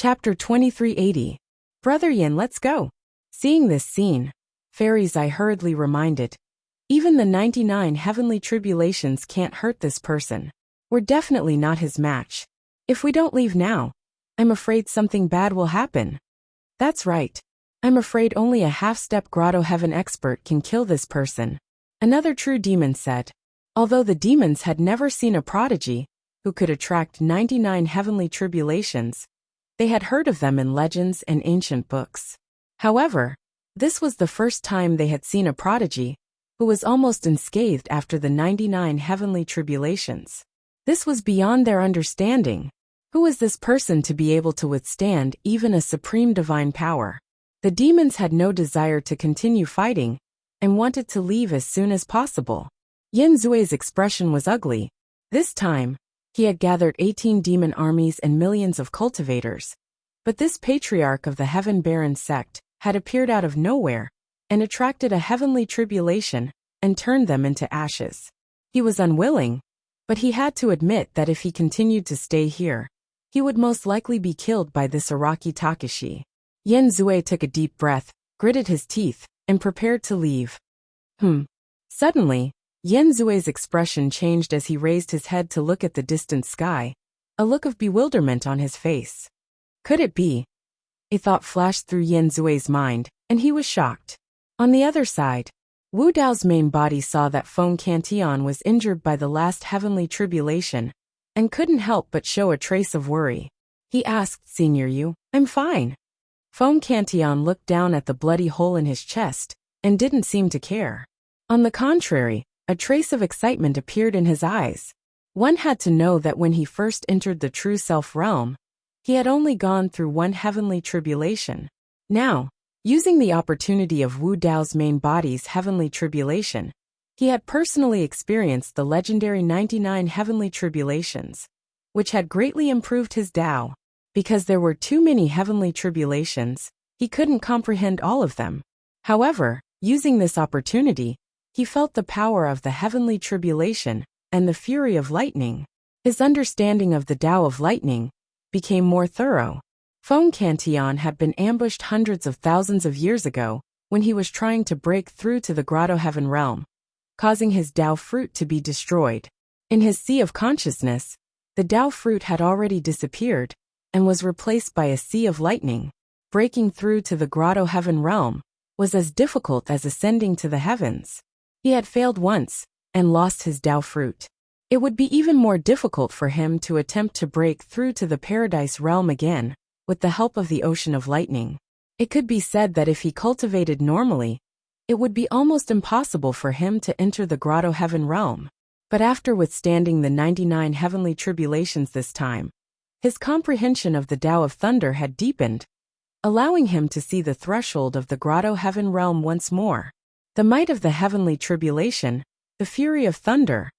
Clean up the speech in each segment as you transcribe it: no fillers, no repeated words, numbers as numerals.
Chapter 2380. Brother Yin, let's go. Seeing this scene, Fairy's Eye hurriedly reminded, even the 99 heavenly tribulations can't hurt this person. We're definitely not his match. If we don't leave now, I'm afraid something bad will happen. That's right. I'm afraid only a half-step grotto heaven expert can kill this person, another true demon said. Although the demons had never seen a prodigy who could attract 99 heavenly tribulations, they had heard of them in legends and ancient books. However, this was the first time they had seen a prodigy who was almost unscathed after the 99 heavenly tribulations. This was beyond their understanding. Who was this person to be able to withstand even a supreme divine power? The demons had no desire to continue fighting and wanted to leave as soon as possible. Yin Zui's expression was ugly. This time, he had gathered 18 demon armies and millions of cultivators. But this patriarch of the Heaven Baron sect had appeared out of nowhere and attracted a heavenly tribulation and turned them into ashes. He was unwilling, but he had to admit that if he continued to stay here, he would most likely be killed by this Araki Takashi. Yin Zui took a deep breath, gritted his teeth, and prepared to leave. Suddenly, Yin Zui's expression changed as he raised his head to look at the distant sky, a look of bewilderment on his face. Could it be? A thought flashed through Yin Zui's mind, and he was shocked. On the other side, Wu Dao's main body saw that Feng Cantillon was injured by the last heavenly tribulation, and couldn't help but show a trace of worry. He asked, Senior Yu, I'm fine. Feng Cantillon looked down at the bloody hole in his chest, and didn't seem to care. On the contrary, a trace of excitement appeared in his eyes. One had to know that when he first entered the true self realm, he had only gone through one heavenly tribulation. Now, using the opportunity of Wu Dao's main body's heavenly tribulation, he had personally experienced the legendary 99 heavenly tribulations, which had greatly improved his Dao. Because there were too many heavenly tribulations, he couldn't comprehend all of them. However, using this opportunity, he felt the power of the heavenly tribulation and the fury of lightning. His understanding of the Tao of lightning became more thorough. Feng Cantillon had been ambushed hundreds of thousands of years ago when he was trying to break through to the grotto heaven realm, causing his Tao fruit to be destroyed. In his sea of consciousness, the Tao fruit had already disappeared and was replaced by a sea of lightning. Breaking through to the grotto heaven realm was as difficult as ascending to the heavens. He had failed once and lost his Tao fruit. It would be even more difficult for him to attempt to break through to the paradise realm again with the help of the ocean of lightning. It could be said that if he cultivated normally, it would be almost impossible for him to enter the grotto heaven realm. But after withstanding the 99 heavenly tribulations this time, his comprehension of the Tao of Thunder had deepened, allowing him to see the threshold of the grotto heaven realm once more. The might of the heavenly tribulation, the fury of thunder,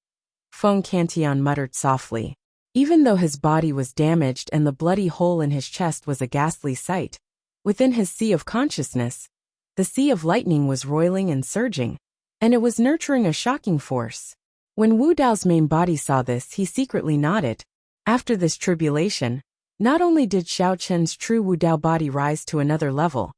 Feng Cantillon muttered softly. Even though his body was damaged and the bloody hole in his chest was a ghastly sight, within his sea of consciousness, the sea of lightning was roiling and surging, and it was nurturing a shocking force. When Wu Dao's main body saw this, he secretly nodded. After this tribulation, not only did Xiao Chen's true Wu Dao body rise to another level,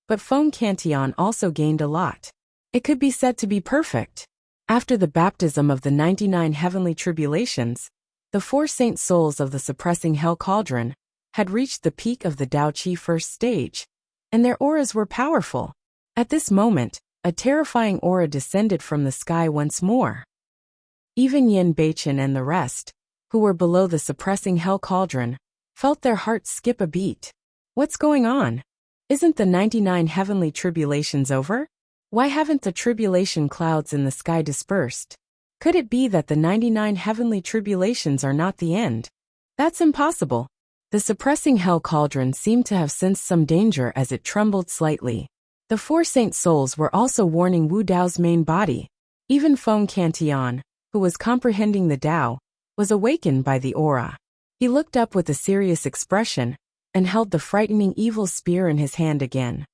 but Feng Cantillon also gained a lot. It could be said to be perfect. After the baptism of the 99 heavenly tribulations, the 4 saint souls of the suppressing hell cauldron had reached the peak of the Dao Qi first stage, and their auras were powerful. At this moment, a terrifying aura descended from the sky once more. Even Yin Beichen and the rest, who were below the suppressing hell cauldron, felt their hearts skip a beat. What's going on? Isn't the 99 heavenly tribulations over? Why haven't the tribulation clouds in the sky dispersed? Could it be that the 99 heavenly tribulations are not the end? That's impossible. The suppressing hell cauldron seemed to have sensed some danger as it trembled slightly. The 4 saint souls were also warning Wu Dao's main body. Even Feng Cantillon, who was comprehending the Dao, was awakened by the aura. He looked up with a serious expression and held the frightening evil spear in his hand again.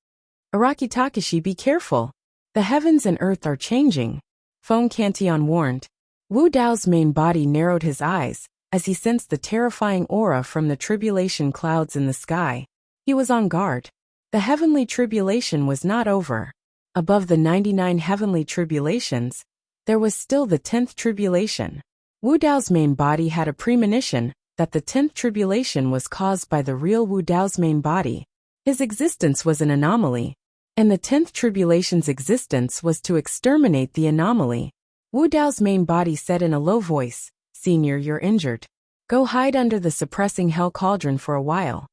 Araki Takashi, be careful. The heavens and earth are changing, Feng Cantillon warned. Wu Dao's main body narrowed his eyes, as he sensed the terrifying aura from the tribulation clouds in the sky. He was on guard. The heavenly tribulation was not over. Above the 99 heavenly tribulations, there was still the 10th tribulation. Wu Dao's main body had a premonition that the 10th tribulation was caused by the real Wu Dao's main body. His existence was an anomaly, and the 10th tribulation's existence was to exterminate the anomaly. Wu Dao's main body said in a low voice, "Senior, you're injured. Go hide under the suppressing hell cauldron for a while."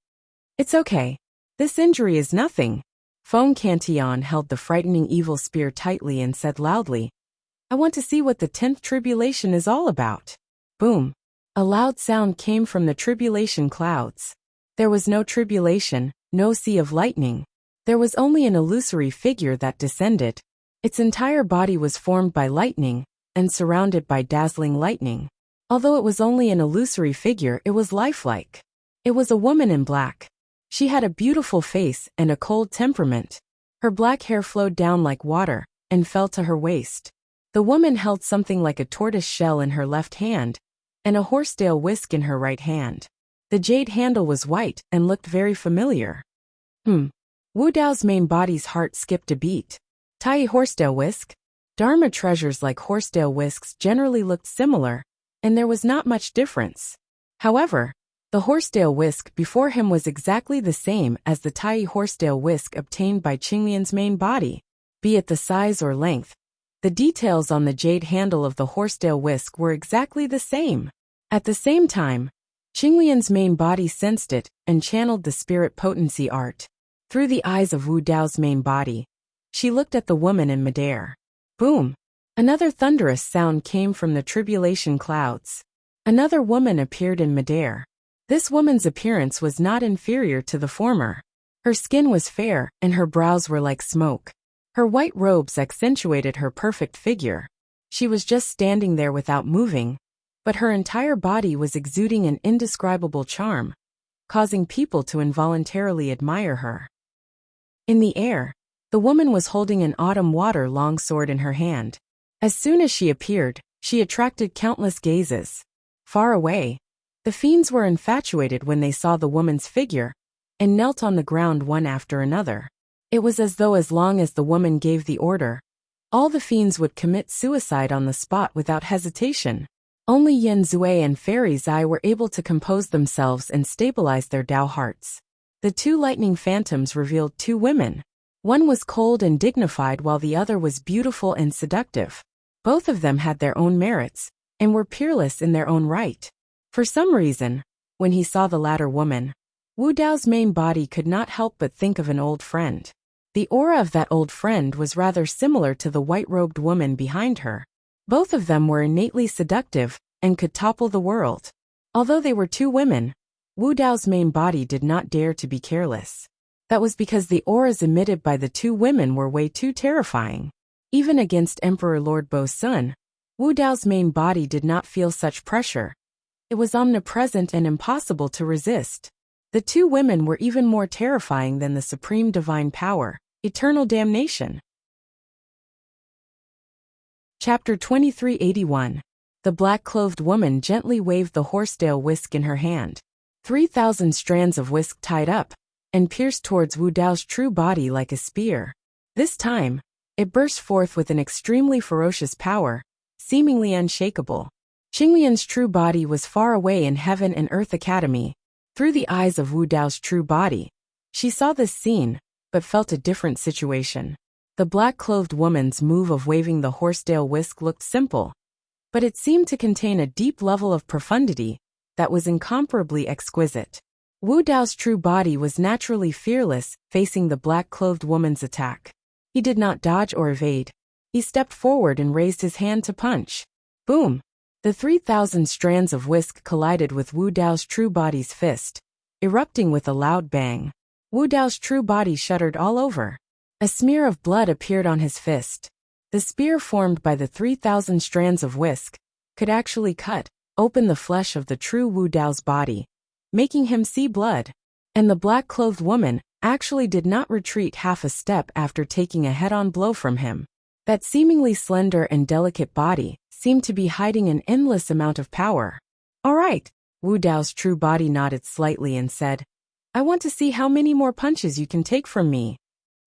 "It's okay. This injury is nothing." Feng Cantion held the frightening evil spear tightly and said loudly, "I want to see what the 10th tribulation is all about." Boom. A loud sound came from the tribulation clouds. There was no tribulation, no sea of lightning. There was only an illusory figure that descended. Its entire body was formed by lightning and surrounded by dazzling lightning. Although it was only an illusory figure, it was lifelike. It was a woman in black. She had a beautiful face and a cold temperament. Her black hair flowed down like water and fell to her waist. The woman held something like a tortoise shell in her left hand and a horsetail whisk in her right hand. The jade handle was white and looked very familiar. Wu Dao's main body's heart skipped a beat. Tai horsetail whisk? Dharma treasures like horsetail whisks generally looked similar, and there was not much difference. However, the horsetail whisk before him was exactly the same as the Tai horsetail whisk obtained by Qinglian's main body, be it the size or length. The details on the jade handle of the horsetail whisk were exactly the same. At the same time, Qinglian's main body sensed it and channeled the spirit potency art. Through the eyes of Wu Dao's main body, she looked at the woman in midair. Boom! Another thunderous sound came from the tribulation clouds. Another woman appeared in midair. This woman's appearance was not inferior to the former. Her skin was fair and her brows were like smoke. Her white robes accentuated her perfect figure. She was just standing there without moving, but her entire body was exuding an indescribable charm, causing people to involuntarily admire her. In the air, the woman was holding an autumn water longsword in her hand. As soon as she appeared, she attracted countless gazes. Far away, the fiends were infatuated when they saw the woman's figure and knelt on the ground one after another. It was as though as long as the woman gave the order, all the fiends would commit suicide on the spot without hesitation. Only Yen Zui and Fairy Zai were able to compose themselves and stabilize their Dao hearts. The two lightning phantoms revealed two women. One was cold and dignified while the other was beautiful and seductive. Both of them had their own merits and were peerless in their own right. For some reason, when he saw the latter woman, Wu Dao's main body could not help but think of an old friend. The aura of that old friend was rather similar to the white-robed woman behind her. Both of them were innately seductive and could topple the world. Although they were two women, Wu Dao's main body did not dare to be careless. That was because the auras emitted by the two women were way too terrifying. Even against Emperor Lord Bo Sun, Wu Dao's main body did not feel such pressure. It was omnipresent and impossible to resist. The two women were even more terrifying than the supreme divine power, eternal damnation. Chapter 2381. The black-clothed woman gently waved the horsetail whisk in her hand. 3,000 strands of whisk tied up and pierced towards Wu Dao's true body like a spear. This time, it burst forth with an extremely ferocious power, seemingly unshakable. Qinglian's true body was far away in Heaven and Earth Academy. Through the eyes of Wu Dao's true body, she saw this scene, but felt a different situation. The black-clothed woman's move of waving the horsetail whisk looked simple, but it seemed to contain a deep level of profundity that was incomparably exquisite. Wu Dao's true body was naturally fearless, facing the black-clothed woman's attack. He did not dodge or evade. He stepped forward and raised his hand to punch. Boom! The 3,000 strands of whisk collided with Wu Dao's true body's fist, erupting with a loud bang. Wu Dao's true body shuddered all over. A smear of blood appeared on his fist. The spear formed by the 3,000 strands of whisk could actually cut open the flesh of the true Wu Dao's body, making him see blood. And the black-clothed woman actually did not retreat half a step after taking a head-on blow from him. That seemingly slender and delicate body seemed to be hiding an endless amount of power. All right. Wu Dao's true body nodded slightly and said, I want to see how many more punches you can take from me.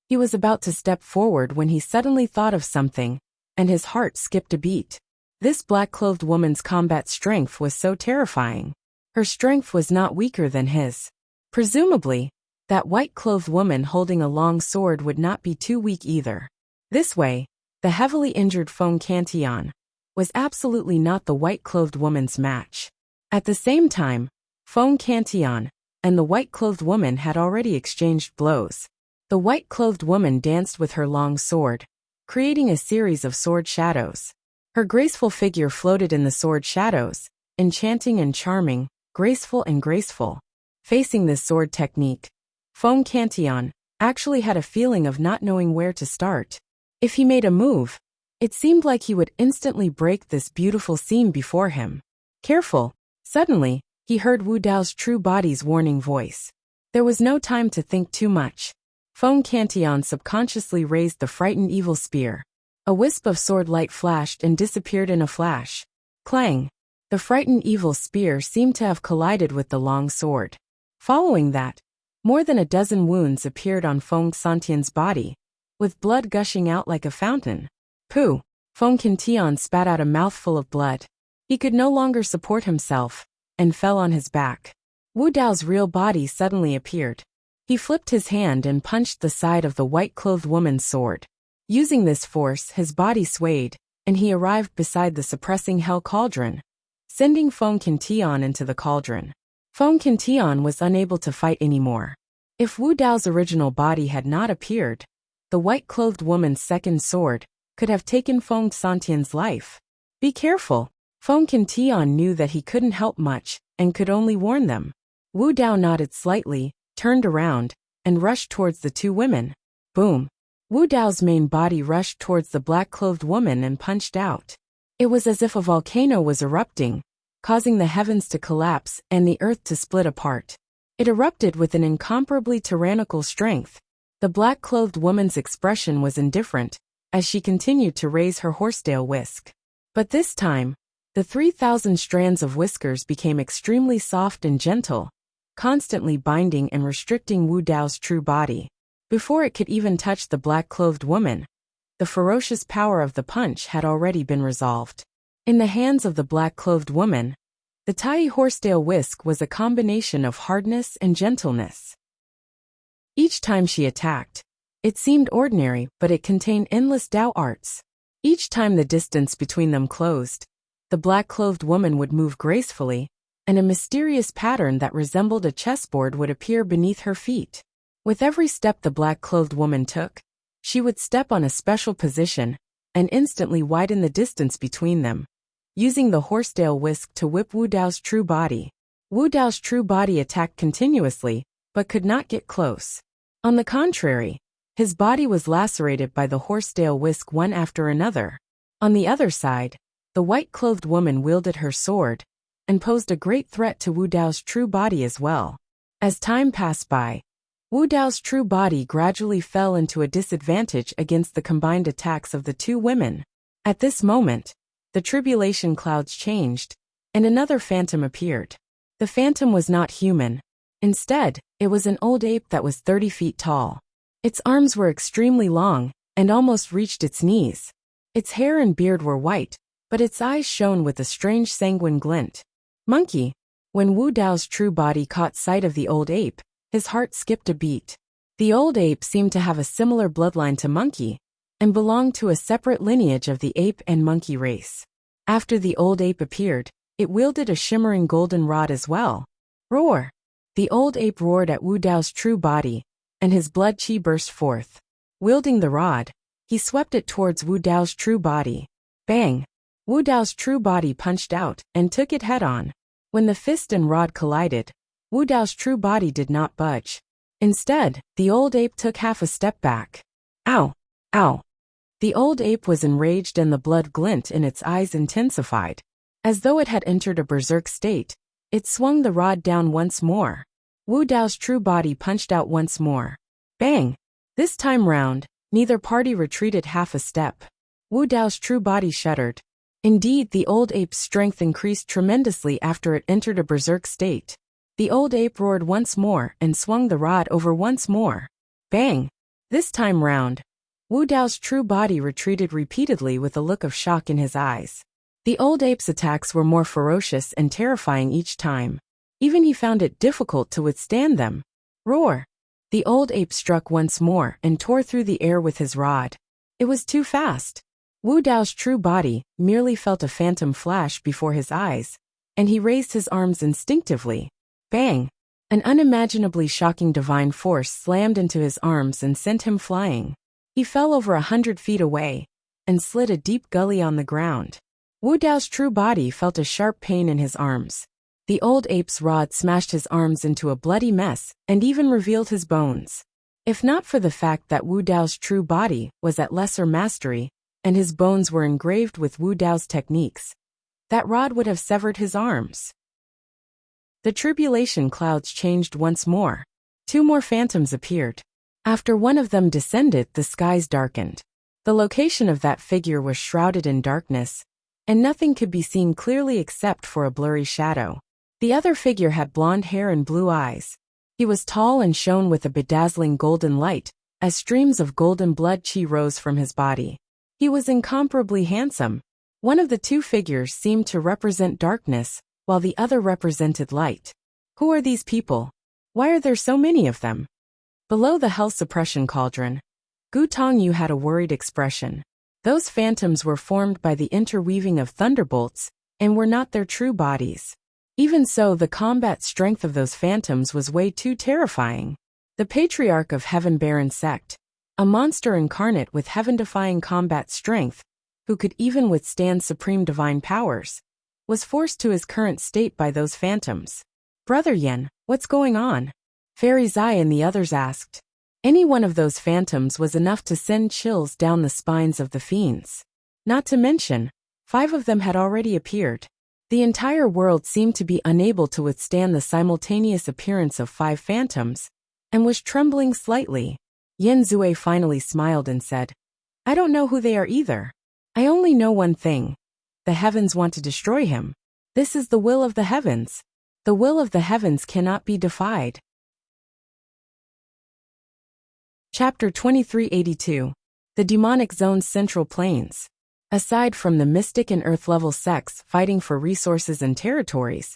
He was about to step forward when he suddenly thought of something, and his heart skipped a beat. This black-clothed woman's combat strength was so terrifying. Her strength was not weaker than his. Presumably, that white-clothed woman holding a long sword would not be too weak either. This way, the heavily injured Feng Cantian was absolutely not the white-clothed woman's match. At the same time, Feng Cantian and the white-clothed woman had already exchanged blows. The white-clothed woman danced with her long sword, creating a series of sword shadows. Her graceful figure floated in the sword shadows, enchanting and charming, graceful and graceful. Facing this sword technique, Feng Cantian actually had a feeling of not knowing where to start. If he made a move, it seemed like he would instantly break this beautiful scene before him. Careful! Suddenly, he heard Wu Dao's true body's warning voice. There was no time to think too much. Feng Cantian subconsciously raised the frightened evil spear. A wisp of sword light flashed and disappeared in a flash. Clang! The frightened evil spear seemed to have collided with the long sword. Following that, more than a dozen wounds appeared on Feng Cantian's body, with blood gushing out like a fountain. Pooh! Feng Cantian spat out a mouthful of blood. He could no longer support himself, and fell on his back. Wu Dao's real body suddenly appeared. He flipped his hand and punched the side of the white-clothed woman's sword. Using this force, his body swayed, and he arrived beside the suppressing hell cauldron, sending Feng Cantian into the cauldron. Feng Cantian was unable to fight anymore. If Wu Dao's original body had not appeared, the white-clothed woman's second sword could have taken Feng Cantian's life. Be careful! Feng Cantian knew that he couldn't help much, and could only warn them. Wu Dao nodded slightly, turned around, and rushed towards the two women. Boom! Wu Dao's main body rushed towards the black-clothed woman and punched out. It was as if a volcano was erupting, causing the heavens to collapse and the earth to split apart. It erupted with an incomparably tyrannical strength. The black-clothed woman's expression was indifferent, as she continued to raise her horsetail whisk. But this time, the 3,000 strands of whiskers became extremely soft and gentle, constantly binding and restricting Wu Dao's true body. Before it could even touch the black-clothed woman, the ferocious power of the punch had already been resolved. In the hands of the black-clothed woman, the Tai horsetail whisk was a combination of hardness and gentleness. Each time she attacked, it seemed ordinary, but it contained endless Dao arts. Each time the distance between them closed, the black-clothed woman would move gracefully, and a mysterious pattern that resembled a chessboard would appear beneath her feet. With every step the black-clothed woman took, she would step on a special position, and instantly widen the distance between them, using the horsetail whisk to whip Wu Dao's true body. Wu Dao's true body attacked continuously, but could not get close. On the contrary, his body was lacerated by the horsetail whisk one after another. On the other side, the white-clothed woman wielded her sword, and posed a great threat to Wu Dao's true body as well. As time passed by, Wu Dao's true body gradually fell into a disadvantage against the combined attacks of the two women. At this moment, the tribulation clouds changed, and another phantom appeared. The phantom was not human. Instead, it was an old ape that was 30 feet tall. Its arms were extremely long, and almost reached its knees. Its hair and beard were white, but its eyes shone with a strange sanguine glint. Monkey! When Wu Dao's true body caught sight of the old ape, his heart skipped a beat. The old ape seemed to have a similar bloodline to Monkey, and belonged to a separate lineage of the ape and monkey race. After the old ape appeared, it wielded a shimmering golden rod as well. Roar! The old ape roared at Wu Dao's true body, and his blood chi burst forth. Wielding the rod, he swept it towards Wu Dao's true body. Bang! Wu Dao's true body punched out and took it head-on. When the fist and rod collided, Wu Dao's true body did not budge. Instead, the old ape took half a step back. Ow! Ow! The old ape was enraged and the blood glint in its eyes intensified. As though it had entered a berserk state, it swung the rod down once more. Wu Dao's true body punched out once more. Bang! This time round, neither party retreated half a step. Wu Dao's true body shuddered. Indeed, the old ape's strength increased tremendously after it entered a berserk state. The old ape roared once more and swung the rod over once more. Bang! This time round, Wu Dao's true body retreated repeatedly with a look of shock in his eyes. The old ape's attacks were more ferocious and terrifying each time. Even he found it difficult to withstand them. Roar! The old ape struck once more and tore through the air with his rod. It was too fast. Wu Dao's true body merely felt a phantom flash before his eyes, and he raised his arms instinctively. Bang! An unimaginably shocking divine force slammed into his arms and sent him flying. He fell over 100 feet away and slid a deep gully on the ground. Wu Dao's true body felt a sharp pain in his arms. The old ape's rod smashed his arms into a bloody mess and even revealed his bones. If not for the fact that Wu Dao's true body was at lesser mastery, and his bones were engraved with Wu Dao's techniques, that rod would have severed his arms. The tribulation clouds changed once more. 2 more phantoms appeared. After one of them descended, the skies darkened. The location of that figure was shrouded in darkness, and nothing could be seen clearly except for a blurry shadow. The other figure had blonde hair and blue eyes. He was tall and shone with a bedazzling golden light, as streams of golden blood chi rose from his body. He was incomparably handsome. One of the 2 figures seemed to represent darkness, while the other represented light. Who are these people? Why are there so many of them? Below the hell suppression cauldron, Gu Tongyu had a worried expression. Those phantoms were formed by the interweaving of thunderbolts, and were not their true bodies. Even so, the combat strength of those phantoms was way too terrifying. The Patriarch of Heaven Baron sect, a monster incarnate with heaven-defying combat strength, who could even withstand supreme divine powers, was forced to his current state by those phantoms. Brother Yen, what's going on? Fairy Zai and the others asked. Any one of those phantoms was enough to send chills down the spines of the fiends. Not to mention, 5 of them had already appeared. The entire world seemed to be unable to withstand the simultaneous appearance of 5 phantoms, and was trembling slightly. Yen Zue finally smiled and said, I don't know who they are either. I only know one thing. The heavens want to destroy him. This is the will of the heavens. The will of the heavens cannot be defied. Chapter 2382. The Demonic Zone's Central Plains. Aside from the mystic and earth-level sects fighting for resources and territories,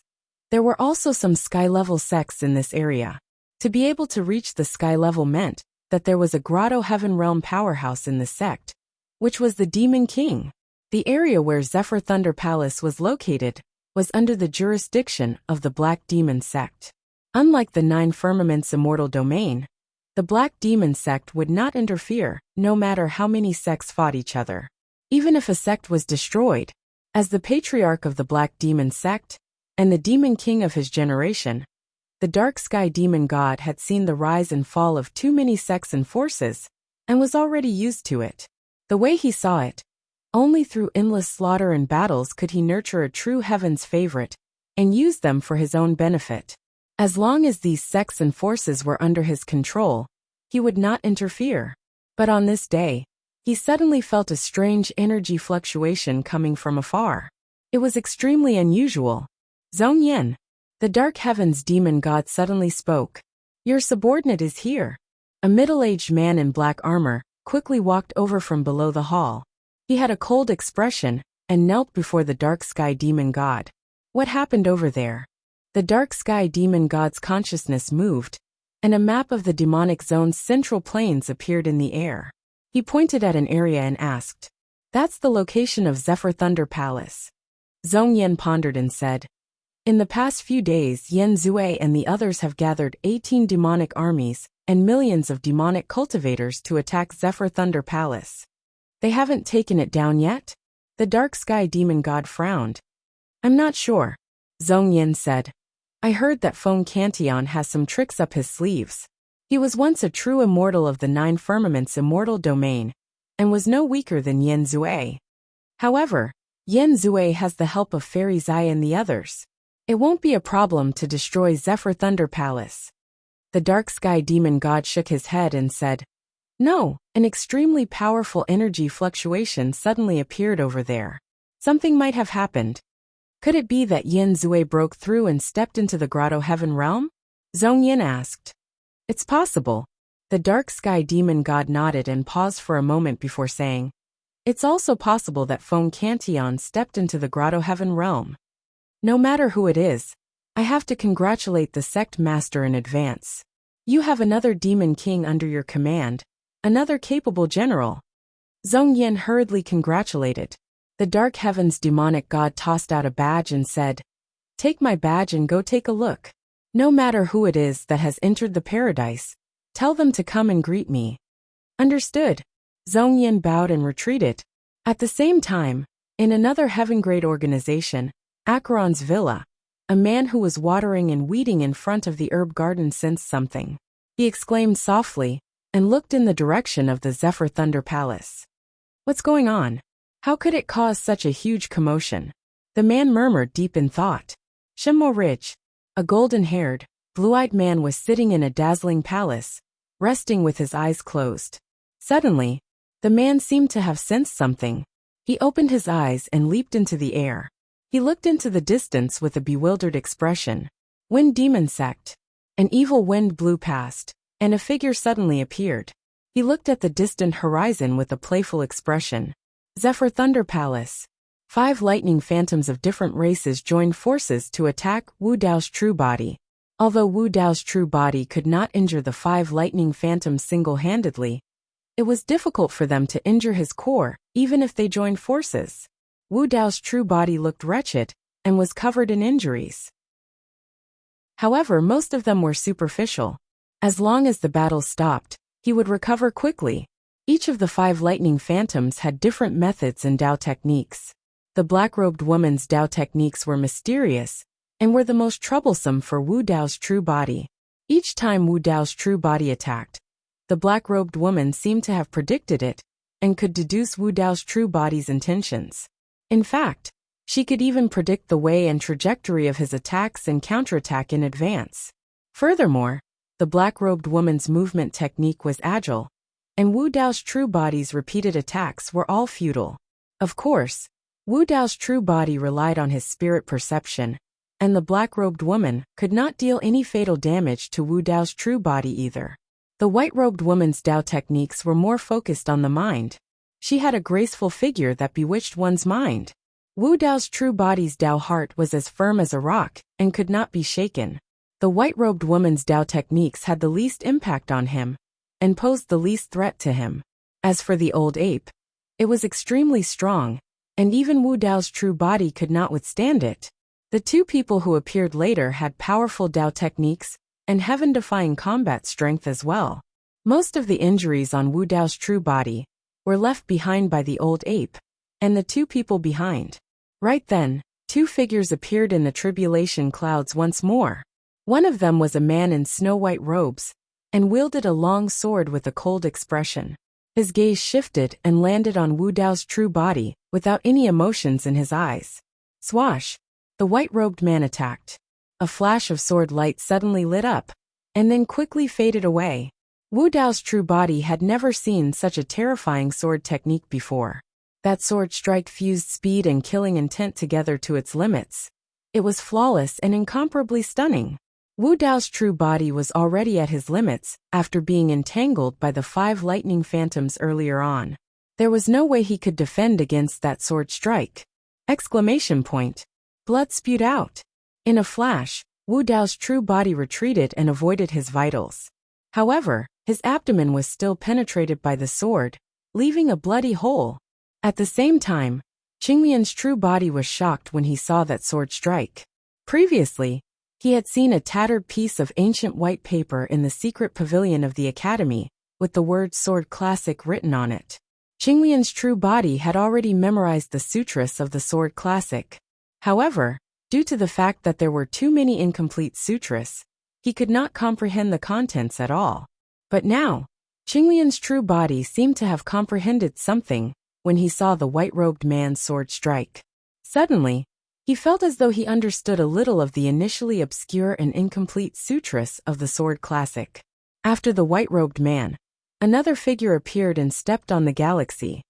there were also some sky-level sects in this area. To be able to reach the sky level meant that there was a Grotto Heaven Realm powerhouse in the sect, which was the Demon King. The area where Zephyr Thunder Palace was located was under the jurisdiction of the Black Demon sect. Unlike the 9 Firmaments Immortal Domain, the Black Demon sect would not interfere, no matter how many sects fought each other. Even if a sect was destroyed, as the Patriarch of the Black Demon sect, and the Demon King of his generation, the Dark Sky Demon God had seen the rise and fall of too many sects and forces, and was already used to it. The way he saw it, only through endless slaughter and battles could he nurture a true heaven's favorite, and use them for his own benefit. As long as these sects and forces were under his control, he would not interfere. But on this day, he suddenly felt a strange energy fluctuation coming from afar. It was extremely unusual. Zhong Yan, the Dark Heavens Demon God, suddenly spoke. Your subordinate is here. A middle-aged man in black armor quickly walked over from below the hall. He had a cold expression and knelt before the Dark Sky Demon God. What happened over there? The Dark Sky Demon God's consciousness moved, and a map of the demonic zone's central plains appeared in the air. He pointed at an area and asked, That's the location of Zephyr Thunder Palace. Zhong Yan pondered and said, In the past few days, Yen Zue and the others have gathered 18 demonic armies and millions of demonic cultivators to attack Zephyr Thunder Palace. They haven't taken it down yet? The Dark Sky Demon God frowned. I'm not sure, Zhong Yan said. I heard that Feng Cantillon has some tricks up his sleeves. He was once a true immortal of the 9 Firmaments Immortal Domain, and was no weaker than Yen Zue. However, Yen Zue has the help of Fairy Zai and the others. It won't be a problem to destroy Zephyr Thunder Palace. The Dark Sky Demon God shook his head and said, No, an extremely powerful energy fluctuation suddenly appeared over there. Something might have happened. Could it be that Yin Zui broke through and stepped into the grotto heaven realm? Zhong Yin asked. It's possible. The dark sky demon god nodded and paused for a moment before saying, it's also possible that Feng Cantion stepped into the grotto heaven realm. No matter who it is, I have to congratulate the sect master in advance. You have another demon king under your command, another capable general. Zhong Yin hurriedly congratulated. The dark heavens demonic god tossed out a badge and said, take my badge and go take a look. No matter who it is that has entered the paradise, tell them to come and greet me. Understood. Zhong Yin bowed and retreated. At the same time, in another heaven-grade organization, Acheron's villa, a man who was watering and weeding in front of the herb garden sensed something. He exclaimed softly and looked in the direction of the Zephyr Thunder Palace. What's going on? How could it cause such a huge commotion? The man murmured deep in thought. Shenmo Ridge, a golden-haired, blue-eyed man was sitting in a dazzling palace, resting with his eyes closed. Suddenly, the man seemed to have sensed something. He opened his eyes and leaped into the air. He looked into the distance with a bewildered expression. Wind demon sect. An evil wind blew past, and a figure suddenly appeared. He looked at the distant horizon with a playful expression. Zephyr Thunder Palace. 5 lightning phantoms of different races joined forces to attack Wu Dao's true body. Although Wu Dao's true body could not injure the 5 lightning phantoms single-handedly, it was difficult for them to injure his core, even if they joined forces. Wu Dao's true body looked wretched and was covered in injuries. However, most of them were superficial. As long as the battle stopped, he would recover quickly. Each of the 5 lightning phantoms had different methods and Dao techniques. The black-robed woman's Dao techniques were mysterious and were the most troublesome for Wu Dao's true body. Each time Wu Dao's true body attacked, the black-robed woman seemed to have predicted it and could deduce Wu Dao's true body's intentions. In fact, she could even predict the way and trajectory of his attacks and counterattack in advance. Furthermore, the black-robed woman's movement technique was agile, and Wu Dao's true body's repeated attacks were all futile. Of course, Wu Dao's true body relied on his spirit perception, and the black-robed woman could not deal any fatal damage to Wu Dao's true body either. The white-robed woman's Dao techniques were more focused on the mind. She had a graceful figure that bewitched one's mind. Wu Dao's true body's Dao heart was as firm as a rock and could not be shaken. The white-robed woman's Dao techniques had the least impact on him and posed the least threat to him. As for the old ape, it was extremely strong, and even Wu Dao's true body could not withstand it. The 2 people who appeared later had powerful Dao techniques and heaven-defying combat strength as well. Most of the injuries on Wu Dao's true body were left behind by the old ape and the 2 people behind. Right then, 2 figures appeared in the tribulation clouds once more. One of them was a man in snow-white robes and wielded a long sword with a cold expression. His gaze shifted and landed on Wu Dao's true body without any emotions in his eyes. Swash! The white-robed man attacked. A flash of sword light suddenly lit up, and then quickly faded away. Wu Dao's true body had never seen such a terrifying sword technique before. That sword strike fused speed and killing intent together to its limits. It was flawless and incomparably stunning. Wu Dao's true body was already at his limits after being entangled by the 5 lightning phantoms earlier on. There was no way he could defend against that sword strike. Exclamation point. Blood spewed out. In a flash, Wu Dao's true body retreated and avoided his vitals. However, his abdomen was still penetrated by the sword, leaving a bloody hole. At the same time, Qingmian's true body was shocked when he saw that sword strike. Previously, he had seen a tattered piece of ancient white paper in the secret pavilion of the academy, with the word Sword Classic written on it. Qingmian's true body had already memorized the sutras of the Sword Classic. However, due to the fact that there were too many incomplete sutras, he could not comprehend the contents at all. But now, Qingmian's true body seemed to have comprehended something when he saw the white-robed man's sword strike. Suddenly, he felt as though he understood a little of the initially obscure and incomplete sutras of the Sword Classic. After the white-robed man, another figure appeared and stepped on the galaxy.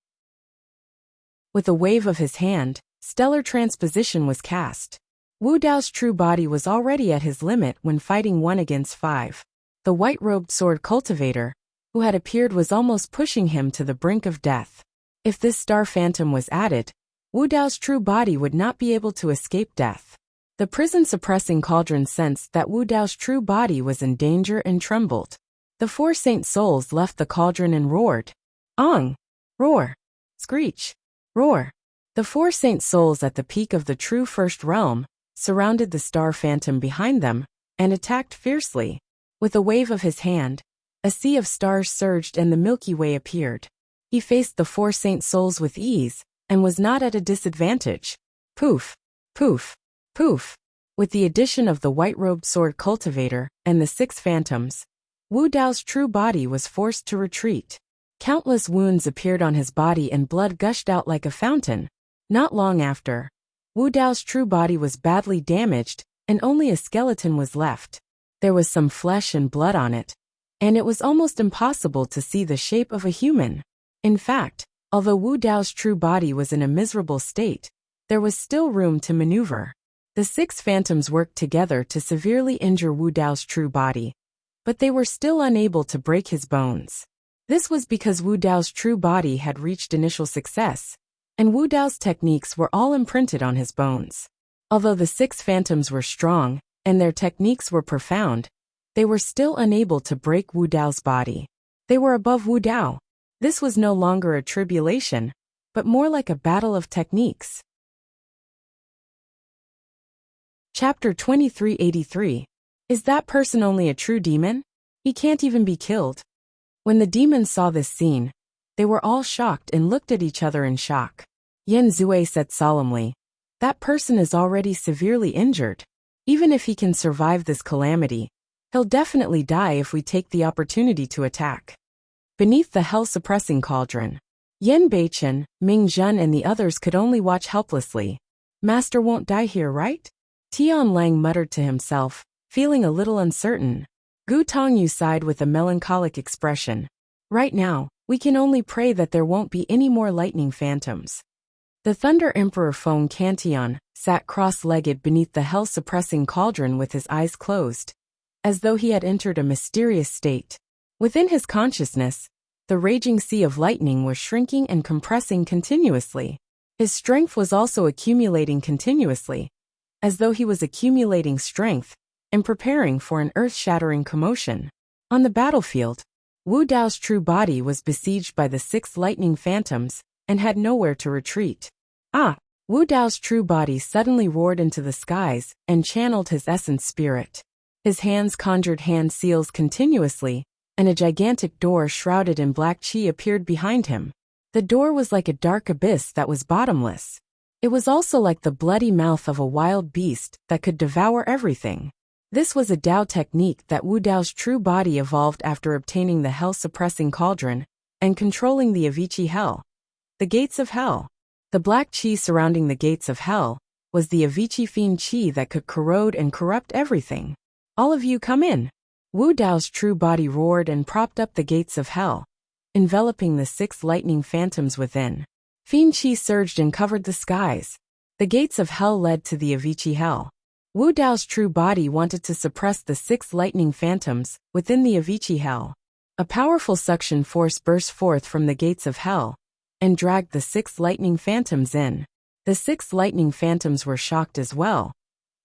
With a wave of his hand, Stellar transposition was cast. Wu Dao's true body was already at his limit when fighting 1 against 5. The white-robed sword cultivator, who had appeared, was almost pushing him to the brink of death. If this star phantom was added, Wu Dao's true body would not be able to escape death. The prison-suppressing cauldron sensed that Wu Dao's true body was in danger and trembled. The 4 saint souls left the cauldron and roared. Ong! Roar! Screech! Roar! The 4 saint souls at the peak of the true first realm surrounded the star phantom behind them and attacked fiercely. With a wave of his hand, a sea of stars surged and the Milky Way appeared. He faced the 4 saint souls with ease and was not at a disadvantage. Poof! Poof! Poof! With the addition of the white-robed sword cultivator and the 6 phantoms, Wu Dao's true body was forced to retreat. Countless wounds appeared on his body and blood gushed out like a fountain. Not long after, Wu Dao's true body was badly damaged and only a skeleton was left. There was some flesh and blood on it, and it was almost impossible to see the shape of a human. In fact, although Wu Dao's true body was in a miserable state, there was still room to maneuver. The 6 phantoms worked together to severely injure Wu Dao's true body, but they were still unable to break his bones. This was because Wu Dao's true body had reached initial success, and Wu Dao's techniques were all imprinted on his bones. Although the 6 phantoms were strong, and their techniques were profound, they were still unable to break Wu Dao's body. They were above Wu Dao. This was no longer a tribulation, but more like a battle of techniques. Chapter 2383. Is that person only a true demon? He can't even be killed. When the demons saw this scene, they were all shocked and looked at each other in shock. Yan Zue said solemnly, "That person is already severely injured. Even if he can survive this calamity, he'll definitely die if we take the opportunity to attack." Beneath the hell-suppressing cauldron, Yan Beichen, Ming Zhen and the others could only watch helplessly. "Master won't die here, right?" Tian Lang muttered to himself, feeling a little uncertain. Gu Tongyu sighed with a melancholic expression. "Right now, we can only pray that there won't be any more lightning phantoms." The Thunder Emperor Feng Cantian sat cross-legged beneath the hell-suppressing cauldron with his eyes closed, as though he had entered a mysterious state. Within his consciousness, the raging sea of lightning was shrinking and compressing continuously. His strength was also accumulating continuously, as though he was accumulating strength and preparing for an earth-shattering commotion. On the battlefield, Wu Dao's true body was besieged by the 6 lightning phantoms and had nowhere to retreat. Wu Dao's true body suddenly roared into the skies and channeled his essence spirit. His hands conjured hand seals continuously, and a gigantic door shrouded in black chi appeared behind him. The door was like a dark abyss that was bottomless. It was also like the bloody mouth of a wild beast that could devour everything. This was a Dao technique that Wu Dao's true body evolved after obtaining the hell-suppressing cauldron and controlling the Avicii Hell. The Gates of Hell. The black chi surrounding the Gates of Hell was the Avicii Fiend chi that could corrode and corrupt everything. "All of you come in." Wu Dao's true body roared and propped up the Gates of Hell, enveloping the 6 lightning phantoms within. Fiend chi surged and covered the skies. The Gates of Hell led to the Avicii Hell. Wu Dao's true body wanted to suppress the 6 lightning phantoms within the Avicii Hell. A powerful suction force burst forth from the Gates of Hell and dragged the 6 lightning phantoms in. The 6 lightning phantoms were shocked as well.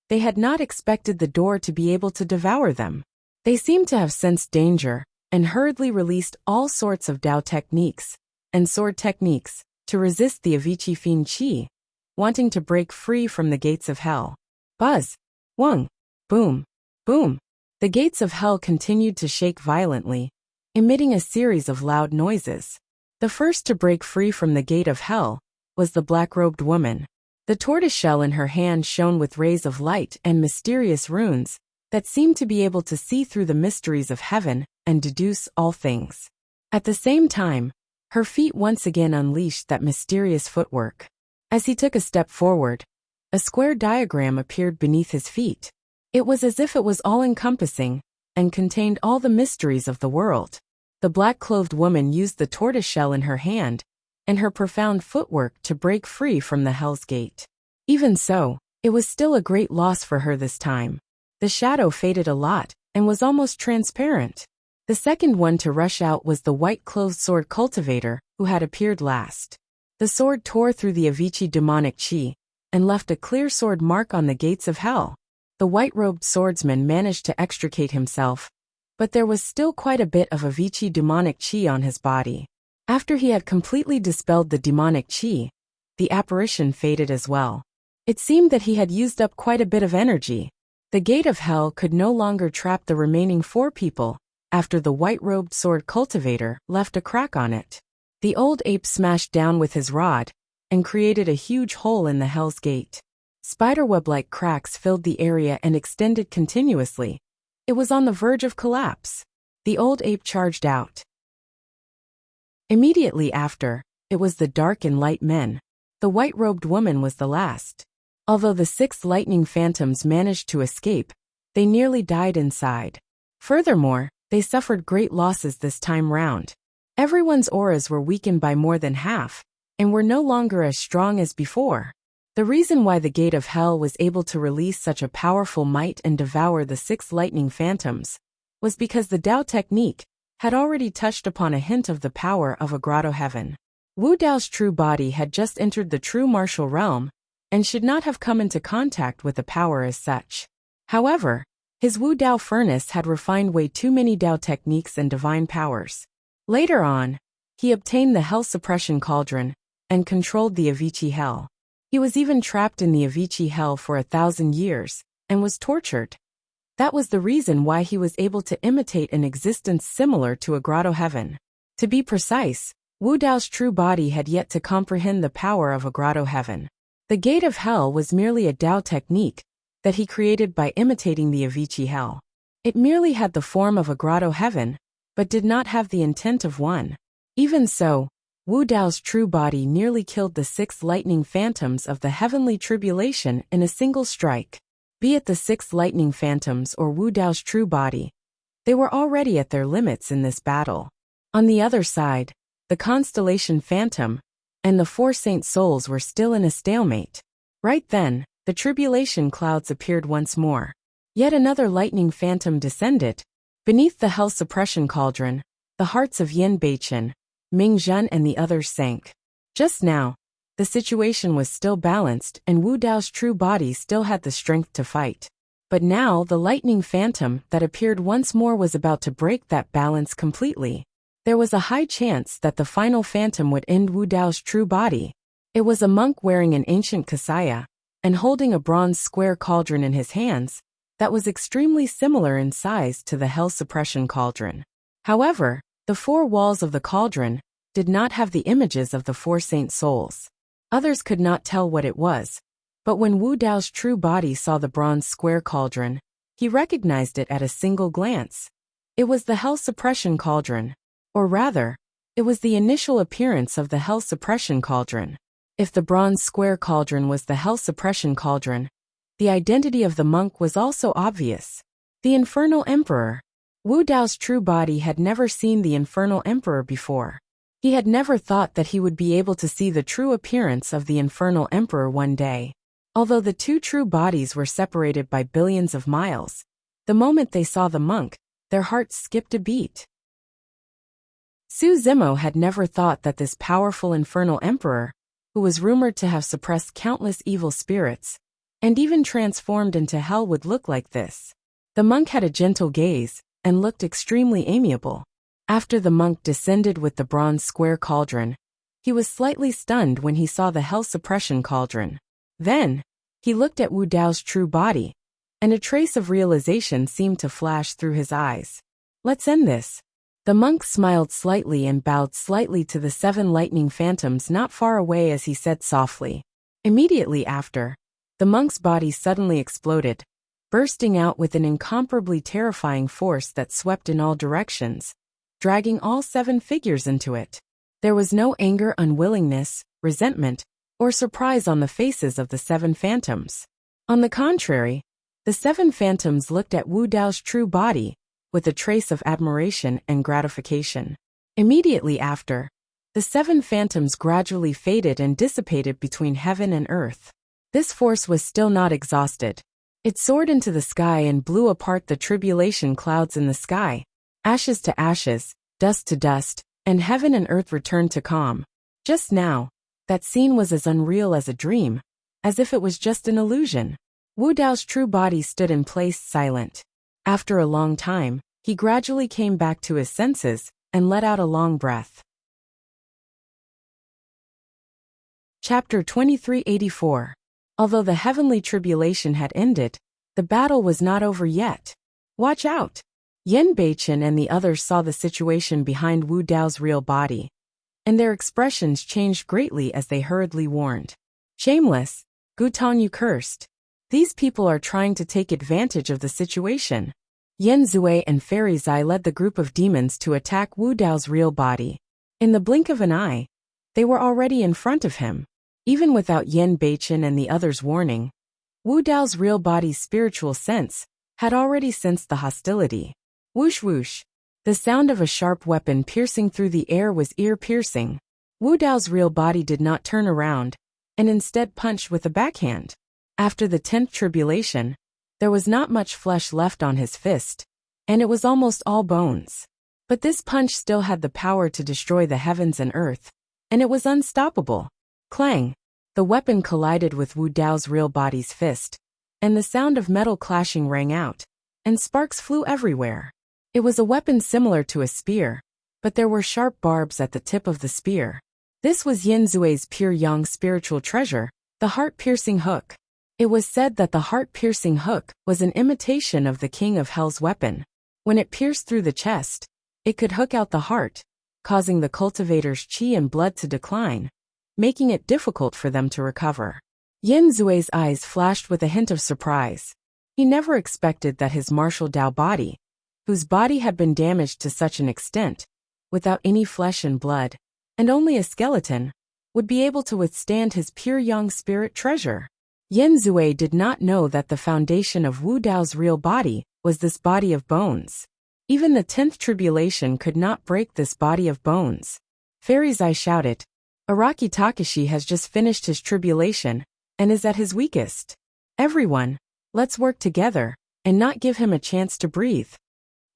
They had not expected the door to be able to devour them. They seemed to have sensed danger and hurriedly released all sorts of Dao techniques and sword techniques to resist the Avicii Fiend chi, wanting to break free from the Gates of Hell. Buzz! Wung! Boom! Boom! The Gates of Hell continued to shake violently, emitting a series of loud noises. The first to break free from the Gate of Hell was the black-robed woman. The tortoiseshell in her hand shone with rays of light and mysterious runes that seemed to be able to see through the mysteries of heaven and deduce all things. At the same time, her feet once again unleashed that mysterious footwork. As he took a step forward, a square diagram appeared beneath his feet. It was as if it was all-encompassing and contained all the mysteries of the world. The black-clothed woman used the tortoiseshell in her hand and her profound footwork to break free from the Hell's Gate. Even so, it was still a great loss for her this time. The shadow faded a lot, and was almost transparent. The second one to rush out was the white-clothed sword cultivator, who had appeared last. The sword tore through the Avicii demonic chi, and left a clear sword mark on the gates of hell. The white-robed swordsman managed to extricate himself, but there was still quite a bit of Avicii demonic chi on his body. After he had completely dispelled the demonic chi, the apparition faded as well. It seemed that he had used up quite a bit of energy. The gate of hell could no longer trap the remaining 4 people, after the white-robed sword cultivator left a crack on it. The old ape smashed down with his rod, and created a huge hole in the Hell's Gate. Spiderweb-like cracks filled the area and extended continuously. It was on the verge of collapse. The old ape charged out. Immediately after, it was the dark and light men. The white-robed woman was the last. Although the 6 lightning phantoms managed to escape, they nearly died inside. Furthermore, they suffered great losses this time round. Everyone's auras were weakened by more than half, and were no longer as strong as before. The reason why the gate of hell was able to release such a powerful might and devour the 6 lightning phantoms was because the Dao technique had already touched upon a hint of the power of a grotto heaven. Wu Dao's true body had just entered the true martial realm, and should not have come into contact with the power as such. However, his Wu Dao furnace had refined way too many Dao techniques and divine powers. Later on, he obtained the Hell Suppression Cauldron, and controlled the Avicii Hell. He was even trapped in the Avicii Hell for 1,000 years, and was tortured. That was the reason why he was able to imitate an existence similar to a grotto heaven. To be precise, Wu Dao's true body had yet to comprehend the power of a grotto heaven. The gate of hell was merely a Dao technique that he created by imitating the Avicii Hell. It merely had the form of a grotto heaven, but did not have the intent of one. Even so, Wu Dao's true body nearly killed the 6 lightning phantoms of the heavenly tribulation in a single strike. Be it the 6 lightning phantoms or Wu Dao's true body, they were already at their limits in this battle. On the other side, the constellation phantom and the 4 saint souls were still in a stalemate. Right then, the tribulation clouds appeared once more. Yet another lightning phantom descended. Beneath the Hell Suppression Cauldron, the hearts of Yin Beichen, Ming Zhen and the others sank. Just now, the situation was still balanced and Wu Dao's true body still had the strength to fight. But now the lightning phantom that appeared once more was about to break that balance completely. There was a high chance that the final phantom would end Wu Dao's true body. It was a monk wearing an ancient kasaya, and holding a bronze square cauldron in his hands, that was extremely similar in size to the Hell Suppression Cauldron. However, the 4 walls of the cauldron did not have the images of the 4 saint souls. Others could not tell what it was, but when Wu Dao's true body saw the bronze square cauldron, he recognized it at a single glance. It was the Hell Suppression Cauldron. Or rather, it was the initial appearance of the Hell Suppression Cauldron. If the bronze square cauldron was the Hell Suppression Cauldron, the identity of the monk was also obvious. The Infernal Emperor. Wu Dao's true body had never seen the Infernal Emperor before. He had never thought that he would be able to see the true appearance of the Infernal Emperor one day. Although the 2 true bodies were separated by billions of miles, the moment they saw the monk, their hearts skipped a beat. Su Zimo had never thought that this powerful Infernal Emperor, who was rumored to have suppressed countless evil spirits, and even transformed into hell, would look like this. The monk had a gentle gaze, and looked extremely amiable. After the monk descended with the bronze square cauldron, he was slightly stunned when he saw the Hell Suppression Cauldron. Then, he looked at Wu Dao's true body, and a trace of realization seemed to flash through his eyes. Let's end this. The monk smiled slightly and bowed slightly to the 7 lightning phantoms not far away as he said softly. Immediately after, the monk's body suddenly exploded, bursting out with an incomparably terrifying force that swept in all directions, dragging all 7 figures into it. There was no anger, unwillingness, resentment, or surprise on the faces of the 7 phantoms. On the contrary, the 7 phantoms looked at Wu Dao's true body with a trace of admiration and gratification. Immediately after, The 7 phantoms gradually faded and dissipated between heaven and earth. This force was still not exhausted. It soared into the sky and blew apart the tribulation clouds in the sky. Ashes to ashes, dust to dust, and heaven and earth returned to calm. Just now, that scene was as unreal as a dream, as if it was just an illusion. Wu Dao's true body stood in place silent. After a long time, he gradually came back to his senses and let out a long breath. Chapter 2384. Although the heavenly tribulation had ended, the battle was not over yet. Watch out! Yan Beichen and the others saw the situation behind Wu Dao's real body, and their expressions changed greatly as they hurriedly warned. Shameless! Gu Tongyu cursed. These people are trying to take advantage of the situation. Yan Zui and Fairy Zai led the group of demons to attack Wu Dao's real body. In the blink of an eye, they were already in front of him. Even without Yan Beichen and the others' warning, Wu Dao's real body's spiritual sense had already sensed the hostility. Whoosh whoosh. The sound of a sharp weapon piercing through the air was ear-piercing. Wu Dao's real body did not turn around, and instead punched with a backhand. After the 10th tribulation, there was not much flesh left on his fist, and it was almost all bones. But this punch still had the power to destroy the heavens and earth, and it was unstoppable. Clang! The weapon collided with Wu Dao's real body's fist, and the sound of metal clashing rang out, and sparks flew everywhere. It was a weapon similar to a spear, but there were sharp barbs at the tip of the spear. This was Yin Zui's pure yang spiritual treasure, the heart-piercing hook. It was said that the heart-piercing hook was an imitation of the King of Hell's weapon. When it pierced through the chest, it could hook out the heart, causing the cultivator's qi and blood to decline, making it difficult for them to recover. Yin Zui's eyes flashed with a hint of surprise. He never expected that his martial Dao body, whose body had been damaged to such an extent, without any flesh and blood, and only a skeleton, would be able to withstand his pure yang spirit treasure. Yin Zui did not know that the foundation of Wu Dao's real body was this body of bones. Even the 10th tribulation could not break this body of bones. Fairy Zai shouted, Araki Takashi has just finished his tribulation, and is at his weakest. Everyone, let's work together, and not give him a chance to breathe.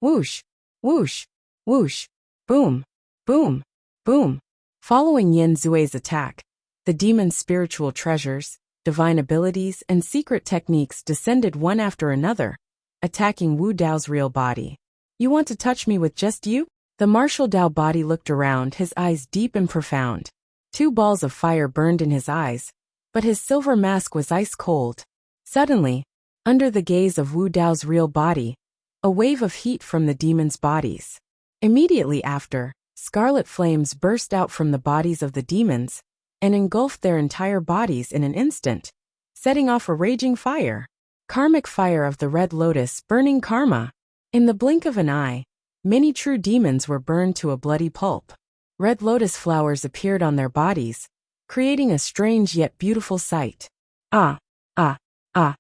Whoosh, whoosh, whoosh, boom, boom, boom. Following Yin Zui's attack, the demon's spiritual treasures, divine abilities, and secret techniques descended one after another, attacking Wu Dao's real body. You want to touch me with just you? The martial Dao body looked around, his eyes deep and profound. 2 balls of fire burned in his eyes, but his silver mask was ice cold. Suddenly, under the gaze of Wu Dao's real body, a wave of heat from the demons' bodies. Immediately after, scarlet flames burst out from the bodies of the demons and engulfed their entire bodies in an instant, setting off a raging fire. Karmic fire of the Red Lotus, burning karma. In the blink of an eye, many true demons were burned to a bloody pulp. Red lotus flowers appeared on their bodies, creating a strange yet beautiful sight. Ah, ah, ah.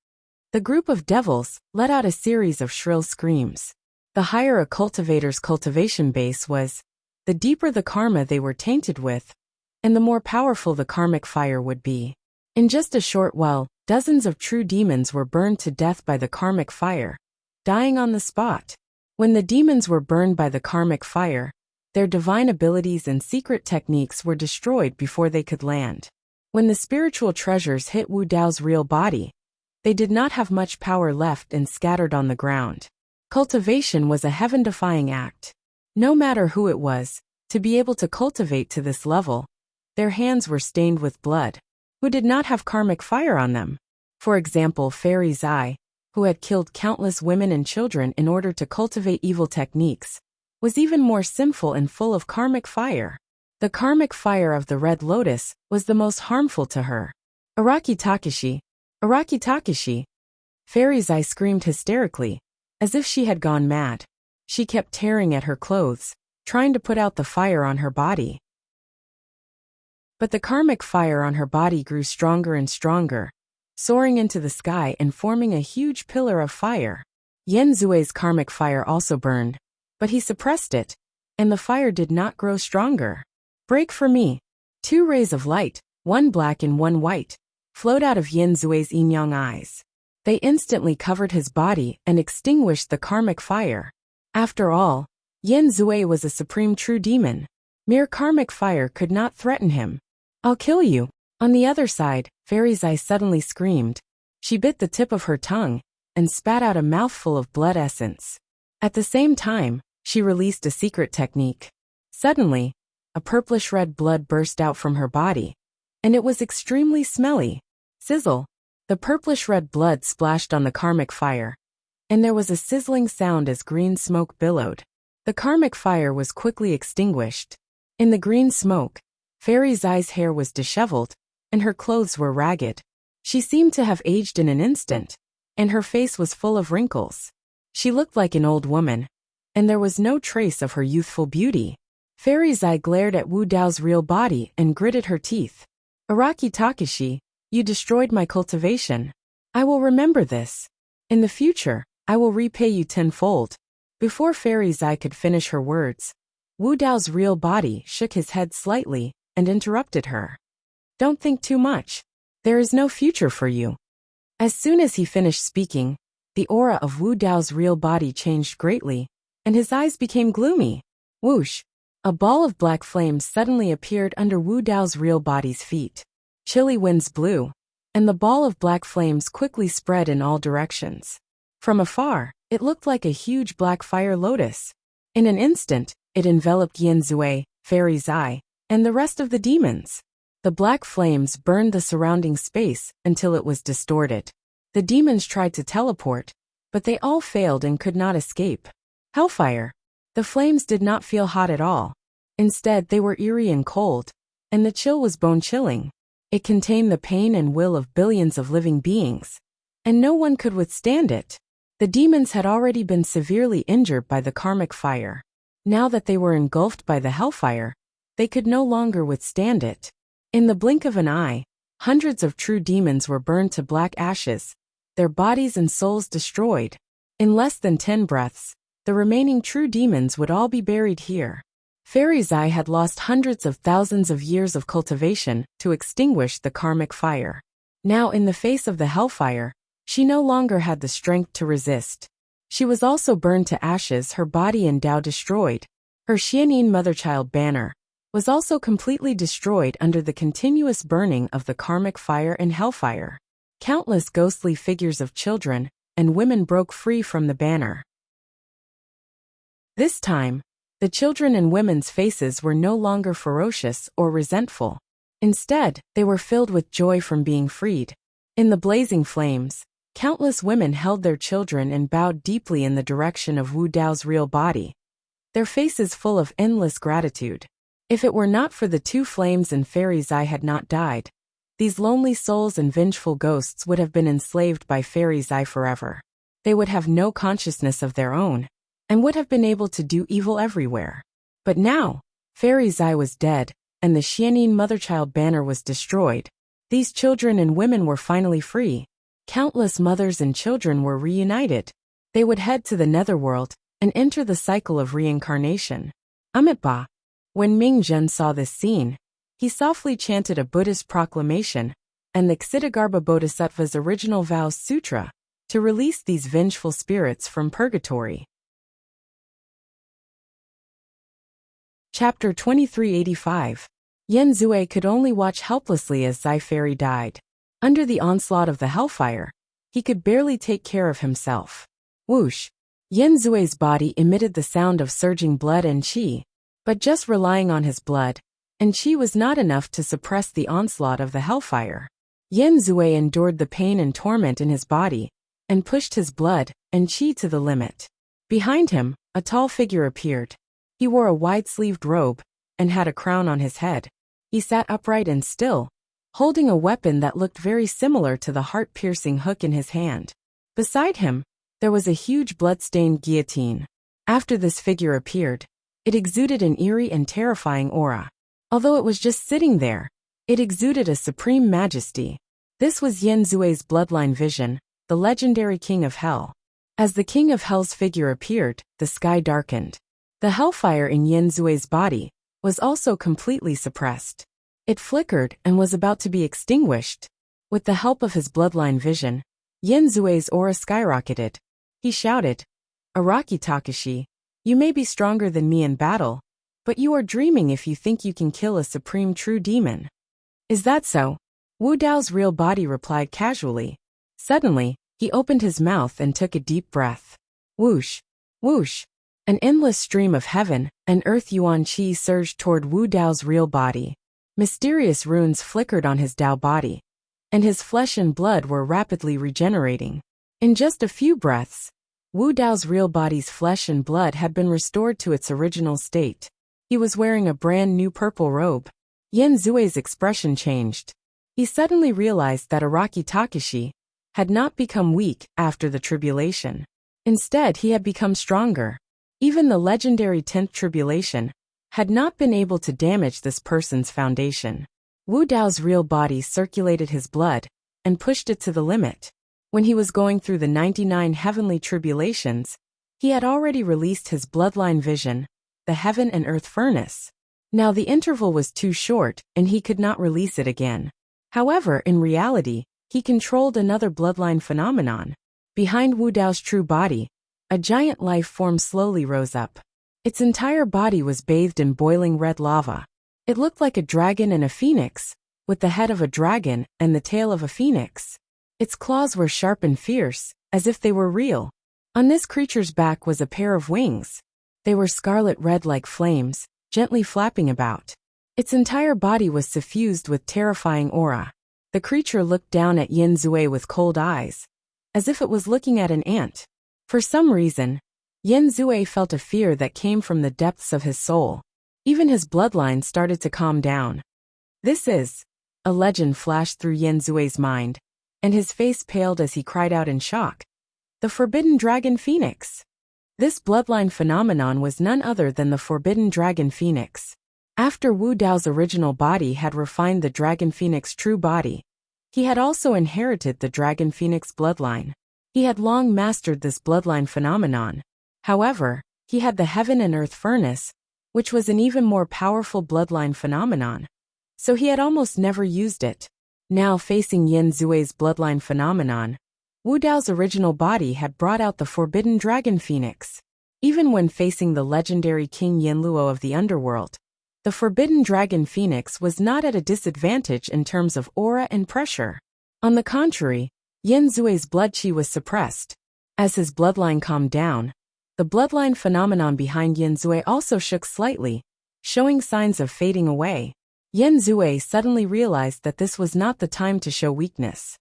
The group of devils let out a series of shrill screams. The higher a cultivator's cultivation base was, the deeper the karma they were tainted with, and the more powerful the karmic fire would be. In just a short while, dozens of true demons were burned to death by the karmic fire, dying on the spot. When the demons were burned by the karmic fire, their divine abilities and secret techniques were destroyed before they could land. When the spiritual treasures hit Wu Dao's real body, they did not have much power left and scattered on the ground. Cultivation was a heaven-defying act. No matter who it was, to be able to cultivate to this level, their hands were stained with blood. Who did not have karmic fire on them? For example, Fairy Zai, who had killed countless women and children in order to cultivate evil techniques, was even more sinful and full of karmic fire. The karmic fire of the Red Lotus was the most harmful to her. Araki Takashi! Araki Takashi! Fairy Zai screamed hysterically, as if she had gone mad. She kept tearing at her clothes, trying to put out the fire on her body. But the karmic fire on her body grew stronger and stronger, soaring into the sky and forming a huge pillar of fire. Yen Zui's karmic fire also burned, but he suppressed it, and the fire did not grow stronger. Break for me. Two rays of light, one black and one white, flowed out of Yin Zui's yin-yang eyes. They instantly covered his body and extinguished the karmic fire. After all, Yin Zui was a supreme true demon. Mere karmic fire could not threaten him. I'll kill you. On the other side, Fairy Zai suddenly screamed. She bit the tip of her tongue and spat out a mouthful of blood essence. At the same time, she released a secret technique. Suddenly, a purplish-red blood burst out from her body, and it was extremely smelly. Sizzle! The purplish-red blood splashed on the karmic fire, and there was a sizzling sound as green smoke billowed. The karmic fire was quickly extinguished. In the green smoke, Fairy Zai's hair was disheveled, and her clothes were ragged. She seemed to have aged in an instant, and her face was full of wrinkles. She looked like an old woman, and there was no trace of her youthful beauty. Fairy Zai glared at Wu Dao's real body and gritted her teeth. Araki Takashi, you destroyed my cultivation. I will remember this. In the future, I will repay you tenfold. Before Fairy Zai could finish her words, Wu Dao's real body shook his head slightly and interrupted her. Don't think too much. There is no future for you. As soon as he finished speaking, the aura of Wu Dao's real body changed greatly, and his eyes became gloomy. Whoosh! A ball of black flames suddenly appeared under Wu Dao's real body's feet. Chilly winds blew, and the ball of black flames quickly spread in all directions. From afar, it looked like a huge black fire lotus. In an instant, it enveloped Yin Zui, Fairy Zai, and the rest of the demons. The black flames burned the surrounding space until it was distorted. The demons tried to teleport, but they all failed and could not escape. Hellfire! The flames did not feel hot at all. Instead, they were eerie and cold, and the chill was bone-chilling. It contained the pain and will of billions of living beings, and no one could withstand it. The demons had already been severely injured by the karmic fire. Now that they were engulfed by the hellfire, they could no longer withstand it. In the blink of an eye, hundreds of true demons were burned to black ashes, their bodies and souls destroyed. In less than 10 breaths, the remaining true demons would all be buried here. Fairy Zai had lost hundreds of thousands of years of cultivation to extinguish the karmic fire. Now, in the face of the hellfire, she no longer had the strength to resist. She was also burned to ashes, her body and Dao destroyed. Her Xianin mother-child banner was also completely destroyed under the continuous burning of the karmic fire and hellfire. Countless ghostly figures of children and women broke free from the banner. This time, the children and women's faces were no longer ferocious or resentful. Instead, they were filled with joy from being freed. In the blazing flames, countless women held their children and bowed deeply in the direction of Wu Dao's real body, their faces full of endless gratitude. If it were not for the two flames and Fairy Zai had not died, these lonely souls and vengeful ghosts would have been enslaved by Fairy Zai forever. They would have no consciousness of their own, and would have been able to do evil everywhere. But now, Fairy Zai was dead, and the Xianin mother-child banner was destroyed. These children and women were finally free. Countless mothers and children were reunited. They would head to the netherworld and enter the cycle of reincarnation. Amitabha. When Ming Zhen saw this scene, he softly chanted a Buddhist proclamation and the Ksitigarbha Bodhisattva's original vows sutra to release these vengeful spirits from purgatory. Chapter 2385. Yen Zui could only watch helplessly as Zai Fairy died. Under the onslaught of the hellfire, he could barely take care of himself. Whoosh! Yen Zui's body emitted the sound of surging blood and qi, but just relying on his blood and qi was not enough to suppress the onslaught of the hellfire. Yen Zui endured the pain and torment in his body and pushed his blood and qi to the limit. Behind him, a tall figure appeared. He wore a wide-sleeved robe and had a crown on his head. He sat upright and still, holding a weapon that looked very similar to the heart-piercing hook in his hand. Beside him, there was a huge blood-stained guillotine. After this figure appeared, it exuded an eerie and terrifying aura. Although it was just sitting there, it exuded a supreme majesty. This was Yen Zui's bloodline vision, the legendary King of Hell. As the King of Hell's figure appeared, the sky darkened. The hellfire in Yen Zui's body was also completely suppressed. It flickered and was about to be extinguished. With the help of his bloodline vision, Yin Zue's aura skyrocketed. He shouted, "Araki Takashi, you may be stronger than me in battle, but you are dreaming if you think you can kill a supreme true demon." "Is that so?" Wu Dao's real body replied casually. Suddenly, he opened his mouth and took a deep breath. Whoosh! Whoosh! An endless stream of heaven and earth yuan qi surged toward Wu Dao's real body. Mysterious runes flickered on his Dao body, and his flesh and blood were rapidly regenerating. In just a few breaths, Wu Dao's real body's flesh and blood had been restored to its original state. He was wearing a brand new purple robe. Yin Zue's expression changed. He suddenly realized that Araki Takashi had not become weak after the tribulation. Instead, he had become stronger. Even the legendary 10th tribulation had not been able to damage this person's foundation. Wu Dao's real body circulated his blood and pushed it to the limit. When he was going through the 99 heavenly tribulations, he had already released his bloodline vision, the heaven and earth furnace. Now the interval was too short and he could not release it again. However, in reality, he controlled another bloodline phenomenon. Behind Wu Dao's true body, a giant life form slowly rose up. Its entire body was bathed in boiling red lava. It looked like a dragon and a phoenix, with the head of a dragon and the tail of a phoenix. Its claws were sharp and fierce, as if they were real. On this creature's back was a pair of wings. They were scarlet red like flames, gently flapping about. Its entire body was suffused with terrifying aura. The creature looked down at Yin Zue with cold eyes, as if it was looking at an ant. For some reason, Yin Zue felt a fear that came from the depths of his soul. Even his bloodline started to calm down. "This is..." a legend flashed through Yin Zue's mind, and his face paled as he cried out in shock. "The Forbidden Dragon Phoenix!" This bloodline phenomenon was none other than the Forbidden Dragon Phoenix. After Wu Dao's original body had refined the Dragon Phoenix true body, he had also inherited the Dragon Phoenix bloodline. He had long mastered this bloodline phenomenon. However, he had the Heaven and Earth Furnace, which was an even more powerful bloodline phenomenon. So he had almost never used it. Now facing Yin Zue's bloodline phenomenon, Wu Dao's original body had brought out the Forbidden Dragon Phoenix. Even when facing the legendary King Yinluo of the underworld, the Forbidden Dragon Phoenix was not at a disadvantage in terms of aura and pressure. On the contrary, Yin Zue's blood qi was suppressed. As his bloodline calmed down, the bloodline phenomenon behind Yin Zue also shook slightly, showing signs of fading away. Yin Zue suddenly realized that this was not the time to show weakness.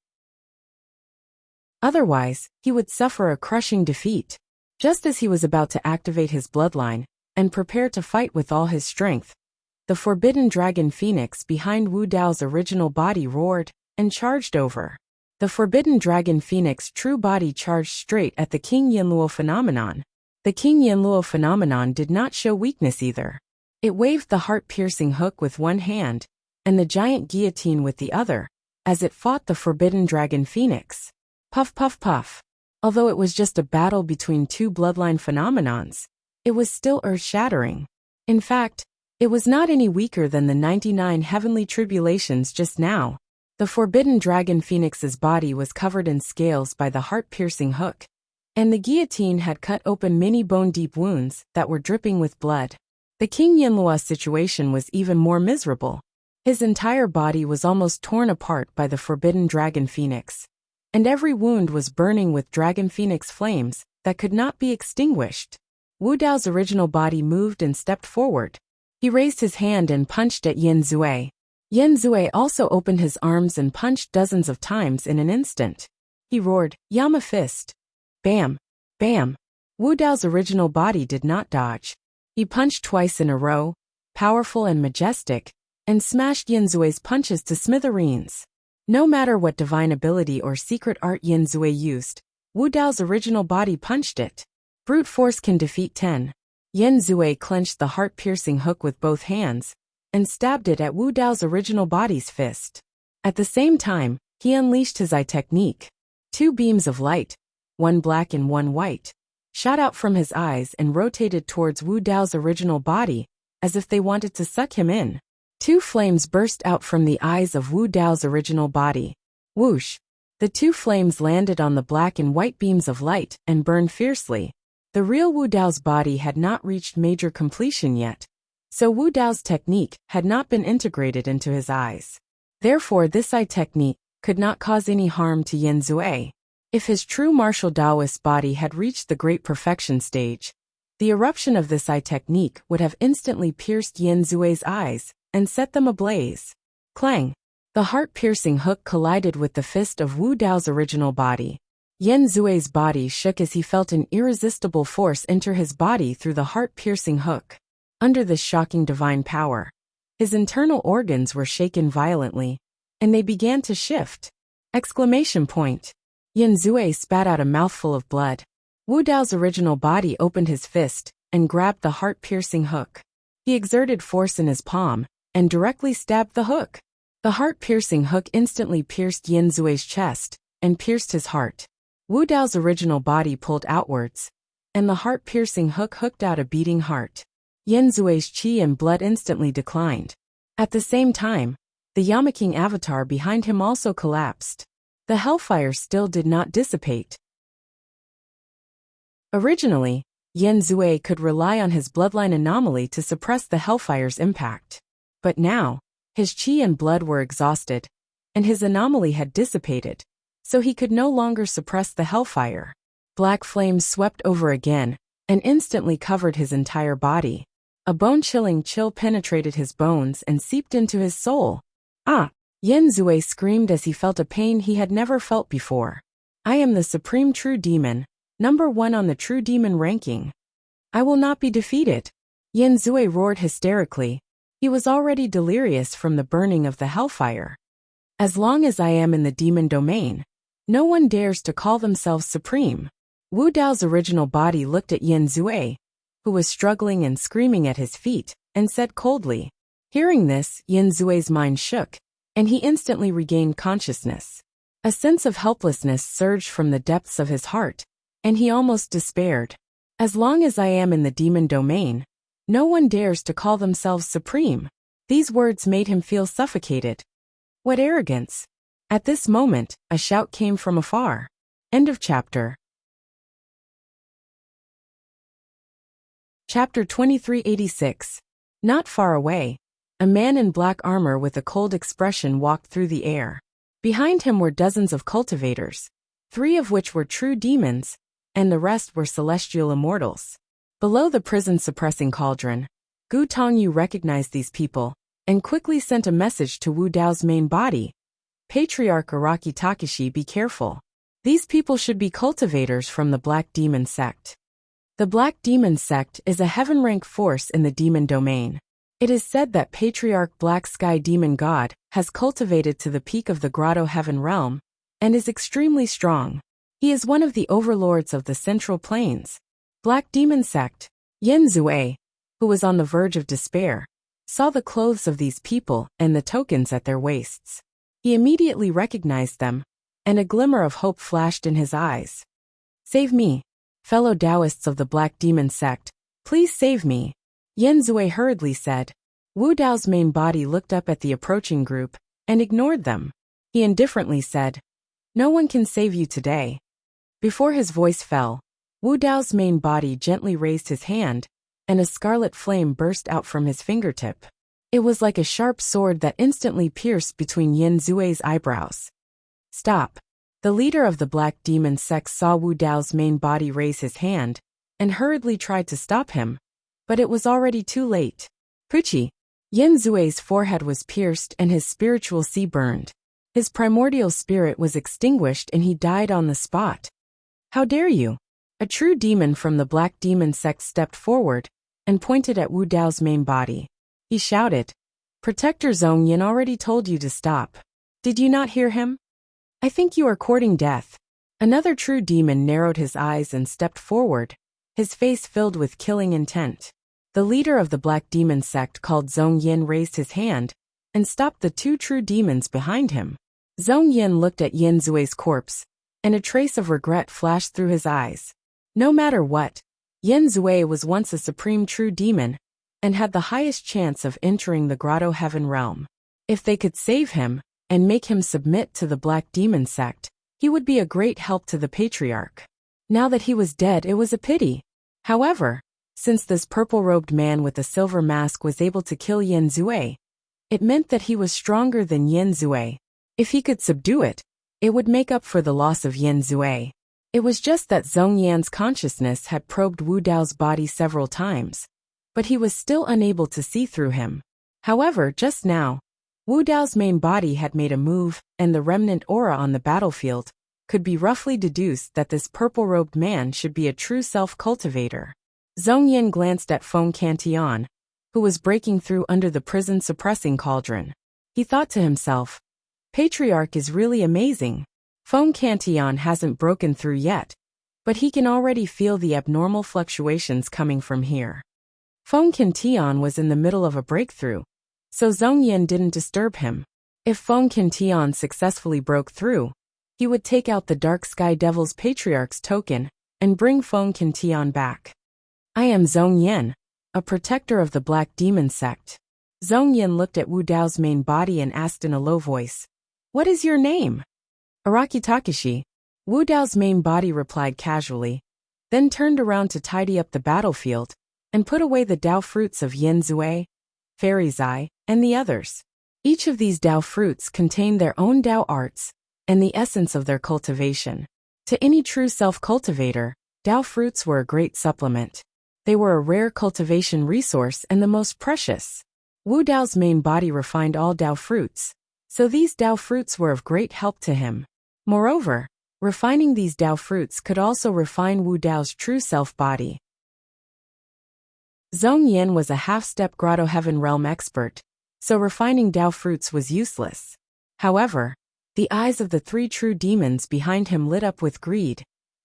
Otherwise, he would suffer a crushing defeat. Just as he was about to activate his bloodline and prepare to fight with all his strength, the Forbidden Dragon Phoenix behind Wu Dao's original body roared and charged over. The Forbidden Dragon Phoenix true body charged straight at the King Yinluo phenomenon. The King Yinluo phenomenon did not show weakness either. It waved the heart-piercing hook with one hand and the giant guillotine with the other, as it fought the Forbidden Dragon Phoenix. Puff puff puff. Although it was just a battle between two bloodline phenomenons, it was still earth-shattering. In fact, it was not any weaker than the 99 heavenly tribulations just now. The Forbidden Dragon Phoenix's body was covered in scales by the heart-piercing hook, and the guillotine had cut open many bone-deep wounds that were dripping with blood. The King Yinluo's situation was even more miserable. His entire body was almost torn apart by the Forbidden Dragon Phoenix, and every wound was burning with Dragon Phoenix flames that could not be extinguished. Wu Dao's original body moved and stepped forward. He raised his hand and punched at Yin Zue. Yin Zue also opened his arms and punched dozens of times in an instant. He roared, "Yama fist!" Bam! Bam! Wu Dao's original body did not dodge. He punched twice in a row, powerful and majestic, and smashed Yin Zue's punches to smithereens. No matter what divine ability or secret art Yin Zue used, Wu Dao's original body punched it. Brute force can defeat 10. Yin Zue clenched the heart-piercing hook with both hands and stabbed it at Wu Dao's original body's fist. At the same time, he unleashed his eye technique. Two beams of light, one black and one white, shot out from his eyes and rotated towards Wu Dao's original body, as if they wanted to suck him in. Two flames burst out from the eyes of Wu Dao's original body. Whoosh! The two flames landed on the black and white beams of light and burned fiercely. The real Wu Dao's body had not reached major completion yet, so Wu Dao's technique had not been integrated into his eyes. Therefore, this eye technique could not cause any harm to Yin Zui. If his true martial Taoist body had reached the great perfection stage, the eruption of this eye technique would have instantly pierced Yin Zui's eyes and set them ablaze. Clang! The heart-piercing hook collided with the fist of Wu Dao's original body. Yin Zui's body shook as he felt an irresistible force enter his body through the heart-piercing hook. Under this shocking divine power, his internal organs were shaken violently, and they began to shift. Exclamation point! Yin Zui spat out a mouthful of blood. Wu Dao's original body opened his fist and grabbed the heart-piercing hook. He exerted force in his palm and directly stabbed the hook. The heart-piercing hook instantly pierced Yin Zui's chest and pierced his heart. Wu Dao's original body pulled outwards, and the heart-piercing hook hooked out a beating heart. Yin Zui's qi and blood instantly declined. At the same time, the Yamaking avatar behind him also collapsed. The hellfire still did not dissipate. Originally, Yin Zui could rely on his bloodline anomaly to suppress the hellfire's impact. But now, his qi and blood were exhausted, and his anomaly had dissipated, so he could no longer suppress the hellfire. Black flames swept over again, and instantly covered his entire body. A bone-chilling chill penetrated his bones and seeped into his soul. Ah! Yin Zui screamed as he felt a pain he had never felt before. I am the supreme true demon, #1 on the true demon ranking. I will not be defeated. Yin Zui roared hysterically. He was already delirious from the burning of the hellfire. As long as I am in the demon domain, no one dares to call themselves supreme. Wu Dao's original body looked at Yin Zui, who was struggling and screaming at his feet, and said coldly. Hearing this, Yin Zui's mind shook, and he instantly regained consciousness. A sense of helplessness surged from the depths of his heart, and he almost despaired. As long as I am in the demon domain, no one dares to call themselves supreme. These words made him feel suffocated. What arrogance! At this moment, a shout came from afar. End of chapter. Chapter 2386. Not far away, a man in black armor with a cold expression walked through the air. Behind him were dozens of cultivators, 3 of which were true demons, and the rest were celestial immortals. Below the prison-suppressing cauldron, Gu Tongyu recognized these people, and quickly sent a message to Wu Dao's main body. Patriarch Araki Takashi, be careful. These people should be cultivators from the Black Demon Sect. The Black Demon Sect is a heaven-rank force in the demon domain. It is said that Patriarch Black Sky Demon God has cultivated to the peak of the Grotto Heaven Realm, and is extremely strong. He is one of the overlords of the Central Plains. Black Demon Sect. Yin Zui, who was on the verge of despair, saw the clothes of these people and the tokens at their waists. He immediately recognized them, and a glimmer of hope flashed in his eyes. Save me, fellow Taoists of the Black Demon Sect, please save me. Yin Zui hurriedly said. Wu Dao's main body looked up at the approaching group and ignored them. He indifferently said, No one can save you today. Before his voice fell, Wu Dao's main body gently raised his hand, and a scarlet flame burst out from his fingertip. It was like a sharp sword that instantly pierced between Yin Zui's eyebrows. Stop. The leader of the Black Demon Sect saw Wu Dao's main body raise his hand, and hurriedly tried to stop him, but it was already too late. Puchi! Yin Zui's forehead was pierced and his spiritual sea burned. His primordial spirit was extinguished and he died on the spot. How dare you! A true demon from the Black Demon Sect stepped forward and pointed at Wu Dao's main body. He shouted, Protector Zhong Yin already told you to stop. Did you not hear him? I think you are courting death. Another true demon narrowed his eyes and stepped forward, his face filled with killing intent. The leader of the Black Demon Sect called Zhong Yin raised his hand and stopped the 2 true demons behind him. Zhong Yin looked at Yin Zui's corpse, and a trace of regret flashed through his eyes. No matter what, Yin Zui was once a supreme true demon, and had the highest chance of entering the Grotto Heaven realm. If they could save him, and make him submit to the Black Demon sect, he would be a great help to the Patriarch. Now that he was dead, it was a pity. However, since this purple-robed man with a silver mask was able to kill Yen Zue, it meant that he was stronger than Yen Zue. If he could subdue it, it would make up for the loss of Yen Zue. It was just that Zhong Yan's consciousness had probed Wu Dao's body several times, but he was still unable to see through him. However, just now, Wu Dao's main body had made a move, and the remnant aura on the battlefield could be roughly deduced that this purple-robed man should be a true self-cultivator. Zhong Yan glanced at Feng Cantillon, who was breaking through under the prison-suppressing cauldron. He thought to himself, Patriarch is really amazing. Feng Cantillon hasn't broken through yet, but he can already feel the abnormal fluctuations coming from here. Feng Cantillon was in the middle of a breakthrough, so Zhong Yan didn't disturb him. If Feng Cantillon successfully broke through, he would take out the Dark Sky Devil's Patriarch's token and bring Feng Cantillon back. I am Zhong Yan, a protector of the Black Demon sect. Zhong Yan looked at Wu Dao's main body and asked in a low voice, What is your name? Araki Takeshi. Wu Dao's main body replied casually, then turned around to tidy up the battlefield and put away the Dao fruits of Yen Zue, Fairy's Eye, and the others. Each of these Dao fruits contained their own Dao arts and the essence of their cultivation. To any true self-cultivator, Dao fruits were a great supplement. They were a rare cultivation resource and the most precious. Wu Dao's main body refined all Dao fruits, so these Dao fruits were of great help to him. Moreover, refining these Dao fruits could also refine Wu Dao's true self-body. Zhong Yan was a half-step Grotto Heaven realm expert, so refining Dao fruits was useless. However, the eyes of the three true demons behind him lit up with greed,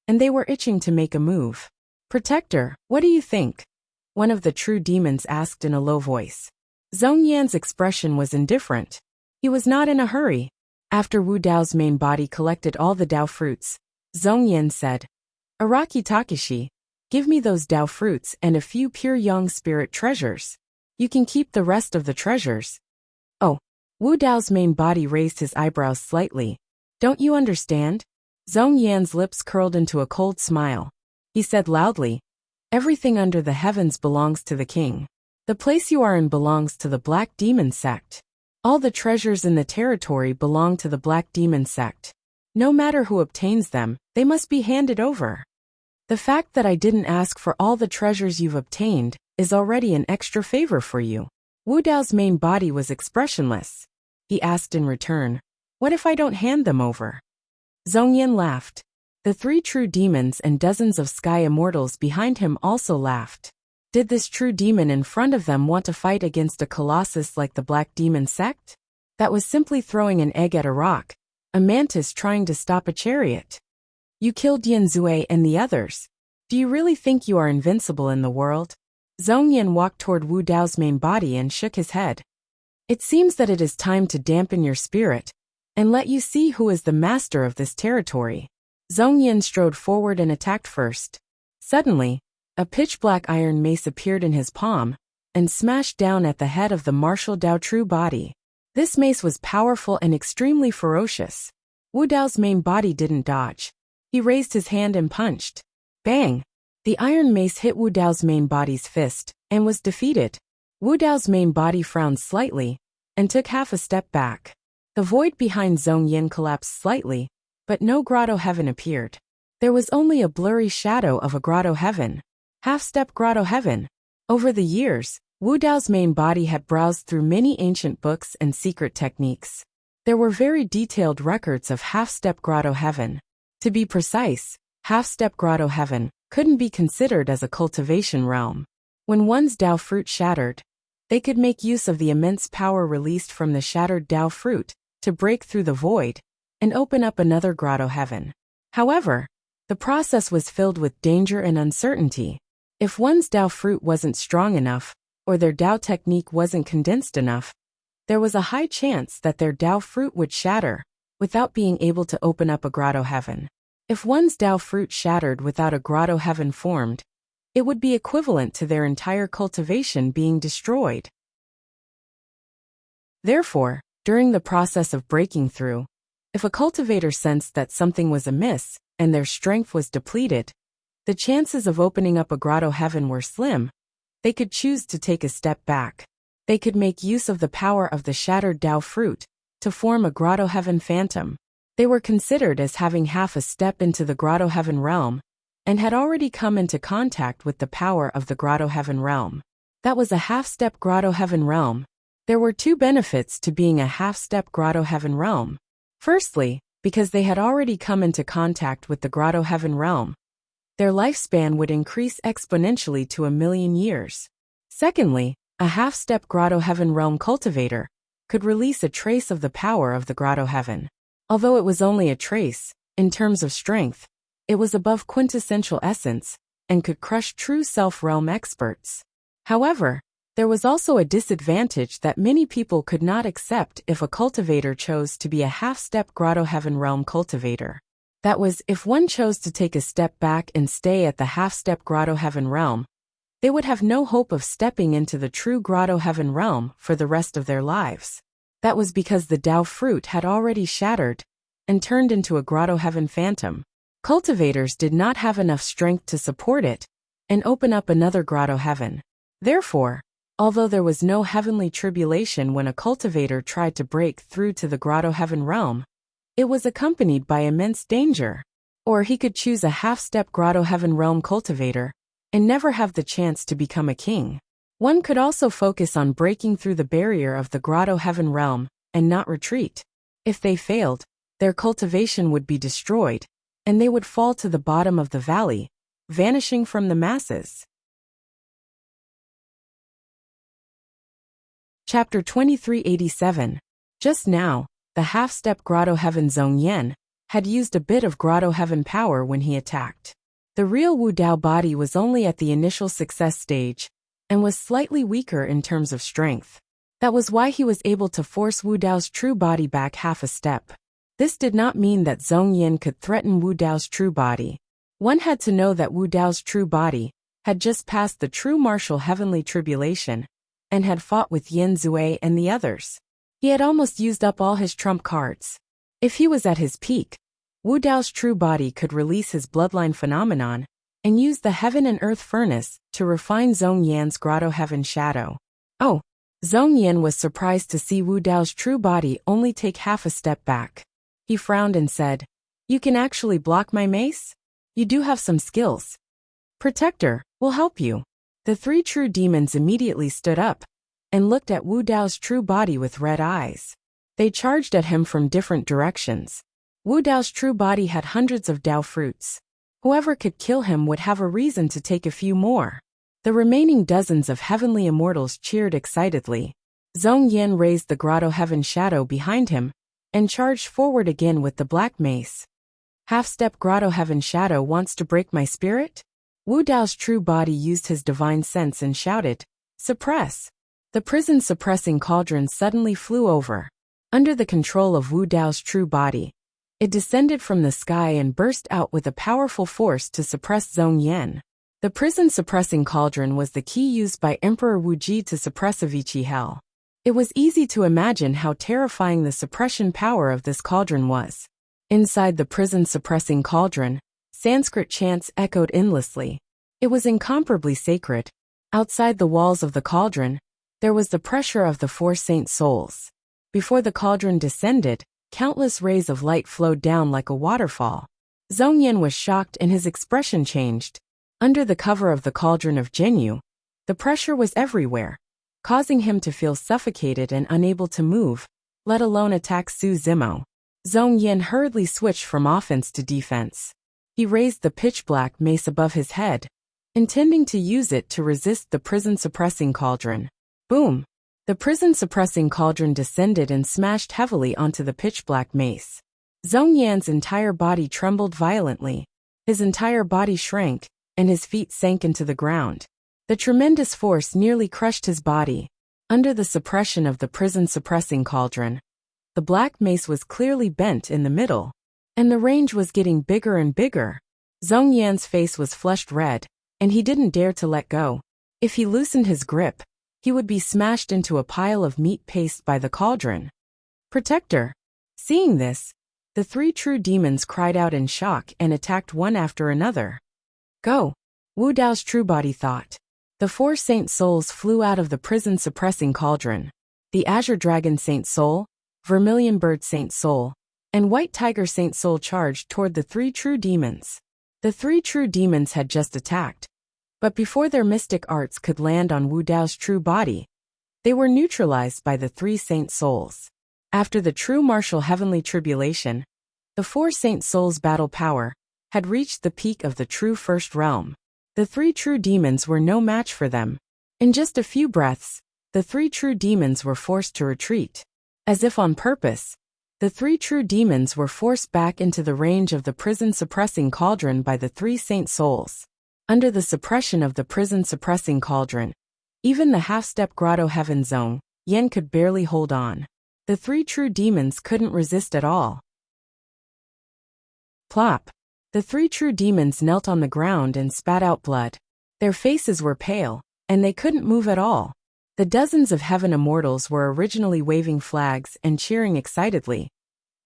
and they were itching to make a move. Protector, what do you think? One of the true demons asked in a low voice. Zhong Yan's expression was indifferent. He was not in a hurry. After Wu Dao's main body collected all the Dao fruits, Zhong Yan said, Araki Takeshi, give me those Dao fruits and a few pure Yang spirit treasures. You can keep the rest of the treasures. Oh. Wu Dao's main body raised his eyebrows slightly. Don't you understand? Zhong Yan's lips curled into a cold smile. He said loudly, Everything under the heavens belongs to the king. The place you are in belongs to the Black Demon sect. All the treasures in the territory belong to the Black Demon sect. No matter who obtains them, they must be handed over. The fact that I didn't ask for all the treasures you've obtained is already an extra favor for you. Wu Dao's main body was expressionless. He asked in return, What if I don't hand them over? Zhong Yan laughed. The three true demons and dozens of sky immortals behind him also laughed. Did this true demon in front of them want to fight against a colossus like the Black Demon sect? That was simply throwing an egg at a rock, a mantis trying to stop a chariot. You killed Yen Zue and the others. Do you really think you are invincible in the world? Zhong Yan walked toward Wu Dao's main body and shook his head. It seems that it is time to dampen your spirit and let you see who is the master of this territory. Zhong Yan strode forward and attacked first. Suddenly, a pitch-black iron mace appeared in his palm and smashed down at the head of the martial Dao true body. This mace was powerful and extremely ferocious. Wu Dao's main body didn't dodge. He raised his hand and punched. Bang! The iron mace hit Wu Dao's main body's fist and was defeated. Wu Dao's main body frowned slightly and took half a step back. The void behind Zhong Yan collapsed slightly, but no Grotto Heaven appeared. There was only a blurry shadow of a Grotto Heaven. Half-step Grotto Heaven. Over the years, Wu Dao's main body had browsed through many ancient books and secret techniques. There were very detailed records of half-step Grotto Heaven. To be precise, half-step Grotto Heaven couldn't be considered as a cultivation realm. When one's Dao fruit shattered, they could make use of the immense power released from the shattered Dao fruit to break through the void and open up another Grotto Heaven. However, the process was filled with danger and uncertainty. If one's Dao fruit wasn't strong enough, or their Dao technique wasn't condensed enough, there was a high chance that their Dao fruit would shatter without being able to open up a Grotto Heaven. If one's Dao fruit shattered without a Grotto Heaven formed, It would be equivalent to their entire cultivation being destroyed. Therefore, during the process of breaking through, if a cultivator sensed that something was amiss and their strength was depleted, the chances of opening up a grotto heaven were slim. They could choose to take a step back. They could make use of the power of the shattered Tao fruit to form a grotto heaven phantom. They were considered as having half a step into the grotto heaven realm and had already come into contact with the power of the grotto heaven realm. That was a half-step grotto heaven realm. There were two benefits to being a half-step grotto heaven realm. Firstly, because they had already come into contact with the grotto heaven realm, their lifespan would increase exponentially to 1,000,000 years. Secondly, a half-step grotto heaven realm cultivator could release a trace of the power of the grotto heaven. Although it was only a trace, in terms of strength, it was above quintessential essence and could crush true self-realm experts. However, there was also a disadvantage that many people could not accept if a cultivator chose to be a half-step grotto heaven realm cultivator. That was, if one chose to take a step back and stay at the half-step grotto heaven realm, they would have no hope of stepping into the true grotto heaven realm for the rest of their lives. That was because the Tao fruit had already shattered and turned into a grotto heaven phantom. Cultivators did not have enough strength to support it and open up another grotto heaven. Therefore, although there was no heavenly tribulation when a cultivator tried to break through to the grotto heaven realm, it was accompanied by immense danger. Or he could choose a half-step grotto heaven realm cultivator and never have the chance to become a king. One could also focus on breaking through the barrier of the grotto heaven realm and not retreat. If they failed, their cultivation would be destroyed, and they would fall to the bottom of the valley, vanishing from the masses. Chapter 2387. Just now, the half-step grotto heaven Zhong Yan had used a bit of grotto heaven power when he attacked. The real Wu Dao body was only at the initial success stage and was slightly weaker in terms of strength. That was why he was able to force Wu Dao's true body back half a step. This did not mean that Zhong Yan could threaten Wu Dao's true body. One had to know that Wu Dao's true body had just passed the true martial heavenly tribulation and had fought with Yin Zui and the others. He had almost used up all his trump cards. If he was at his peak, Wu Dao's true body could release his bloodline phenomenon and use the heaven and earth furnace to refine Zhong Yan's grotto heaven shadow. Oh, Zhong Yan was surprised to see Wu Dao's true body only take half a step back. He frowned and said, "You can actually block my mace? You do have some skills. Protector, we'll help you." The three true demons immediately stood up and looked at Wu Dao's true body with red eyes. They charged at him from different directions. Wu Dao's true body had hundreds of Dao fruits. Whoever could kill him would have a reason to take a few more. The remaining dozens of heavenly immortals cheered excitedly. Zhong Yan raised the grotto heaven shadow behind him and charged forward again with the black mace. "Half-step grotto heaven shadow wants to break my spirit?" Wu Dao's true body used his divine sense and shouted, "Suppress!" The prison suppressing cauldron suddenly flew over. Under the control of Wu Dao's true body, it descended from the sky and burst out with a powerful force to suppress Zhong Yan. The prison suppressing cauldron was the key used by Emperor Wuji to suppress Avicii hell. It was easy to imagine how terrifying the suppression power of this cauldron was. Inside the prison suppressing cauldron, Sanskrit chants echoed endlessly. It was incomparably sacred. Outside the walls of the cauldron, there was the pressure of the four saint souls. Before the cauldron descended, countless rays of light flowed down like a waterfall. Zhong Yan was shocked and his expression changed. Under the cover of the cauldron of Jinyu, the pressure was everywhere, causing him to feel suffocated and unable to move, let alone attack Su Zimo. Zhong Yan hurriedly switched from offense to defense. He raised the pitch-black mace above his head, intending to use it to resist the prison-suppressing cauldron. Boom! The prison-suppressing cauldron descended and smashed heavily onto the pitch-black mace. Zhong Yan's entire body trembled violently. His entire body shrank, and his feet sank into the ground. The tremendous force nearly crushed his body. Under the suppression of the prison-suppressing cauldron, the black mace was clearly bent in the middle, and the range was getting bigger and bigger. Zhong Yan's face was flushed red, and he didn't dare to let go. If he loosened his grip, he would be smashed into a pile of meat paste by the cauldron. Protector. Seeing this, the three true demons cried out in shock and attacked one after another. Go! Wu Dao's true body thought. The four saint souls flew out of the prison-suppressing cauldron. The azure dragon saint soul, vermilion bird saint soul, and white tiger saint soul charged toward the three true demons. The three true demons had just attacked, but before their mystic arts could land on Wu Dao's true body, they were neutralized by the three saint souls. After the true martial heavenly tribulation, the four saint souls' battle power had reached the peak of the true first realm. The three true demons were no match for them. In just a few breaths, the three true demons were forced to retreat. As if on purpose, the three true demons were forced back into the range of the prison-suppressing cauldron by the three saint souls. Under the suppression of the prison-suppressing cauldron, even the half-step grotto heaven zone, Yen could barely hold on. The three true demons couldn't resist at all. Plop! The three true demons knelt on the ground and spat out blood. Their faces were pale, and they couldn't move at all. The dozens of heaven immortals were originally waving flags and cheering excitedly,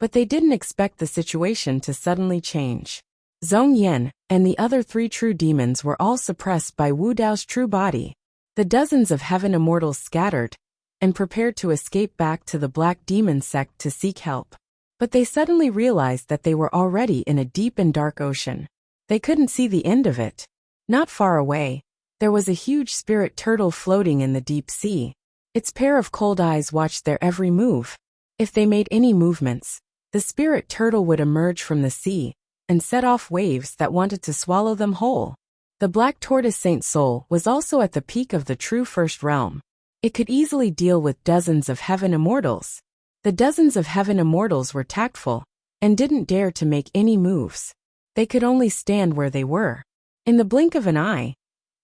but they didn't expect the situation to suddenly change. Zhong Yan and the other three true demons were all suppressed by Wu Dao's true body. The dozens of heaven immortals scattered and prepared to escape back to the black demon sect to seek help. But they suddenly realized that they were already in a deep and dark ocean. They couldn't see the end of it. Not far away, there was a huge spirit turtle floating in the deep sea. Its pair of cold eyes watched their every move. If they made any movements, the spirit turtle would emerge from the sea and set off waves that wanted to swallow them whole. The black tortoise saint soul was also at the peak of the true first realm. It could easily deal with dozens of heaven immortals. The dozens of heaven immortals were tactful and didn't dare to make any moves. They could only stand where they were. In the blink of an eye,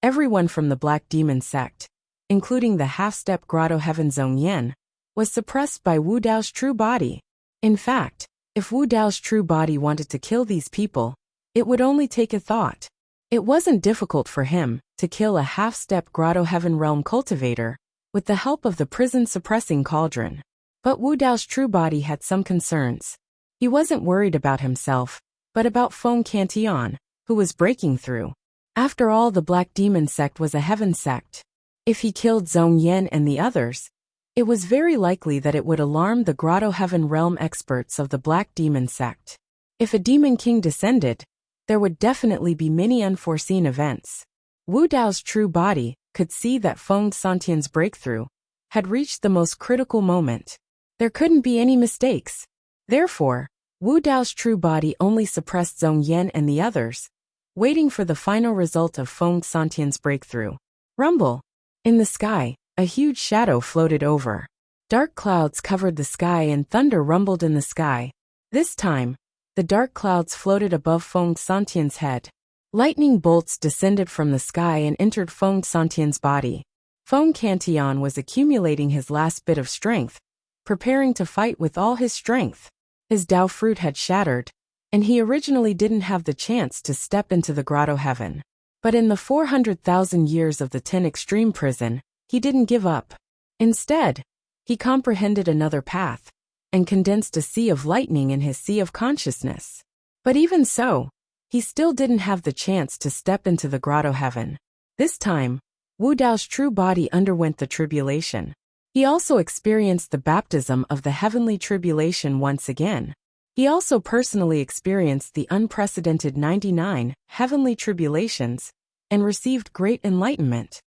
everyone from the black demon sect, including the half-step grotto heaven Zhong Yan, was suppressed by Wu Dao's true body. In fact, if Wu Dao's true body wanted to kill these people, it would only take a thought. It wasn't difficult for him to kill a half-step grotto heaven realm cultivator with the help of the prison-suppressing cauldron. But Wu Dao's true body had some concerns. He wasn't worried about himself, but about Feng Cantian, who was breaking through. After all, the Black Demon sect was a heaven sect. If he killed Zhong Yan and the others, it was very likely that it would alarm the Grotto Heaven realm experts of the Black Demon sect. If a Demon King descended, there would definitely be many unforeseen events. Wu Dao's true body could see that Feng Santian's breakthrough had reached the most critical moment. There couldn't be any mistakes. Therefore, Wu Dao's true body only suppressed Zhong Yan and the others, waiting for the final result of Feng Santian's breakthrough. Rumble. In the sky, a huge shadow floated over. Dark clouds covered the sky and thunder rumbled in the sky. This time, the dark clouds floated above Feng Santian's head. Lightning bolts descended from the sky and entered Feng Santian's body. Feng Cantian was accumulating his last bit of strength, preparing to fight with all his strength. His Dao fruit had shattered, and he originally didn't have the chance to step into the Grotto Heaven. But in the 400,000 years of the 10 Extreme Prison, he didn't give up. Instead, he comprehended another path, and condensed a sea of lightning in his sea of consciousness. But even so, he still didn't have the chance to step into the Grotto Heaven. This time, Wu Dao's true body underwent the tribulation. He also experienced the baptism of the heavenly tribulation once again. He also personally experienced the unprecedented 99 heavenly tribulations and received great enlightenment.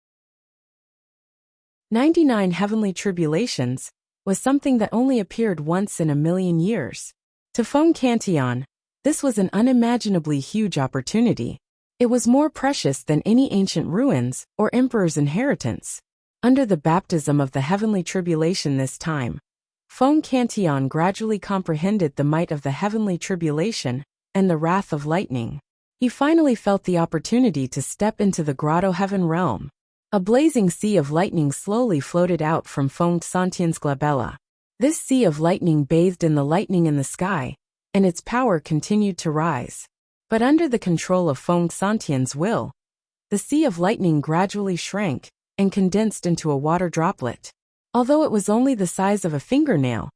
99 heavenly tribulations was something that only appeared once in a million years. To Feng Cantian, this was an unimaginably huge opportunity. It was more precious than any ancient ruins or emperor's inheritance. Under the baptism of the heavenly tribulation this time, Feng Cantian gradually comprehended the might of the heavenly tribulation and the wrath of lightning. He finally felt the opportunity to step into the Grotto Heaven realm. A blazing sea of lightning slowly floated out from Feng Santian's glabella. This sea of lightning bathed in the lightning in the sky, and its power continued to rise. But under the control of Feng Santian's will, the sea of lightning gradually shrank and condensed into a water droplet. Although it was only the size of a fingernail,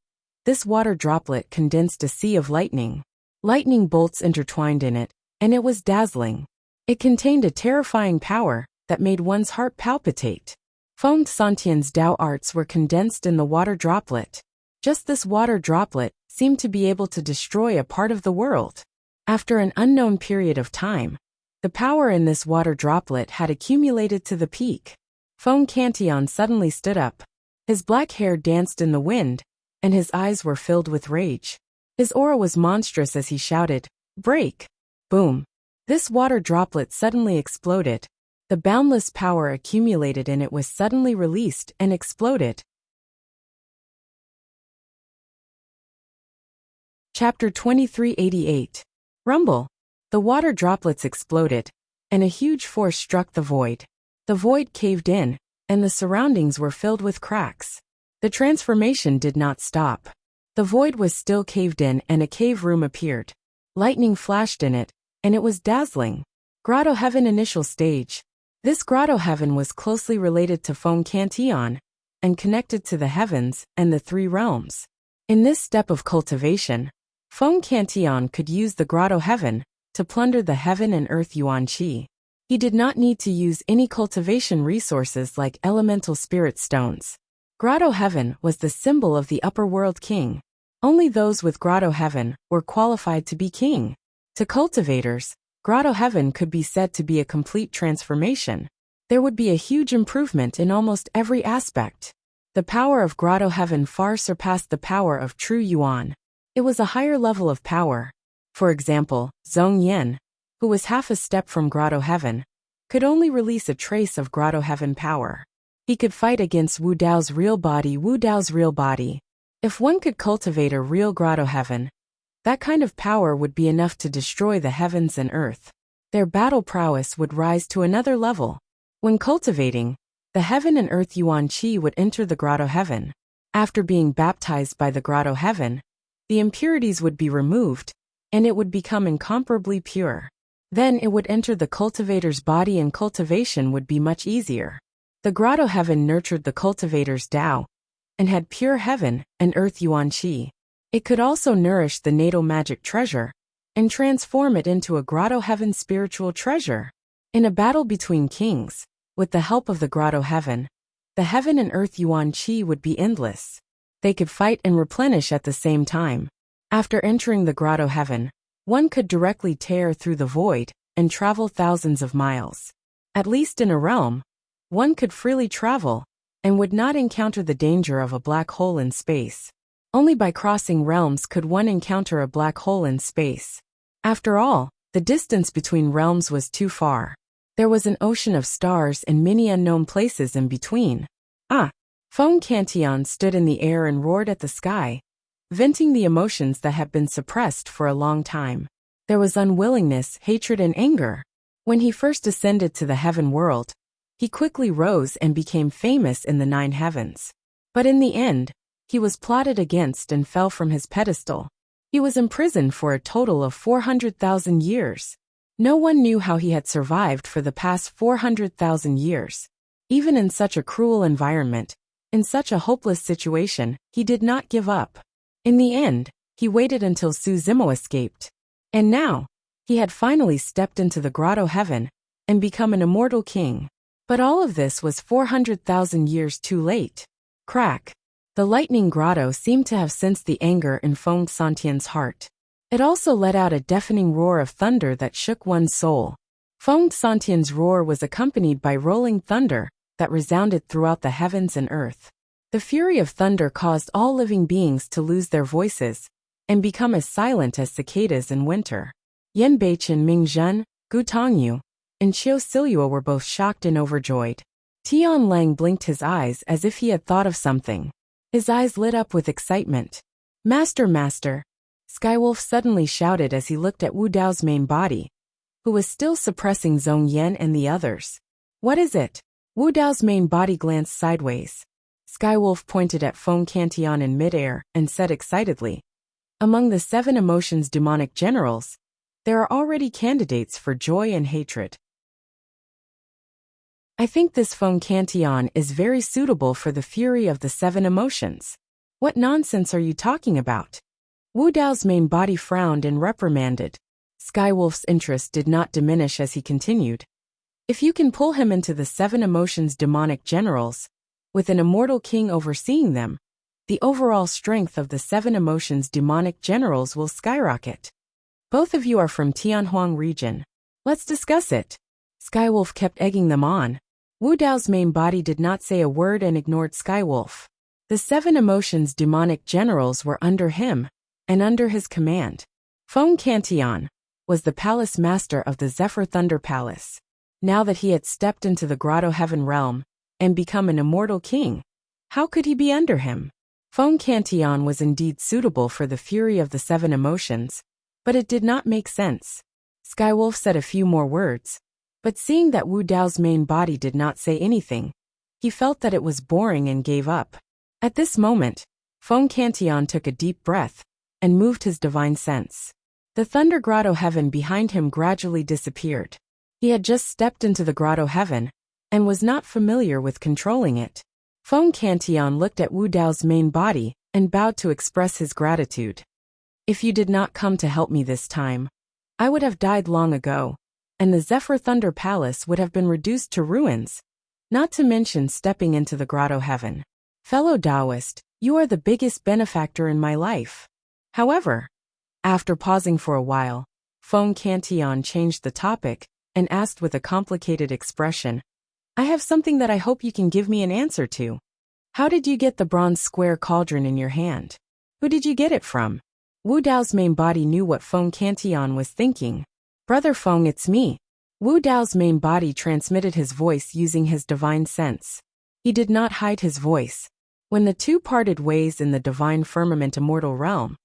this water droplet condensed a sea of lightning. Lightning bolts intertwined in it, and it was dazzling. It contained a terrifying power that made one's heart palpitate. Feng Santian's Tao arts were condensed in the water droplet. Just this water droplet seemed to be able to destroy a part of the world. After an unknown period of time, the power in this water droplet had accumulated to the peak. Feng Cantian suddenly stood up. His black hair danced in the wind, and his eyes were filled with rage. His aura was monstrous as he shouted, "Break!" Boom! This water droplet suddenly exploded. The boundless power accumulated in it was suddenly released and exploded. Chapter 2388. Rumble. The water droplets exploded, and a huge force struck the void. The void caved in, and the surroundings were filled with cracks. The transformation did not stop. The void was still caved in and a cave room appeared. Lightning flashed in it, and it was dazzling. Grotto Heaven initial stage. This Grotto Heaven was closely related to Feng Cantian and connected to the heavens and the three realms. In this step of cultivation, Feng Cantian could use the Grotto Heaven to plunder the heaven and earth yuan qi. He did not need to use any cultivation resources like elemental spirit stones. Grotto Heaven was the symbol of the upper world king. Only those with Grotto Heaven were qualified to be king. To cultivators, Grotto Heaven could be said to be a complete transformation. There would be a huge improvement in almost every aspect. The power of Grotto Heaven far surpassed the power of true yuan. It was a higher level of power. For example, Zhong Yan, who was half a step from Grotto Heaven, could only release a trace of Grotto Heaven power. He could fight against Wu Dao's real body. If one could cultivate a real Grotto Heaven, that kind of power would be enough to destroy the heavens and earth. Their battle prowess would rise to another level. When cultivating, the heaven and earth yuan qi would enter the Grotto Heaven. After being baptized by the Grotto Heaven, the impurities would be removed, and it would become incomparably pure. Then it would enter the cultivator's body and cultivation would be much easier. The Grotto Heaven nurtured the cultivator's Tao and had pure heaven and earth yuan qi. It could also nourish the natal magic treasure and transform it into a Grotto Heaven spiritual treasure. In a battle between kings, with the help of the Grotto Heaven, the heaven and earth yuan qi would be endless. They could fight and replenish at the same time. After entering the Grotto Heaven, one could directly tear through the void and travel thousands of miles. At least in a realm, one could freely travel and would not encounter the danger of a black hole in space. Only by crossing realms could one encounter a black hole in space. After all, the distance between realms was too far. There was an ocean of stars and many unknown places in between. Feng Cantian stood in the air and roared at the sky, venting the emotions that had been suppressed for a long time. There was unwillingness, hatred, and anger. When he first ascended to the heaven world, he quickly rose and became famous in the 9 heavens. But in the end, he was plotted against and fell from his pedestal. He was imprisoned for a total of 400,000 years. No one knew how he had survived for the past 400,000 years. Even in such a cruel environment, in such a hopeless situation, he did not give up. In the end, he waited until Su Zimo escaped. And now, he had finally stepped into the Grotto Heaven and become an immortal king. But all of this was 400,000 years too late. Crack. The lightning grotto seemed to have sensed the anger in Feng Santian's heart. It also let out a deafening roar of thunder that shook one's soul. Feng Santian's roar was accompanied by rolling thunder that resounded throughout the heavens and earth. The fury of thunder caused all living beings to lose their voices and become as silent as cicadas in winter. Yan Beichen Mingzhen, Gu Tongyu, and Qiu Silua were both shocked and overjoyed. Tian Lang blinked his eyes as if he had thought of something. His eyes lit up with excitement. Master, Master! Skywolf suddenly shouted as he looked at Wu Dao's main body, who was still suppressing Zhong Yan and the others. What is it? Wu Dao's main body glanced sideways. Skywolf pointed at Feng Cantian in midair and said excitedly, "Among the 7 emotions demonic generals, there are already candidates for joy and hatred. I think this Feng Cantillon is very suitable for the fury of the 7 emotions. What nonsense are you talking about? Wu Dao's main body frowned and reprimanded. Skywolf's interest did not diminish as he continued. If you can pull him into the 7 emotions demonic generals, with an immortal king overseeing them, the overall strength of the 7 emotions demonic generals will skyrocket. Both of you are from Tianhuang region. Let's discuss it. Skywolf kept egging them on. Wu Dao's main body did not say a word and ignored Skywolf. The 7 emotions demonic generals were under him, and under his command. Feng Cantillon was the palace master of the Zephyr Thunder Palace. Now that he had stepped into the Grotto Heaven realm and become an immortal king, how could he be under him? Feng Cantillon was indeed suitable for the fury of the 7 emotions, but it did not make sense. Skywolf said a few more words, but seeing that Wu Dao's main body did not say anything, he felt that it was boring and gave up. At this moment, Feng Cantillon took a deep breath and moved his divine sense. The Thunder Grotto Heaven behind him gradually disappeared. He had just stepped into the Grotto Heaven and was not familiar with controlling it. Feng Cantillon looked at Wu Dao's main body and bowed to express his gratitude. If you did not come to help me this time, I would have died long ago, and the Zephyr Thunder Palace would have been reduced to ruins, not to mention stepping into the Grotto Heaven. Fellow Taoist, you are the biggest benefactor in my life. However, after pausing for a while, Feng Cantillon changed the topic and asked with a complicated expression, I have something that I hope you can give me an answer to. How did you get the bronze square cauldron in your hand? Who did you get it from? Wu Dao's main body knew what Feng Cantillon was thinking. Brother Feng, it's me. Wu Dao's main body transmitted his voice using his divine sense. He did not hide his voice. When the two parted ways in the divine firmament immortal realm,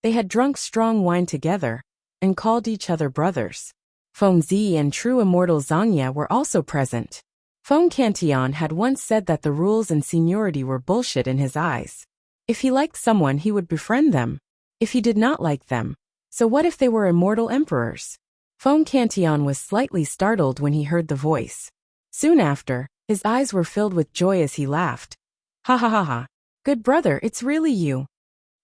they had drunk strong wine together and called each other brothers. Feng Zi and true immortal Zhangye were also present. Feng Cantillon had once said that the rules and seniority were bullshit in his eyes. If he liked someone, he would befriend them. If he did not like them, so what if they were immortal emperors? Feng Cantillon was slightly startled when he heard the voice. Soon after, his eyes were filled with joy as he laughed. Ha ha ha ha. Good brother, it's really you.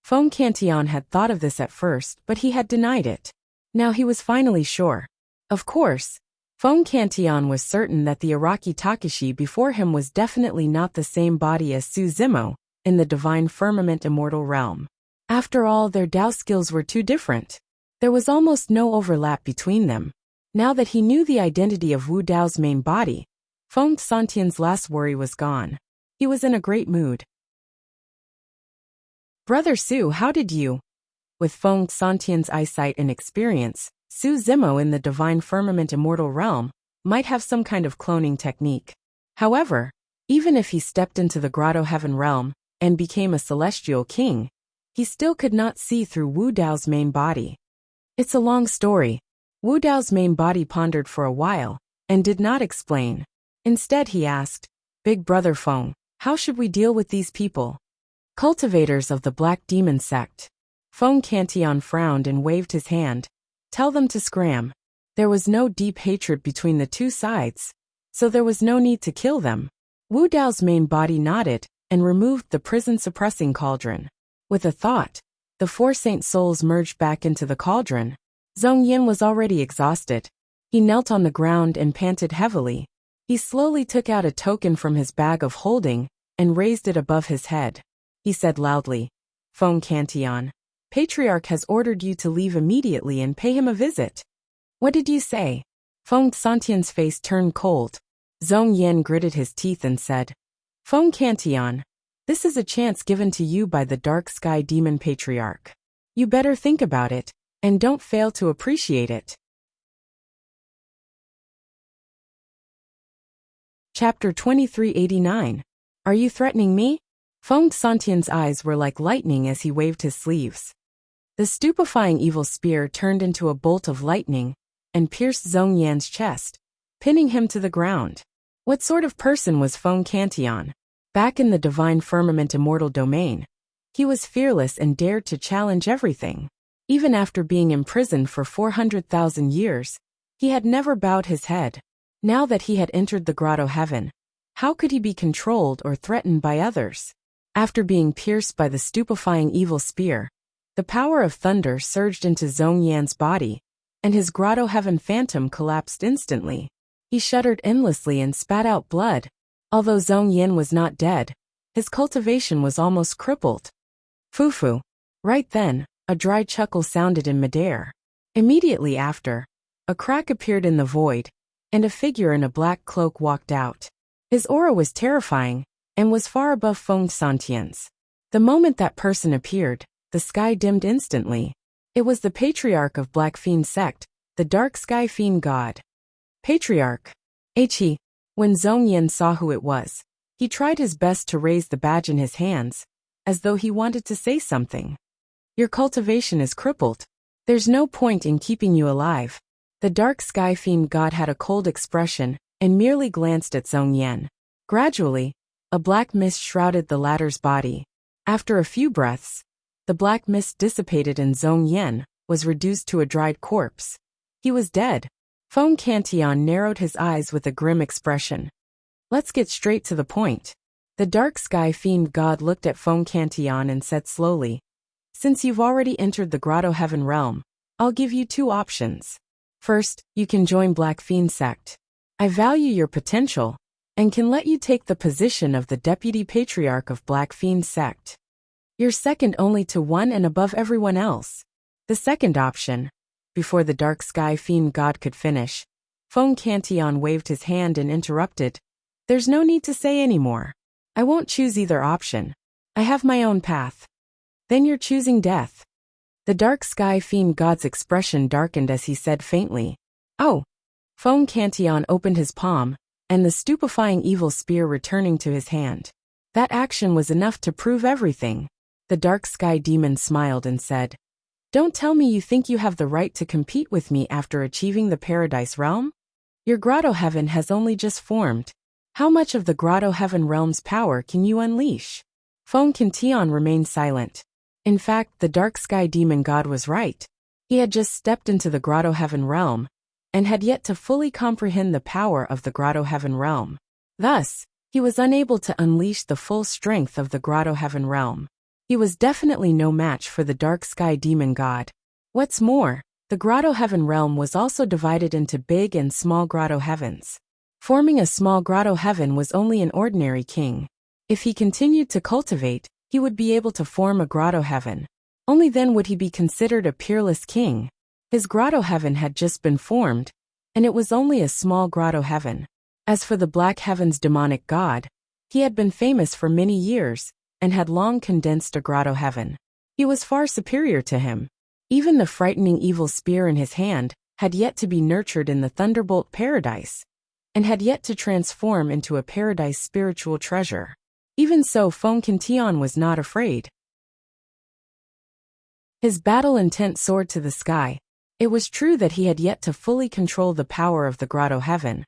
Feng Cantillon had thought of this at first, but he had denied it. Now he was finally sure. Of course, Feng Cantillon was certain that the Araki Takashi before him was definitely not the same body as Su Zimo in the divine firmament immortal realm. After all, their Dao skills were too different. There was almost no overlap between them. Now that he knew the identity of Wu Dao's main body, Feng Cantillon's last worry was gone. He was in a great mood. Brother Su, how did you? With Feng Cantillon's eyesight and experience, Su Zimo in the divine firmament immortal realm might have some kind of cloning technique. However, even if he stepped into the Grotto Heaven realm and became a celestial king, he still could not see through Wu Dao's main body. It's a long story. Wu Dao's main body pondered for a while and did not explain. Instead he asked, Big Brother Feng, how should we deal with these people? Cultivators of the Black Demon sect. Feng Cantillon frowned and waved his hand. Tell them to scram. There was no deep hatred between the two sides, so there was no need to kill them. Wu Dao's main body nodded and removed the prison-suppressing cauldron. With a thought, the 4 saint souls merged back into the cauldron. Zhong Yin was already exhausted. He knelt on the ground and panted heavily. He slowly took out a token from his bag of holding and raised it above his head. He said loudly, Feng Cantillon, Patriarch has ordered you to leave immediately and pay him a visit. What did you say? Feng Cantillon's face turned cold. Zhong Yin gritted his teeth and said, Feng Cantillon, this is a chance given to you by the Dark Sky Demon Patriarch. You better think about it, and don't fail to appreciate it. Chapter 2389. Are you threatening me? Feng Cantillon's eyes were like lightning as he waved his sleeves. The stupefying evil spear turned into a bolt of lightning and pierced Zhong Yan's chest, pinning him to the ground. What sort of person was Feng Cantillon? Back in the divine firmament immortal domain, he was fearless and dared to challenge everything. Even after being imprisoned for 400,000 years, he had never bowed his head. Now that he had entered the grotto heaven, how could he be controlled or threatened by others? After being pierced by the stupefying evil spear, the power of thunder surged into Zhong Yan's body, and his grotto heaven phantom collapsed instantly. He shuddered endlessly and spat out blood. Although Zhong Yan was not dead, his cultivation was almost crippled. Fufu. Right then, a dry chuckle sounded in midair. Immediately after, a crack appeared in the void, and a figure in a black cloak walked out. His aura was terrifying, and was far above Feng Santian's. The moment that person appeared, the sky dimmed instantly. It was the patriarch of Black Fiend sect, the Dark Sky Fiend God. Patriarch. He. When Zhong Yan saw who it was, he tried his best to raise the badge in his hands, as though he wanted to say something. Your cultivation is crippled. There's no point in keeping you alive. The Dark Sky Fiend God had a cold expression, and merely glanced at Zhong Yan. Gradually, a black mist shrouded the latter's body. After a few breaths, the black mist dissipated and Zhong Yan was reduced to a dried corpse. He was dead. Feng Cantion narrowed his eyes with a grim expression. Let's get straight to the point. The Dark Sky Fiend God looked at Feng Cantion and said slowly, since you've already entered the Grotto Heaven realm, I'll give you two options. First, you can join Black Fiend sect. I value your potential, and can let you take the position of the Deputy Patriarch of Black Fiend sect. You're second only to one and above everyone else. The second option. Before the Dark Sky Fiend God could finish, Feng Cantion waved his hand and interrupted. There's no need to say any more. I won't choose either option. I have my own path. Then you're choosing death. The Dark Sky Fiend God's expression darkened as he said faintly, Oh! Feng Cantion opened his palm, and the stupefying evil spear returning to his hand. That action was enough to prove everything. The Dark Sky Demon smiled and said, Don't tell me you think you have the right to compete with me after achieving the Paradise Realm? Your Grotto Heaven has only just formed. How much of the Grotto Heaven realm's power can you unleash? Feng Cantion remained silent. In fact, the Dark Sky Demon God was right. He had just stepped into the Grotto Heaven realm, and had yet to fully comprehend the power of the Grotto Heaven realm. Thus, he was unable to unleash the full strength of the Grotto Heaven realm. He was definitely no match for the Dark Sky Demon God. What's more, the Grotto Heaven realm was also divided into big and small Grotto Heavens. Forming a small Grotto Heaven was only an ordinary king. If he continued to cultivate, he would be able to form a Grotto Heaven. Only then would he be considered a peerless king. His Grotto Heaven had just been formed, and it was only a small Grotto Heaven. As for the Black Heaven's demonic god, he had been famous for many years, and had long condensed a Grotto Heaven. He was far superior to him. Even the frightening evil spear in his hand had yet to be nurtured in the Thunderbolt Paradise, and had yet to transform into a paradise spiritual treasure. Even so, Feng Cantion was not afraid. His battle intent soared to the sky. It was true that he had yet to fully control the power of the Grotto Heaven.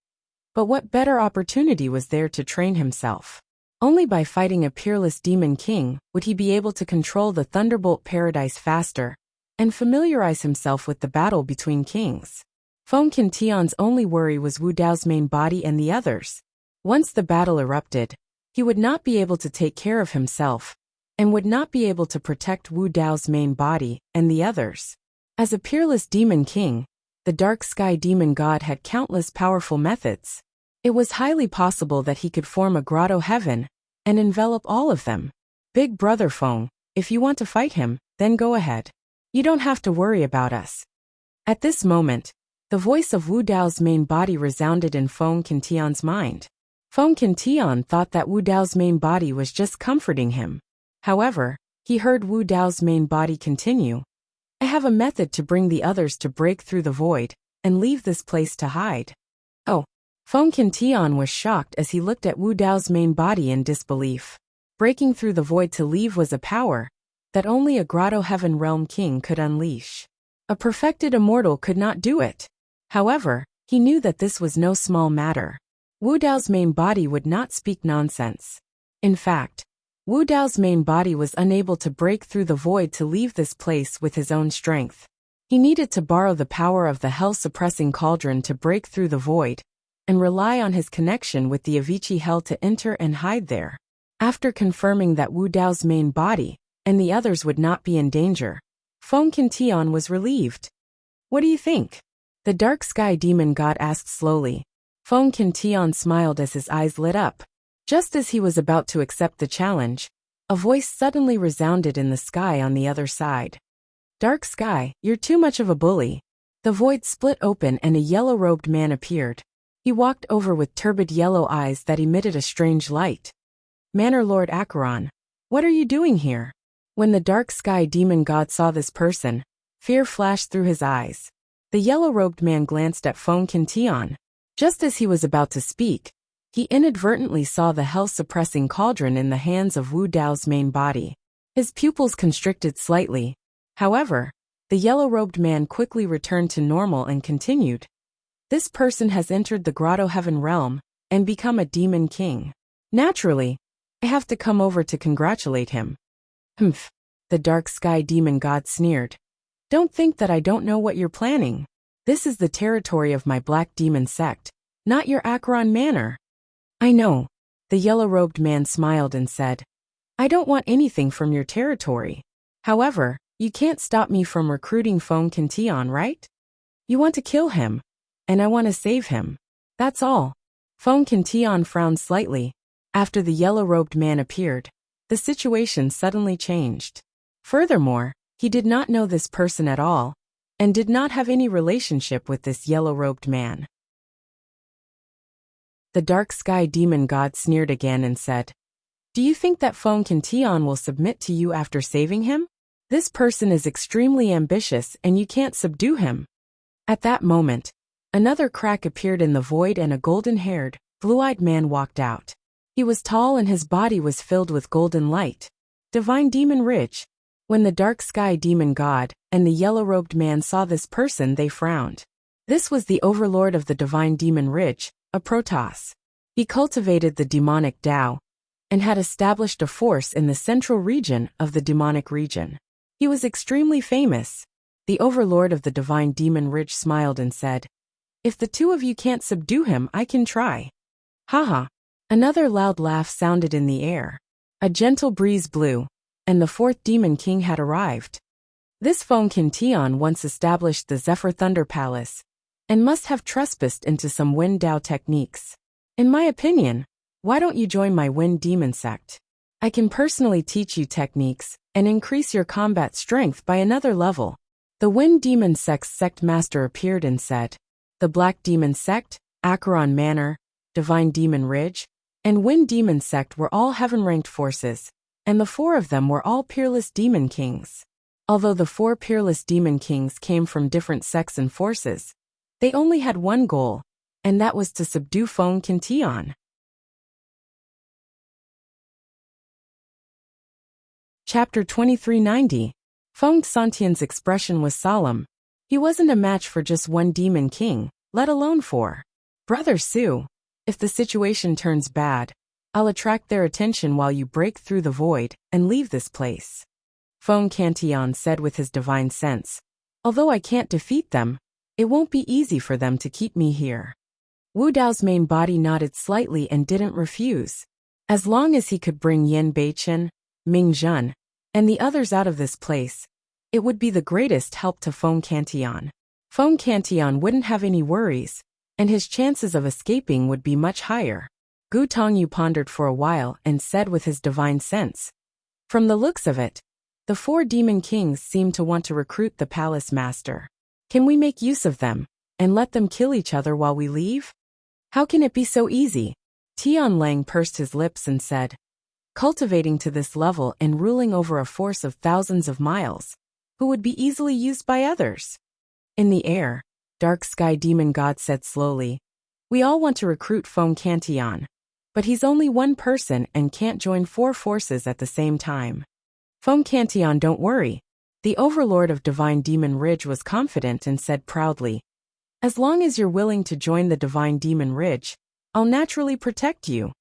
But what better opportunity was there to train himself? Only by fighting a peerless demon king would he be able to control the Thunderbolt Paradise faster, and familiarize himself with the battle between kings. Feng Cantion's only worry was Wu Dao's main body and the others. Once the battle erupted, he would not be able to take care of himself, and would not be able to protect Wu Dao's main body and the others. As a peerless demon king, the Dark Sky Demon God had countless powerful methods. It was highly possible that he could form a Grotto Heaven and envelop all of them. Big Brother Feng, if you want to fight him, then go ahead. You don't have to worry about us. At this moment, the voice of Wu Dao's main body resounded in Feng Cantion's mind. Feng Cantion thought that Wu Dao's main body was just comforting him. However, he heard Wu Dao's main body continue. I have a method to bring the others to break through the void and leave this place to hide. Oh. Feng Cantion was shocked as he looked at Wu Dao's main body in disbelief. Breaking through the void to leave was a power that only a Grotto Heaven realm king could unleash. A perfected immortal could not do it. However, he knew that this was no small matter. Wu Dao's main body would not speak nonsense. In fact, Wu Dao's main body was unable to break through the void to leave this place with his own strength. He needed to borrow the power of the hell-suppressing cauldron to break through the void, and rely on his connection with the Avicii Hell to enter and hide there. After confirming that Wu Dao's main body and the others would not be in danger, Feng Qintian was relieved. What do you think? The dark sky demon god asked slowly. Feng Qintian smiled as his eyes lit up. Just as he was about to accept the challenge, a voice suddenly resounded in the sky on the other side. Dark sky, you're too much of a bully. The void split open and a yellow-robed man appeared. He walked over with turbid yellow eyes that emitted a strange light. Manor Lord Acheron, what are you doing here? When the dark sky demon god saw this person, fear flashed through his eyes. The yellow-robed man glanced at Feng Qintian. Just as he was about to speak, he inadvertently saw the hell-suppressing cauldron in the hands of Wu Dao's main body. His pupils constricted slightly. However, the yellow-robed man quickly returned to normal and continued. This person has entered the Grotto Heaven realm and become a demon king. Naturally, I have to come over to congratulate him. Humph, the dark sky demon god sneered. Don't think that I don't know what you're planning. This is the territory of my black demon sect, not your Acheron manor. I know, the yellow-robed man smiled and said. I don't want anything from your territory. However, you can't stop me from recruiting Feng Qintian, right? You want to kill him, and I want to save him. That's all. Feng Qintian frowned slightly. After the yellow-robed man appeared, the situation suddenly changed. Furthermore, he did not know this person at all, and did not have any relationship with this yellow-robed man. The dark sky demon god sneered again and said, Do you think that Feng Qintian will submit to you after saving him? This person is extremely ambitious and you can't subdue him. At that moment, another crack appeared in the void and a golden-haired, blue-eyed man walked out. He was tall and his body was filled with golden light. Divine Demon Ridge. When the dark sky demon god and the yellow-robed man saw this person, they frowned. This was the overlord of the Divine Demon Ridge, a Protoss. He cultivated the demonic Tao and had established a force in the central region of the demonic region. He was extremely famous. The overlord of the Divine Demon Ridge smiled and said, If the two of you can't subdue him, I can try. Haha. Another loud laugh sounded in the air. A gentle breeze blew, and the fourth Demon King had arrived. This Feng Qintian once established the Zephyr Thunder Palace, and must have trespassed into some Wind Dao techniques. In my opinion, why don't you join my Wind Demon sect? I can personally teach you techniques and increase your combat strength by another level. The Wind Demon sect's sect master appeared and said, The Black Demon Sect, Acheron Manor, Divine Demon Ridge, and Wind Demon Sect were all heaven-ranked forces, and the four of them were all peerless demon kings. Although the four peerless demon kings came from different sects and forces, they only had one goal, and that was to subdue Feng Qintian. Chapter 2390. Feng Qintian's expression was solemn. He wasn't a match for just one demon king, let alone four. Brother Su, if the situation turns bad, I'll attract their attention while you break through the void and leave this place. Feng Qintian said with his divine sense. Although I can't defeat them, it won't be easy for them to keep me here. Wu Dao's main body nodded slightly and didn't refuse. As long as he could bring Yin Beichen, Ming Zhen, and the others out of this place, it would be the greatest help to Feng Qintian. Feng Qintian wouldn't have any worries, and his chances of escaping would be much higher. Gu Tongyu pondered for a while and said with his divine sense, From the looks of it, the four demon kings seem to want to recruit the palace master. Can we make use of them, and let them kill each other while we leave? How can it be so easy? Tian Lang pursed his lips and said, Cultivating to this level and ruling over a force of thousands of miles, who would be easily used by others. In the air, Dark Sky Demon God said slowly, We all want to recruit Feng Qintian, but he's only one person and can't join four forces at the same time. Feng Qintian, don't worry. The overlord of Divine Demon Ridge was confident and said proudly, As long as you're willing to join the Divine Demon Ridge, I'll naturally protect you.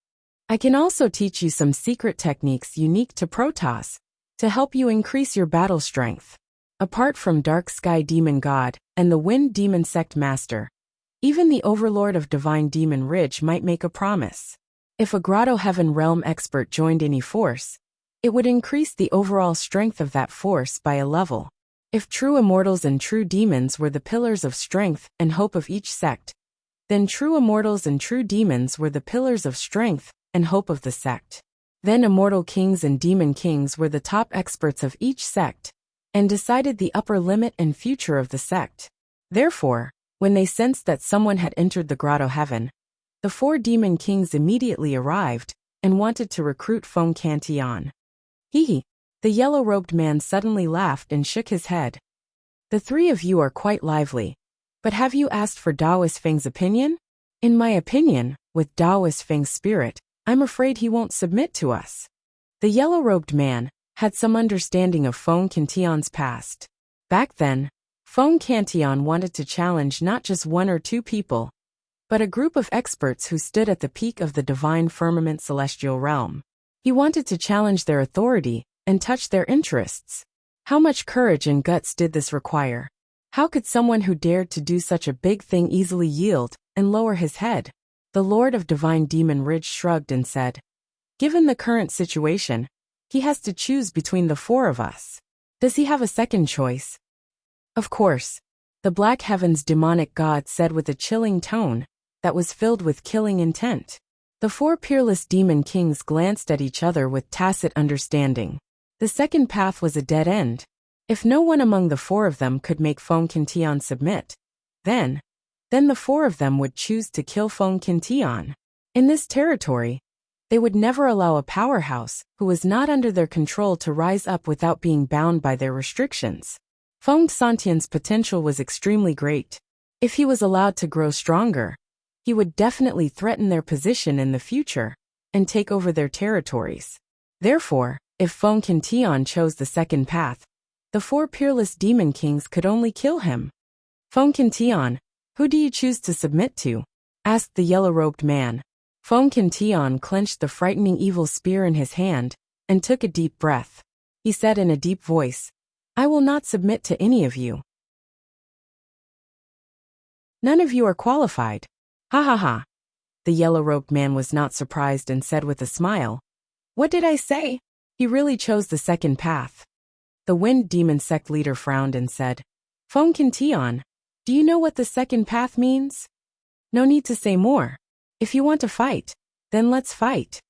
I can also teach you some secret techniques unique to Protoss, to help you increase your battle strength. Apart from Dark Sky Demon God and the Wind Demon Sect Master, Even the overlord of Divine Demon Ridge might make a promise. If a Grotto Heaven realm expert joined any force, it would increase the overall strength of that force by a level. If true immortals and true demons were the pillars of strength and hope of each sect, then true immortals and true demons were the pillars of strength and hope of the sect. Then immortal kings and demon kings were the top experts of each sect, and decided the upper limit and future of the sect. Therefore, when they sensed that someone had entered the Grotto Heaven, the 4 demon kings immediately arrived and wanted to recruit Feng Cantion. Hee. The yellow-robed man suddenly laughed and shook his head. The 3 of you are quite lively, but have you asked for Daoist Feng's opinion? In my opinion, with Daoist Feng's spirit, I'm afraid he won't submit to us. The yellow-robed man had some understanding of Feng Cantion's past. Back then, Feng Cantion wanted to challenge not just 1 or 2 people, but a group of experts who stood at the peak of the divine firmament celestial realm. He wanted to challenge their authority and touch their interests. How much courage and guts did this require? How could someone who dared to do such a big thing easily yield and lower his head? The Lord of Divine Demon Ridge shrugged and said, "Given the current situation, he has to choose between the 4 of us. Does he have a second choice?" "Of course," the Black Heaven's demonic god said with a chilling tone that was filled with killing intent. The 4 peerless demon kings glanced at each other with tacit understanding. The second path was a dead end. If no one among the 4 of them could make Feng Cantion submit, then the 4 of them would choose to kill Feng Cantion. In this territory, they would never allow a powerhouse who was not under their control to rise up without being bound by their restrictions. Feng Cantion's potential was extremely great. If he was allowed to grow stronger, he would definitely threaten their position in the future and take over their territories. Therefore, if Feng Cantion chose the second path, the 4 peerless demon kings could only kill him. "Feng Cantion, who do you choose to submit to?" asked the yellow-robed man. Feng Cantion clenched the frightening evil spear in his hand and took a deep breath. He said in a deep voice, "I will not submit to any of you. None of you are qualified." "Ha ha ha." The yellow-robed man was not surprised and said with a smile, "What did I say?" He really chose the second path. The Wind Demon sect leader frowned and said, "Feng Cantion, do you know what the second path means?" "No need to say more. If you want to fight, then let's fight."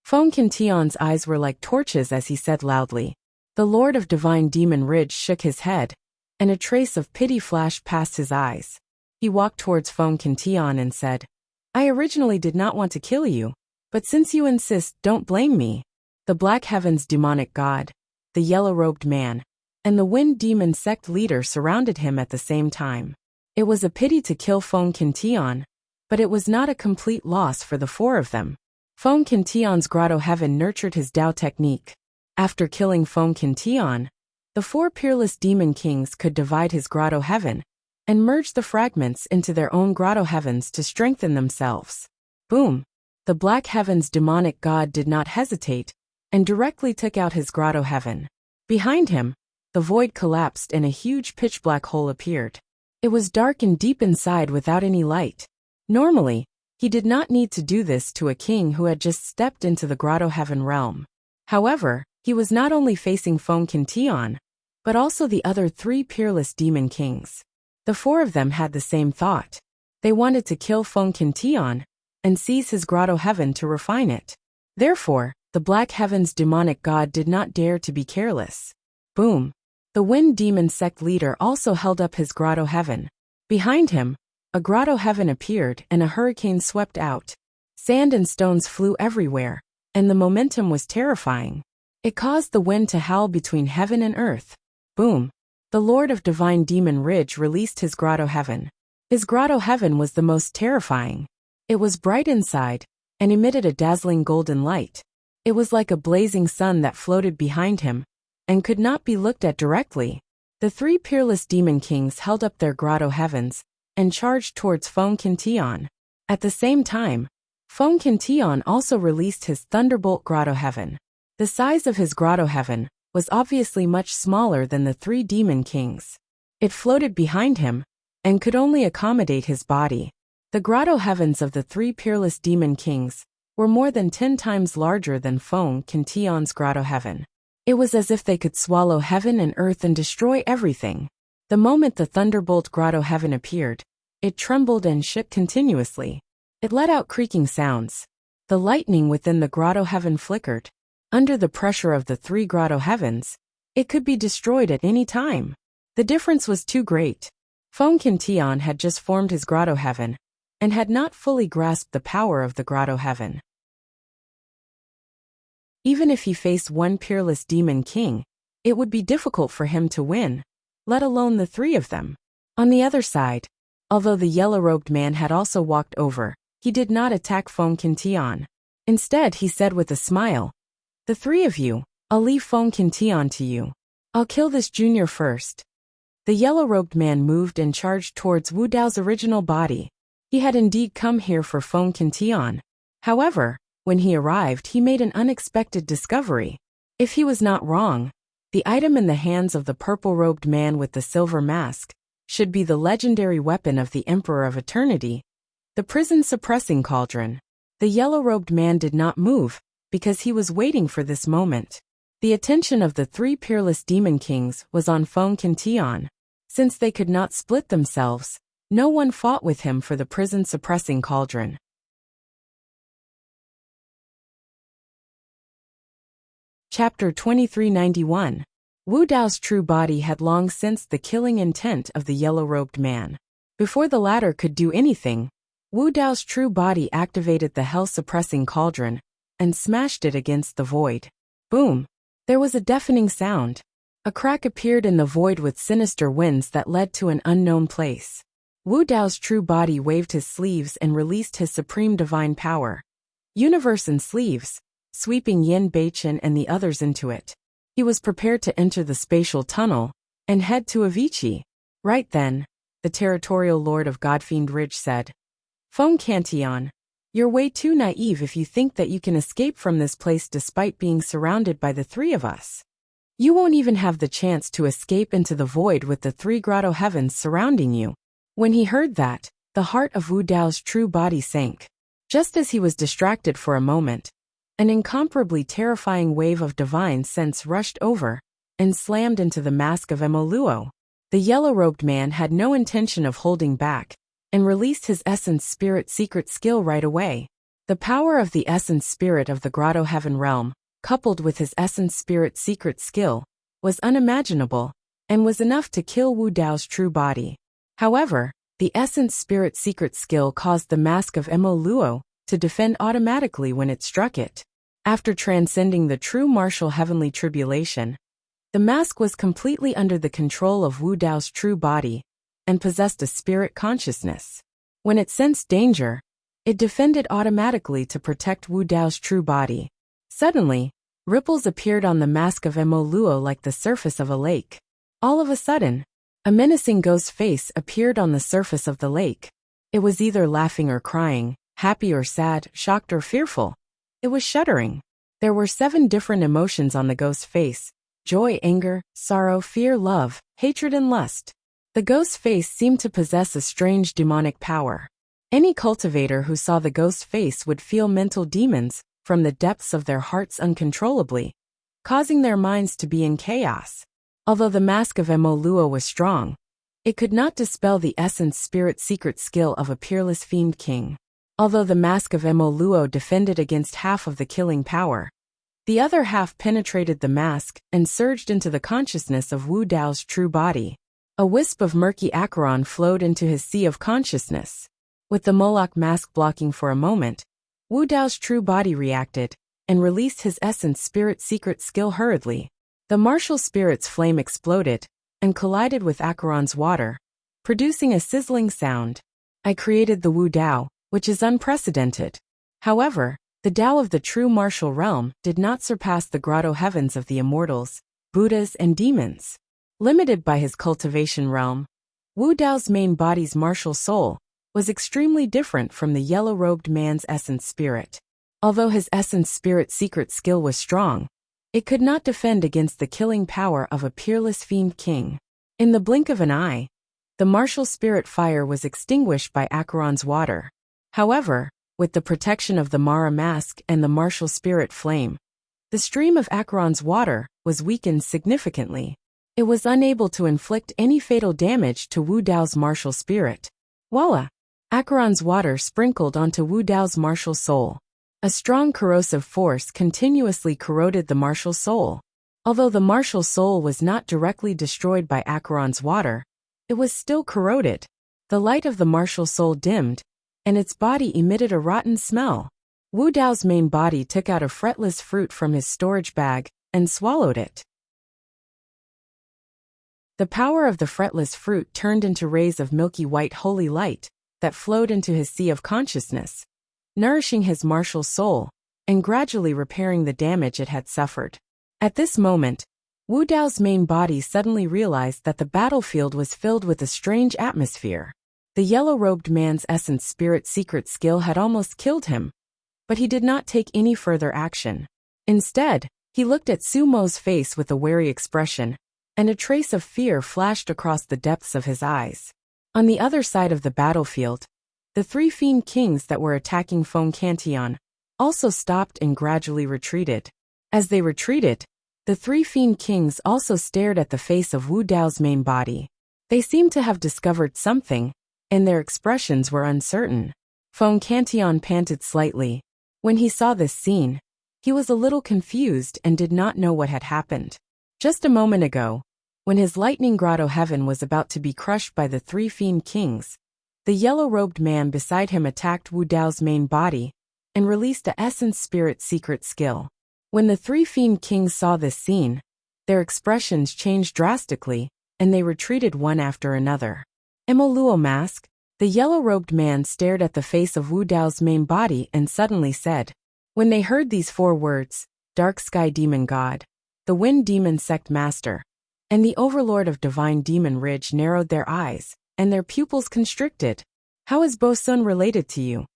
Feng Cantion's eyes were like torches as he said loudly. The Lord of Divine Demon Ridge shook his head, and a trace of pity flashed past his eyes. He walked towards Feng Cantion and said, "I originally did not want to kill you, but since you insist, don't blame me." The Black Heaven's demonic god, the yellow-robed man, and the Wind Demon sect leader surrounded him at the same time. It was a pity to kill Feng Cantion, but it was not a complete loss for the 4 of them. Feng Cantion's Grotto Heaven nurtured his Dao technique. After killing Feng Cantion, the 4 peerless demon kings could divide his Grotto Heaven and merge the fragments into their own Grotto Heavens to strengthen themselves. Boom! The Black Heaven's demonic god did not hesitate and directly took out his Grotto Heaven. Behind him, the void collapsed and a huge pitch-black hole appeared. It was dark and deep inside without any light. Normally, he did not need to do this to a king who had just stepped into the Grotto Heaven realm. However, he was not only facing Feng Cantion, but also the other 3 peerless demon kings. The 4 of them had the same thought. They wanted to kill Feng Cantion and seize his Grotto Heaven to refine it. Therefore, the Black Heaven's demonic god did not dare to be careless. Boom! The Wind Demon sect leader also held up his Grotto Heaven. Behind him, a Grotto Heaven appeared and a hurricane swept out. Sand and stones flew everywhere, and the momentum was terrifying. It caused the wind to howl between heaven and earth. Boom! The Lord of Divine Demon Ridge released his Grotto Heaven. His Grotto Heaven was the most terrifying. It was bright inside and emitted a dazzling golden light. It was like a blazing sun that floated behind him and could not be looked at directly. The 3 peerless demon kings held up their Grotto Heavens and charged towards Feng Cantion. At the same time, Feng Cantion also released his Thunderbolt Grotto Heaven. The size of his Grotto Heaven was obviously much smaller than the 3 demon kings. It floated behind him and could only accommodate his body. The grotto heavens of the three peerless demon kings were more than 10 times larger than Feng Qintian's grotto heaven. It was as if they could swallow heaven and earth and destroy everything. The moment the thunderbolt grotto heaven appeared, it trembled and shook continuously. It let out creaking sounds. The lightning within the grotto heaven flickered. Under the pressure of the three grotto heavens, it could be destroyed at any time. The difference was too great. Feng Qintian had just formed his grotto heaven, and had not fully grasped the power of the grotto heaven. Even if he faced one peerless demon king, it would be difficult for him to win, let alone the three of them. On the other side, although the yellow-robed man had also walked over, he did not attack Feng Qintian. Instead, he said with a smile, "The three of you, I'll leave Feng Qintian to you. I'll kill this junior first." The yellow-robed man moved and charged towards Wu Dao's original body. He had indeed come here for Feng Qintian. However, when he arrived, he made an unexpected discovery. If he was not wrong, the item in the hands of the purple-robed man with the silver mask should be the legendary weapon of the Emperor of Eternity, the prison-suppressing cauldron. The yellow-robed man did not move, because he was waiting for this moment. The attention of the three peerless demon kings was on Feng Qintian. Since they could not split themselves, no one fought with him for the prison-suppressing cauldron. Chapter 2391. Wu Dao's true body had long sensed the killing intent of the yellow-robed man. Before the latter could do anything, Wu Dao's true body activated the hell-suppressing cauldron and smashed it against the void. Boom! There was a deafening sound. A crack appeared in the void with sinister winds that led to an unknown place. Wu Dao's true body waved his sleeves and released his supreme divine power. Universe in sleeves, sweeping Yin Beichen and the others into it. He was prepared to enter the spatial tunnel and head to Avicii. Right then, the territorial lord of Godfiend Ridge said, "Feng Qintian, you're way too naive if you think that you can escape from this place despite being surrounded by the three of us. You won't even have the chance to escape into the void with the three grotto heavens surrounding you." When he heard that, the heart of Wu Dao's true body sank. Just as he was distracted for a moment, an incomparably terrifying wave of divine sense rushed over and slammed into the mask of Emoluo. The yellow-robed man had no intention of holding back and released his essence spirit secret skill right away. The power of the essence spirit of the grotto heaven realm, coupled with his essence spirit secret skill, was unimaginable and was enough to kill Wu Dao's true body. However, the essence spirit secret skill caused the mask of Emoluo to defend automatically when it struck it. After transcending the true martial heavenly tribulation, the mask was completely under the control of Wu Dao's true body and possessed a spirit consciousness. When it sensed danger, it defended automatically to protect Wu Dao's true body. Suddenly, ripples appeared on the mask of Emoluo like the surface of a lake. All of a sudden, a menacing ghost face appeared on the surface of the lake. It was either laughing or crying, happy or sad, shocked or fearful. It was shuddering. There were 7 different emotions on the ghost's face: joy, anger, sorrow, fear, love, hatred, and lust. The ghost's face seemed to possess a strange demonic power. Any cultivator who saw the ghost's face would feel mental demons from the depths of their hearts uncontrollably, causing their minds to be in chaos. Although the mask of Emoluo was strong, it could not dispel the essence spirit secret skill of a peerless fiend king. Although the mask of Emoluo defended against half of the killing power, the other half penetrated the mask and surged into the consciousness of Wu Dao's true body. A wisp of murky Acheron flowed into his sea of consciousness. With the Moloch mask blocking for a moment, Wu Dao's true body reacted and released his essence spirit secret skill hurriedly. The martial spirit's flame exploded and collided with Acheron's water, producing a sizzling sound. I created the Wu Dao, which is unprecedented. However, the Dao of the true martial realm did not surpass the grotto heavens of the immortals, Buddhas, and demons. Limited by his cultivation realm, Wu Dao's main body's martial soul was extremely different from the yellow-robed man's essence spirit. Although his essence spirit secret skill was strong, it could not defend against the killing power of a peerless fiend king. In the blink of an eye, The martial spirit fire was extinguished by Acheron's water. However, with the protection of the Mara mask and the martial spirit flame, the stream of Acheron's water was weakened significantly. It was unable to inflict any fatal damage to Wu Dao's martial spirit. Voila! Acheron's water sprinkled onto Wu Dao's martial soul. A strong corrosive force continuously corroded the martial soul. Although the martial soul was not directly destroyed by Acheron's water, it was still corroded. The light of the martial soul dimmed, and its body emitted a rotten smell. Wu Dao's main body took out a fretless fruit from his storage bag and swallowed it. The power of the fretless fruit turned into rays of milky white holy light that flowed into his sea of consciousness, nourishing his martial soul and gradually repairing the damage it had suffered. At this moment, Wu Dao's main body suddenly realized that the battlefield was filled with a strange atmosphere. The yellow-robed man's essence spirit secret skill had almost killed him, but he did not take any further action. Instead, he looked at Su Mo's face with a wary expression, and a trace of fear flashed across the depths of his eyes. On the other side of the battlefield, the three fiend kings that were attacking Feng Cantillon also stopped and gradually retreated. As they retreated, the three fiend kings also stared at the face of Wu Dao's main body. They seemed to have discovered something, and their expressions were uncertain. Feng Cantillon panted slightly. When he saw this scene, he was a little confused and did not know what had happened. Just a moment ago, when his lightning grotto heaven was about to be crushed by the three fiend kings, the yellow-robed man beside him attacked Wu Dao's main body and released a essence spirit secret skill. When the three fiend kings saw this scene, their expressions changed drastically, and they retreated one after another. Emoluo mask, the yellow-robed man stared at the face of Wu Dao's main body and suddenly said, when they heard these four words, Dark Sky Demon God, the Wind Demon Sect Master, and the Overlord of Divine Demon Ridge narrowed their eyes, and their pupils constricted. How is Bo Sun related to you?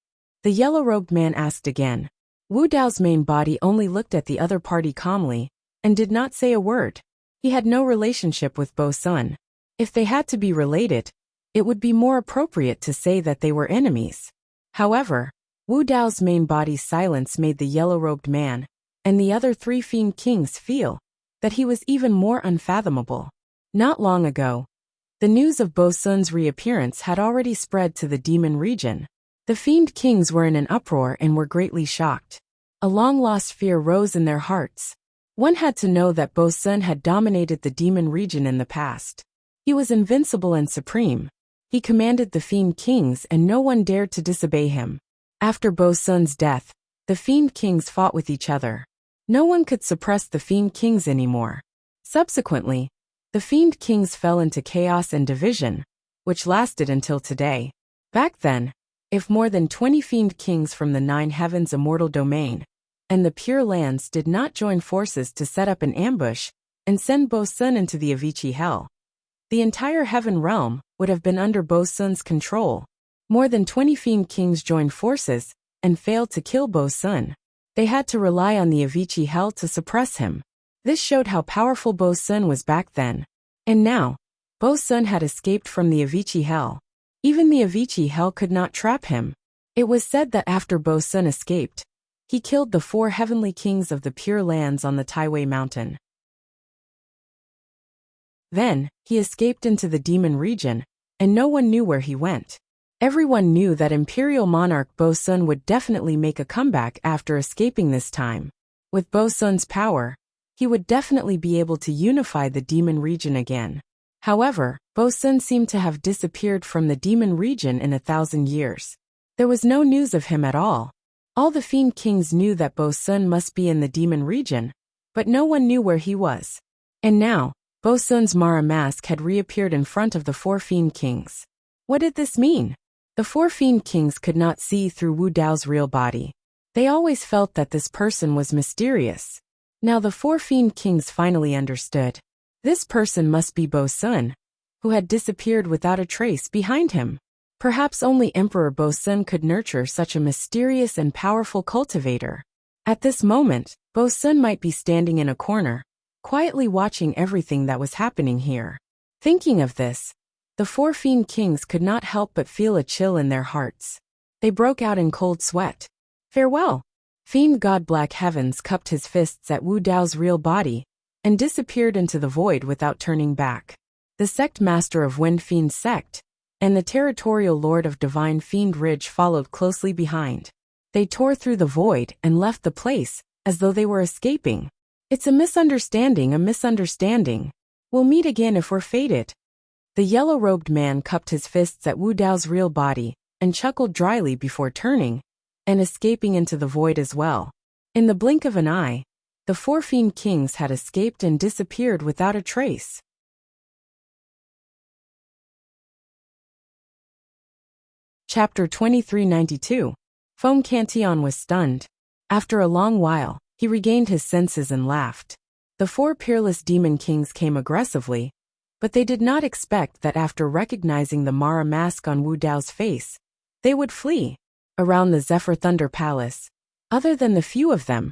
The yellow-robed man asked again. Wu Dao's main body only looked at the other party calmly, and did not say a word. He had no relationship with Bo Sun. If they had to be related, it would be more appropriate to say that they were enemies. However, Wu Dao's main body's silence made the yellow-robed man, and the other three fiend kings feel that he was even more unfathomable. Not long ago, the news of Bo Sun's reappearance had already spread to the demon region. The fiend kings were in an uproar and were greatly shocked. A long-lost fear rose in their hearts. One had to know that Bo Sun had dominated the demon region in the past. He was invincible and supreme. He commanded the fiend kings and no one dared to disobey him. After Bo Sun's death, the fiend kings fought with each other. No one could suppress the fiend kings anymore. Subsequently, the fiend kings fell into chaos and division, which lasted until today. Back then, if more than 20 fiend kings from the Nine Heavens immortal domain and the Pure Lands did not join forces to set up an ambush and send Bo Sun into the Avicii Hell, the entire heaven realm would have been under Bo Sun's control. More than 20 fiend kings joined forces and failed to kill Bo Sun. They had to rely on the Avicii Hell to suppress him. This showed how powerful Bo Sun was back then. And now, Bo Sun had escaped from the Avicii Hell. Even the Avicii Hell could not trap him. It was said that after Bo Sun escaped, he killed the 4 heavenly kings of the Pure Lands on the Taiwei Mountain. Then, he escaped into the demon region, and no one knew where he went. Everyone knew that Imperial Monarch Bo Sun would definitely make a comeback after escaping this time. With Bo Sun's power, he would definitely be able to unify the demon region again. However, Bo Sun seemed to have disappeared from the demon region in 1,000 years. There was no news of him at all. All the fiend kings knew that Bo Sun must be in the demon region, but no one knew where he was. And now, Bo Sun's Mara mask had reappeared in front of the 4 fiend kings. What did this mean? The 4 fiend kings could not see through Wu Dao's real body. They always felt that this person was mysterious. Now the 4 fiend kings finally understood. This person must be Bo Sun, who had disappeared without a trace behind him. Perhaps only Emperor Bo Sun could nurture such a mysterious and powerful cultivator. At this moment, Bo Sun might be standing in a corner, quietly watching everything that was happening here. Thinking of this, The four fiend kings could not help but feel a chill in their hearts. They broke out in cold sweat. Farewell! Fiend God Black Heavens cupped his fists at Wu Dao's real body and disappeared into the void without turning back. The sect master of Wind Fiend Sect and the territorial lord of Divine Fiend Ridge followed closely behind. They tore through the void and left the place as though they were escaping. It's a misunderstanding, a misunderstanding. We'll meet again if we're fated. The yellow-robed man cupped his fists at Wu Dao's real body and chuckled dryly before turning and escaping into the void as well. In the blink of an eye, the four fiend kings had escaped and disappeared without a trace. Chapter 2392. Foam Cantillon was stunned. After a long while, he regained his senses and laughed. The four peerless demon kings came aggressively, but they did not expect that after recognizing the Mara mask on Wu Dao's face, they would flee. Around the Zephyr Thunder Palace, other than the few of them,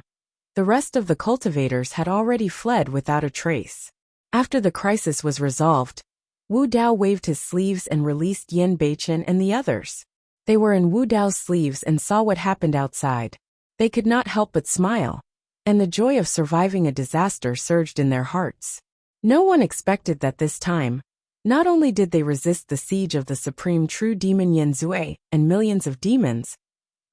the rest of the cultivators had already fled without a trace. After the crisis was resolved, Wu Dao waved his sleeves and released Yin Beichen and the others. They were in Wu Dao's sleeves and saw what happened outside. They could not help but smile, and the joy of surviving a disaster surged in their hearts. No one expected that this time, not only did they resist the siege of the supreme true demon Yen Zui and millions of demons,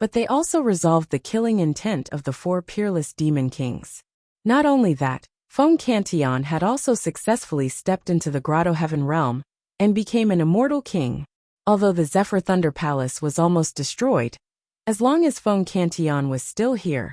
but they also resolved the killing intent of the four peerless demon kings. Not only that, Foam Cantillon had also successfully stepped into the Grotto Heaven realm and became an immortal king. Although the Zephyr Thunder Palace was almost destroyed, as long as Foam Cantillon was still here,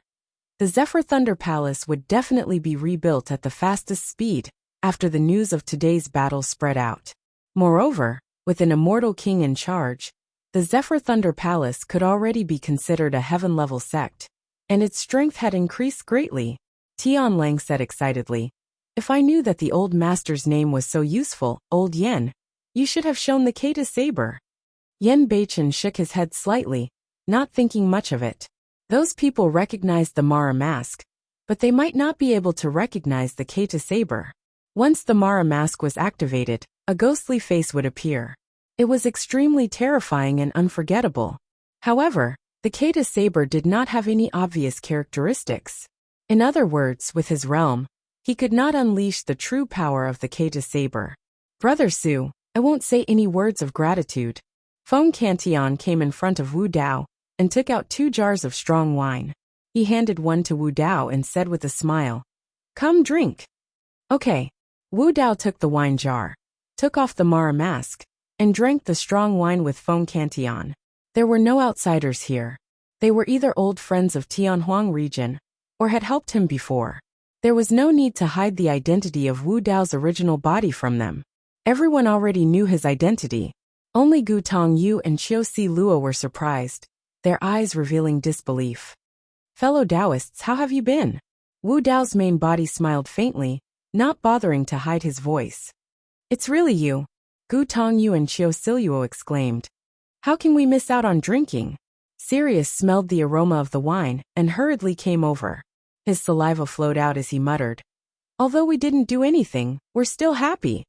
the Zephyr Thunder Palace would definitely be rebuilt at the fastest speed after the news of today's battle spread out. Moreover, with an immortal king in charge, the Zephyr Thunder Palace could already be considered a heaven-level sect, and its strength had increased greatly. Tian Lang said excitedly, "If I knew that the old master's name was so useful, Old Yen, you should have shown the Kata saber." Yen Beichen shook his head slightly, not thinking much of it. Those people recognized the Mara mask, but they might not be able to recognize the Kata saber. Once the Mara mask was activated, a ghostly face would appear. It was extremely terrifying and unforgettable. However, the Kata saber did not have any obvious characteristics. In other words, with his realm, he could not unleash the true power of the Kata saber. "Brother Su, I won't say any words of gratitude." Foam Cantillon came in front of Wu Dao and took out 2 jars of strong wine. He handed one to Wu Dao and said with a smile, "Come drink." "Okay." Wu Dao took the wine jar, took off the Mara mask, and drank the strong wine with Foam Cantillon. There were no outsiders here. They were either old friends of Tianhuang region or had helped him before. There was no need to hide the identity of Wu Dao's original body from them. Everyone already knew his identity. Only Gu Tongyu and Qiu Si Luo were surprised, their eyes revealing disbelief. "Fellow Taoists, how have you been?" Wu Dao's main body smiled faintly, not bothering to hide his voice. "It's really you," Gu Tongyu and Qiu Si Luo exclaimed. "How can we miss out on drinking?" Sirius smelled the aroma of the wine and hurriedly came over. His saliva flowed out as he muttered, "Although we didn't do anything, we're still happy.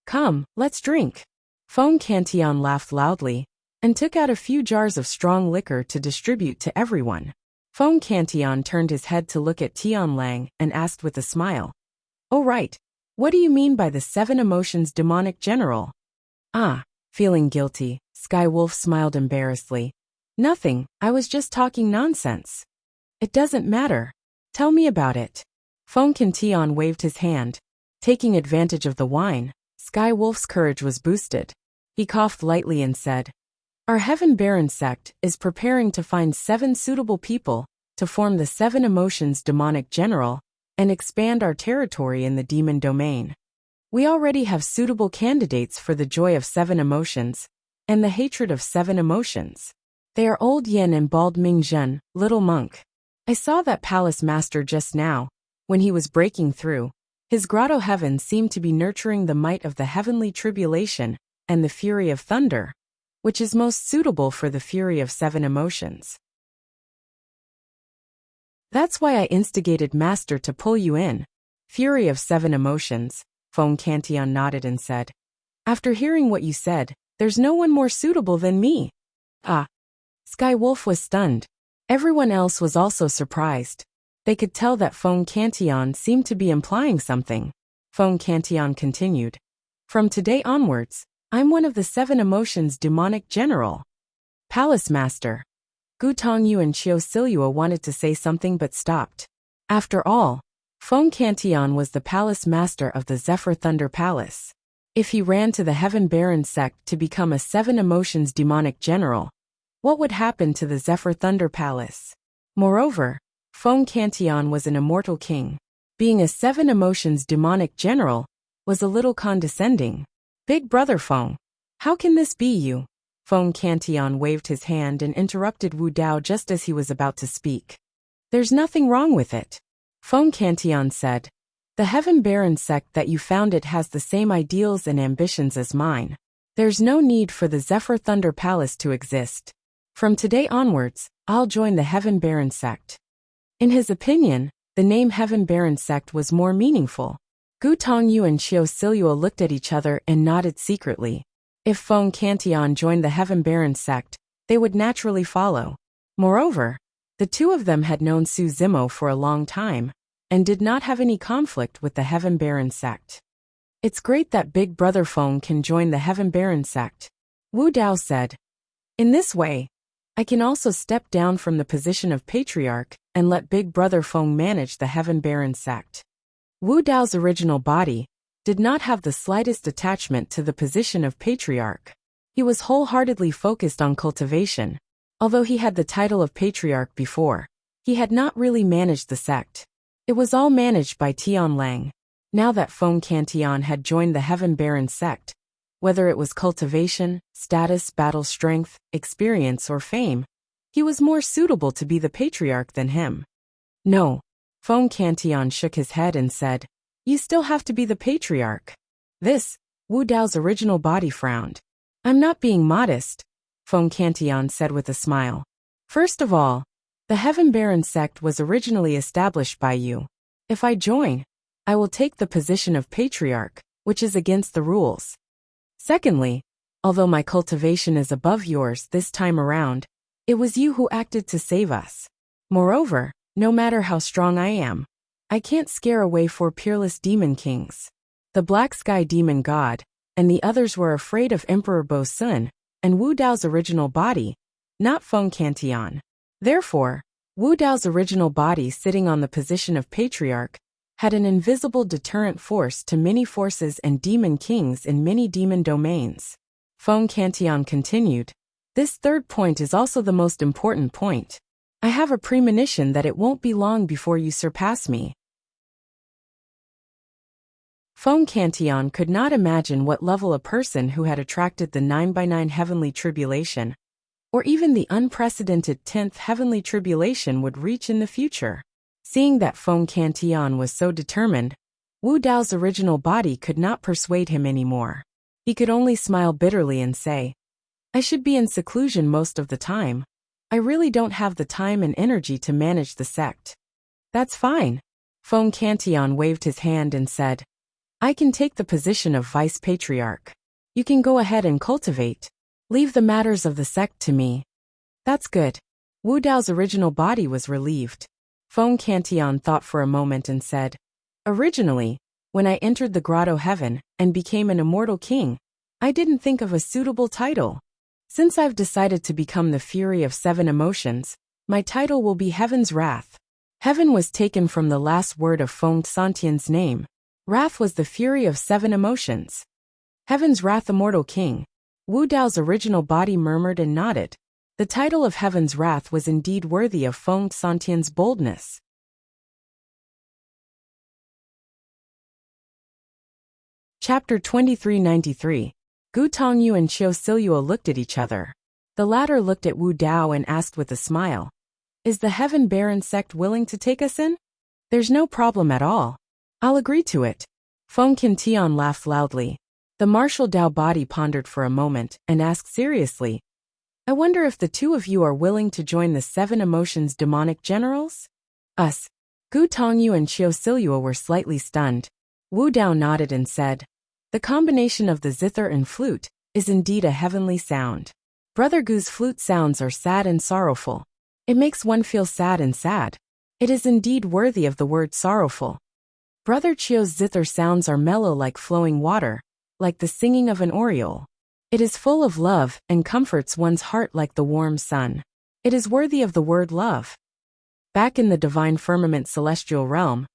Come, let's drink." Foam Cantillon laughed loudly and took out a few jars of strong liquor to distribute to everyone. Foam Cantillon turned his head to look at Tian Lang and asked with a smile, "Oh right, what do you mean by the 7 emotions demonic general?" "Ah," feeling guilty, Sky Wolf smiled embarrassedly. "Nothing, I was just talking nonsense." "It doesn't matter. Tell me about it." Foam Cantillon waved his hand. Taking advantage of the wine, Sky Wolf's courage was boosted. He coughed lightly and said, "Our Heaven Baron sect is preparing to find 7 suitable people to form the 7 emotions demonic general and expand our territory in the demon domain. We already have suitable candidates for the joy of 7 emotions and the hatred of 7 emotions. They are Old Yen and Bald Ming Zhen, Little Monk. I saw that palace master just now, when he was breaking through. His grotto heaven seemed to be nurturing the might of the heavenly tribulation and the fury of thunder, which is most suitable for the fury of 7 emotions. That's why I instigated Master to pull you in. Fury of 7 emotions." Foam Cantillon nodded and said, After hearing what you said, there's no one more suitable than me. Ah. Sky Wolf was stunned. Everyone else was also surprised. They could tell that Feng Cantillon seemed to be implying something. Feng Cantillon continued. From today onwards, I'm one of the 7 emotions demonic general. Palace Master. Gu Tongyu and Xiao Silua wanted to say something but stopped. After all, Feng Cantillon was the Palace Master of the Zephyr Thunder Palace. If he ran to the Heaven Baron sect to become a 7 emotions demonic general, what would happen to the Zephyr Thunder Palace? Moreover, Feng Cantillon was an immortal king. Being a 7 emotions demonic general was a little condescending. Big brother Feng, how can this be you? Feng Cantillon waved his hand and interrupted Wu Dao just as he was about to speak. There's nothing wrong with it. Feng Cantillon said. The Heaven Baron sect that you founded has the same ideals and ambitions as mine. There's no need for the Zephyr Thunder Palace to exist. From today onwards, I'll join the Heaven Baron sect. In his opinion, the name Heaven Baron sect was more meaningful. Gu Tongyu and Xiao Silua looked at each other and nodded secretly. If Feng Cantillon joined the Heaven Baron sect, they would naturally follow. Moreover, the two of them had known Su Zimo for a long time, and did not have any conflict with the Heaven Baron sect. It's great that Big Brother Feng can join the Heaven Baron sect, Wu Dao said. In this way, I can also step down from the position of Patriarch and let Big Brother Feng manage the Heaven Baron sect. Wu Dao's original body did not have the slightest attachment to the position of Patriarch. He was wholeheartedly focused on cultivation. Although he had the title of Patriarch before, he had not really managed the sect. It was all managed by Tian Lang. Now that Feng Cantillon had joined the Heaven Baron sect, whether it was cultivation, status, battle strength, experience or fame, he was more suitable to be the Patriarch than him. No. Feng Cantillon shook his head and said, You still have to be the Patriarch. This, Wu Dao's original body frowned. I'm not being modest, Feng Cantillon said with a smile. First of all, the Heaven Baron sect was originally established by you. If I join, I will take the position of Patriarch, which is against the rules. Secondly, although my cultivation is above yours this time around, it was you who acted to save us. Moreover, no matter how strong I am, I can't scare away 4 peerless demon kings. The Black Sky Demon God, and the others were afraid of Emperor Bo Sun, and Wu Dao's original body, not Feng Cantillon. Therefore, Wu Dao's original body sitting on the position of Patriarch had an invisible deterrent force to many forces and demon kings in many demon domains. Feng Cantillon continued. This third point is also the most important point. I have a premonition that it won't be long before you surpass me. Feng Cantillon could not imagine what level a person who had attracted the 9x9 heavenly tribulation, or even the unprecedented 10th heavenly tribulation would reach in the future. Seeing that Feng Cantillon was so determined, Wu Dao's original body could not persuade him anymore. He could only smile bitterly and say, I should be in seclusion most of the time. I really don't have the time and energy to manage the sect. That's fine. Feng Cantillon waved his hand and said, I can take the position of Vice Patriarch. You can go ahead and cultivate. Leave the matters of the sect to me. That's good. Wu Dao's original body was relieved. Feng Cantillon thought for a moment and said, Originally, when I entered the Grotto Heaven and became an immortal king, I didn't think of a suitable title. Since I've decided to become the Fury of 7 Emotions, my title will be Heaven's Wrath. Heaven was taken from the last word of Feng Cantillon's name. Wrath was the fury of 7 emotions. Heaven's Wrath, Immortal King. Wu Dao's original body murmured and nodded. The title of Heaven's Wrath was indeed worthy of Feng Cantillon's boldness. Chapter 2393. Gu Tongyu and Xiao Silua looked at each other. The latter looked at Wu Dao and asked with a smile, Is the Heaven Baron sect willing to take us in? There's no problem at all. I'll agree to it. Feng Cantillon laughed loudly. The martial Dao body pondered for a moment and asked seriously, I wonder if the two of you are willing to join the 7 emotions demonic generals? Us. Gu Tongyu and Xiao Silua were slightly stunned. Wu Dao nodded and said, The combination of the zither and flute is indeed a heavenly sound. Brother Gu's flute sounds are sad and sorrowful. It makes one feel sad and sad. It is indeed worthy of the word sorrowful. Brother Chio's zither sounds are mellow like flowing water, like the singing of an oriole. It is full of love and comforts one's heart like the warm sun. It is worthy of the word love. Back in the divine firmament celestial realm,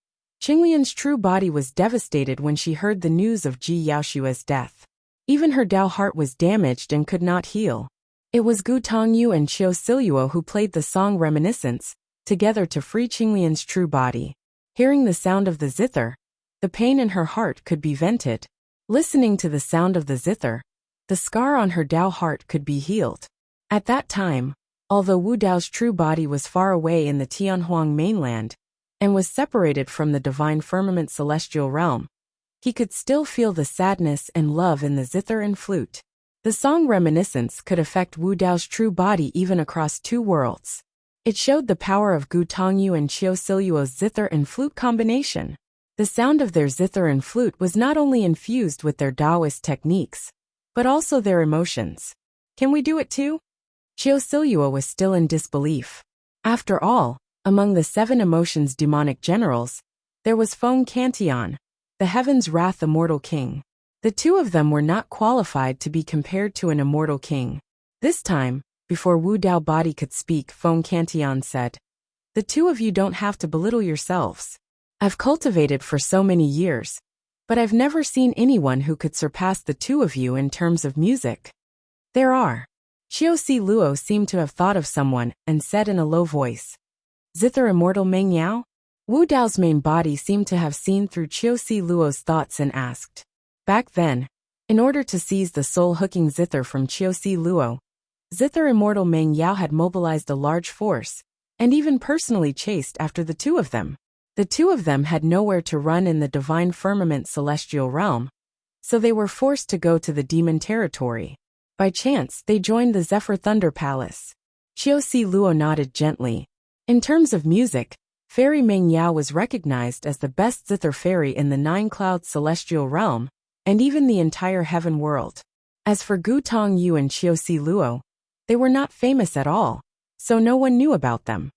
Qinglian's true body was devastated when she heard the news of Ji Yaoshua's death. Even her Dao heart was damaged and could not heal. It was Gu Tongyu and Qiu Siluo who played the song Reminiscence, together to free Qinglian's true body. Hearing the sound of the zither, the pain in her heart could be vented. Listening to the sound of the zither, the scar on her Dao heart could be healed. At that time, although Wu Dao's true body was far away in the Tianhuang mainland, and was separated from the divine firmament celestial realm, he could still feel the sadness and love in the zither and flute. The song Reminiscence could affect Wu Dao's true body even across two worlds. It showed the power of Gu Tongyu and Qiu Siluo's zither and flute combination. The sound of their zither and flute was not only infused with their Taoist techniques, but also their emotions. Can we do it too? Qiu Siluo was still in disbelief. After all, among the 7 emotions demonic generals, there was Feng Cantian, the heaven's wrath immortal king. The two of them were not qualified to be compared to an immortal king. This time, before Wu Dao body could speak, Feng Cantian said, "The two of you don't have to belittle yourselves. I've cultivated for so many years, but I've never seen anyone who could surpass the two of you in terms of music." There are. Qiu Siluo seemed to have thought of someone and said in a low voice, "Zither immortal Meng Yao?" Wu Dao's main body seemed to have seen through Qiu Siluo's thoughts and asked. Back then, in order to seize the soul-hooking zither from Qiu Siluo, Zither immortal Meng Yao had mobilized a large force, and even personally chased after the two of them. The two of them had nowhere to run in the divine firmament celestial realm, so they were forced to go to the demon territory. By chance, they joined the Zephyr Thunder Palace. Qiu Siluo nodded gently. In terms of music, Fairy Meng Yao was recognized as the best zither fairy in the 9 Clouds celestial realm, and even the entire heaven world. As for Gu Tongyu and Qiu Siluo, they were not famous at all, so no one knew about them.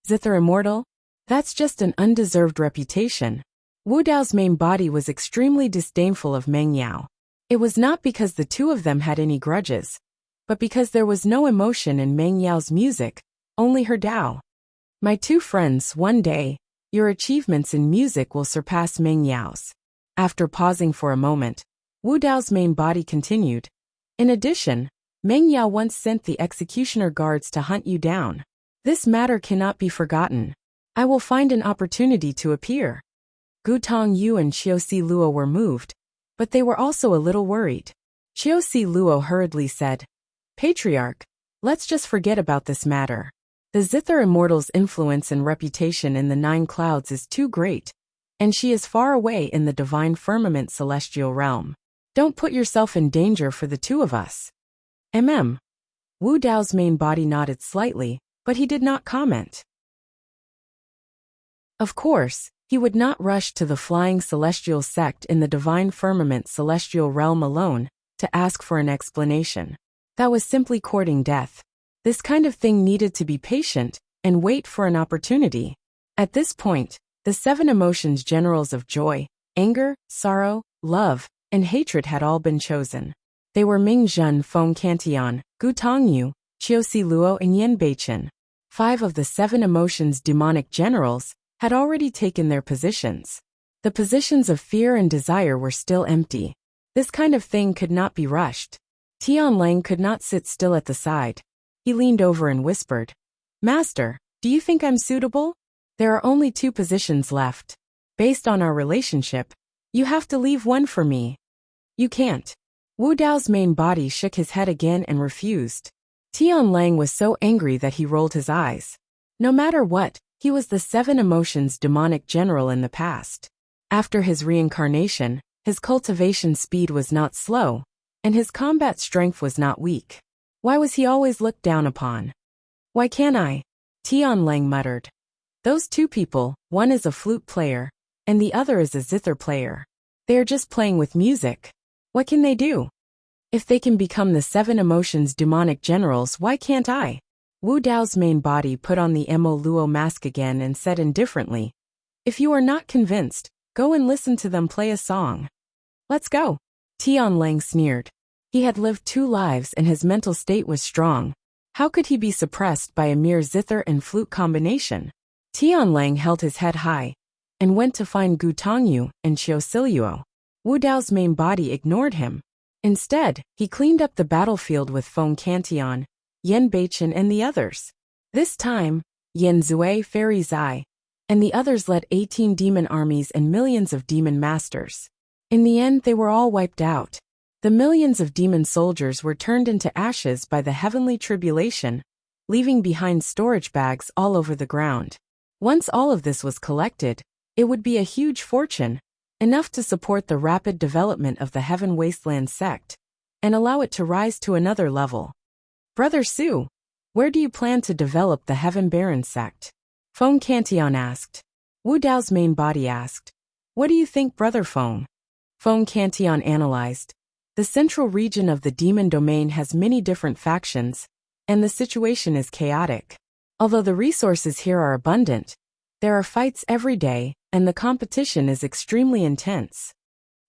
Zither immortal? That's just an undeserved reputation. Wu Dao's main body was extremely disdainful of Meng Yao. It was not because the two of them had any grudges, but because there was no emotion in Meng Yao's music, only her Dao. My two friends, one day, your achievements in music will surpass Meng Yao's. After pausing for a moment, Wu Dao's main body continued. In addition, Meng Yao once sent the executioner guards to hunt you down. This matter cannot be forgotten. I will find an opportunity to appear. Gu Tongyu and Qiu Siluo were moved, but they were also a little worried. Qiu Siluo hurriedly said, "Patriarch, let's just forget about this matter. The Zither Immortal's influence and reputation in the 9 Clouds is too great, and she is far away in the divine firmament celestial realm. Don't put yourself in danger for the two of us." Wu Dao's main body nodded slightly, but he did not comment. Of course, he would not rush to the flying celestial sect in the divine firmament celestial realm alone to ask for an explanation. That was simply courting death. This kind of thing needed to be patient and wait for an opportunity. At this point, the 7 emotions generals of joy, anger, sorrow, love, and hatred had all been chosen. They were Ming Zhen, Feng Cantian, Gu Tongyu, Qiu Siluo, and Yan Beichen. 5 of the 7 emotions demonic generals had already taken their positions. The positions of fear and desire were still empty. This kind of thing could not be rushed. Tianlang could not sit still at the side. He leaned over and whispered, "Master, do you think I'm suitable? There are only 2 positions left. Based on our relationship, you have to leave one for me." "You can't." Wu Dao's main body shook his head again and refused. Tianlang was so angry that he rolled his eyes. No matter what, he was the 7 emotions demonic general in the past. After his reincarnation, his cultivation speed was not slow, and his combat strength was not weak. Why was he always looked down upon? "Why can't I?" Tianlang muttered. "Those 2 people, one is a flute player, and the other is a zither player. They are just playing with music. What can they do? If they can become the 7 emotions demonic generals, why can't I? Wu Dao's main body put on the Mo Luo mask again and said indifferently, if you are not convinced, go and listen to them play a song. Let's go. Tian Lang sneered. He had lived 2 lives and his mental state was strong. How could he be suppressed by a mere zither and flute combination? Tian Lang held his head high and went to find Gu Tongyu and Xiao Siluo. Wu Dao's main body ignored him. Instead, he cleaned up the battlefield with Feng Cantian, Yan Beichen and the others. This time, Yan Zui, Fairy Zai, and the others led 18 demon armies and millions of demon masters. In the end, they were all wiped out. The millions of demon soldiers were turned into ashes by the heavenly tribulation, leaving behind storage bags all over the ground. Once all of this was collected, it would be a huge fortune, enough to support the rapid development of the Heaven Wasteland sect, and allow it to rise to another level. Brother Su, where do you plan to develop the Heaven Baron sect? Feng Cantian asked. Wu Dao's main body asked, what do you think, Brother Feng? Feng Cantian analyzed. The central region of the demon domain has many different factions, and the situation is chaotic. Although the resources here are abundant, there are fights every day, and the competition is extremely intense.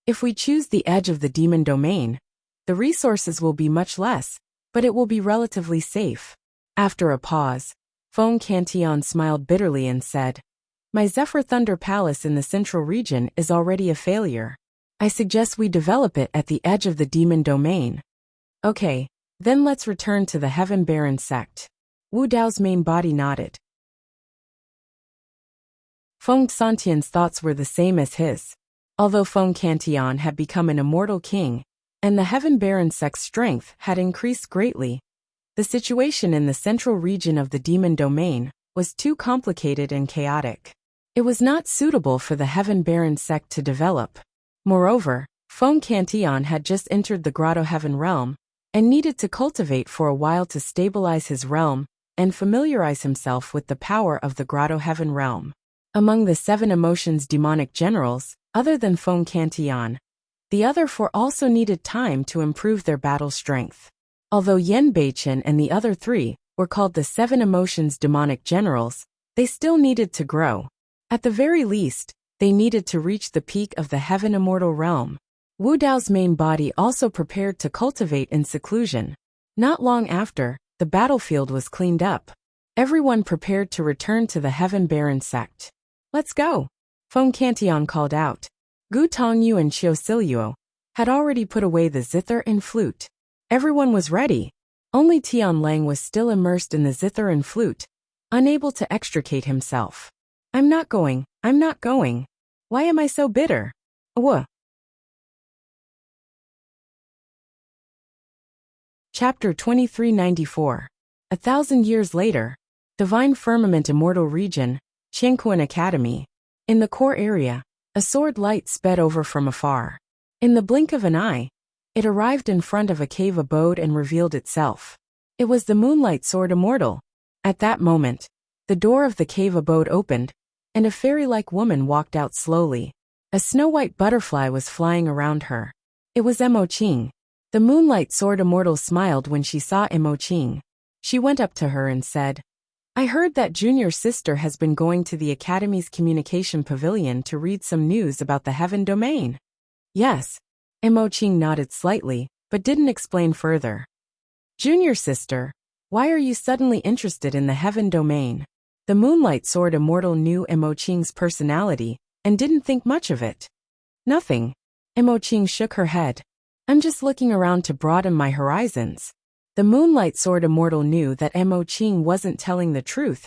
If we choose the edge of the demon domain, the resources will be much less, but it will be relatively safe. After a pause, Feng Cantian smiled bitterly and said, my Zephyr Thunder Palace in the central region is already a failure. I suggest we develop it at the edge of the demon domain. Okay, then let's return to the Heaven Baron sect. Wu Dao's main body nodded. Feng Santian's thoughts were the same as his. Although Feng Cantian had become an immortal king, and the Heaven Baron sect's strength had increased greatly, the situation in the central region of the demon domain was too complicated and chaotic. It was not suitable for the Heaven Baron sect to develop. Moreover, Feng Cantian had just entered the Grotto Heaven realm, and needed to cultivate for a while to stabilize his realm and familiarize himself with the power of the Grotto Heaven realm. Among the 7 emotions demonic generals, other than Feng Cantian, the other 4 also needed time to improve their battle strength. Although Yan Beichen and the other 3 were called the 7 emotions demonic generals, they still needed to grow. At the very least, they needed to reach the peak of the Heaven Immortal realm. Wu Dao's main body also prepared to cultivate in seclusion. Not long after, the battlefield was cleaned up. Everyone prepared to return to the Heaven Baron sect. Let's go! Feng Cantian called out. Gu Tongyu and Xiao Siluo had already put away the zither and flute. Everyone was ready. Only Tian Lang was still immersed in the zither and flute, unable to extricate himself. I'm not going. Why am I so bitter? Chapter 2394. 1,000 years later. Divine Firmament Immortal Region, Qianquan Academy. In the core area, a sword light sped over from afar. In the blink of an eye, it arrived in front of a cave abode and revealed itself. It was the Moonlight Sword Immortal. At that moment, the door of the cave abode opened, and a fairy-like woman walked out slowly. A snow-white butterfly was flying around her. It was Mo Qing. The Moonlight Sword Immortal smiled when she saw Mo Qing. She went up to her and said, I heard that junior sister has been going to the Academy's communication pavilion to read some news about the Heaven Domain. Yes. Mo Qing nodded slightly, but didn't explain further. Junior sister, why are you suddenly interested in the Heaven Domain? The Moonlight Sword Immortal knew Mo Qing's personality, and didn't think much of it. Nothing. Mo Qing shook her head. I'm just looking around to broaden my horizons. The Moonlight Sword Immortal knew that Mo Qing wasn't telling the truth,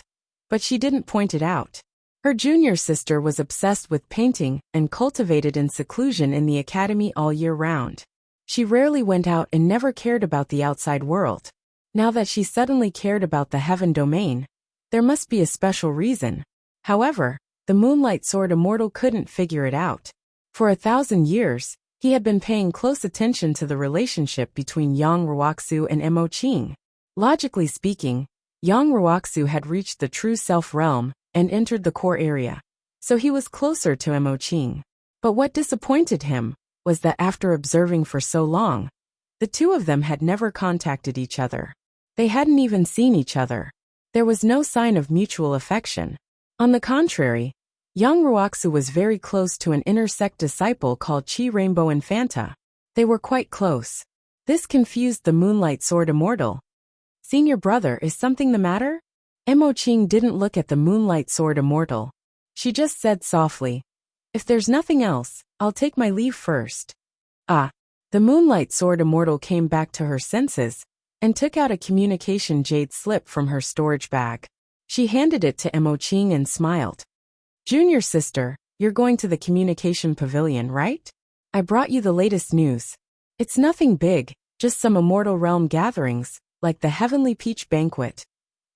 but she didn't point it out. Her junior sister was obsessed with painting and cultivated in seclusion in the academy all year round. She rarely went out and never cared about the outside world. Now that she suddenly cared about the Heaven Domain, there must be a special reason. However, the Moonlight Sword Immortal couldn't figure it out. For 1,000 years, he had been paying close attention to the relationship between Yang Ruoxu and Mo Qing. Logically speaking, Yang Ruoxu had reached the true self realm and entered the core area, so he was closer to Mo Qing. But what disappointed him was that after observing for so long, the two of them had never contacted each other. They hadn't even seen each other. There was no sign of mutual affection. On the contrary, young Wuxia was very close to an inner-sect disciple called Chi Rainbow Infanta. They were quite close. This confused the Moonlight Sword Immortal. "Senior brother, is something the matter?" Mo Qing didn't look at the Moonlight Sword Immortal. She just said softly, "If there's nothing else, I'll take my leave first." Ah. The Moonlight Sword Immortal came back to her senses and took out a communication jade slip from her storage bag. She handed it to Mo Qing and smiled. "Junior sister, you're going to the communication pavilion, right? I brought you the latest news. It's nothing big, just some immortal realm gatherings, like the Heavenly Peach Banquet."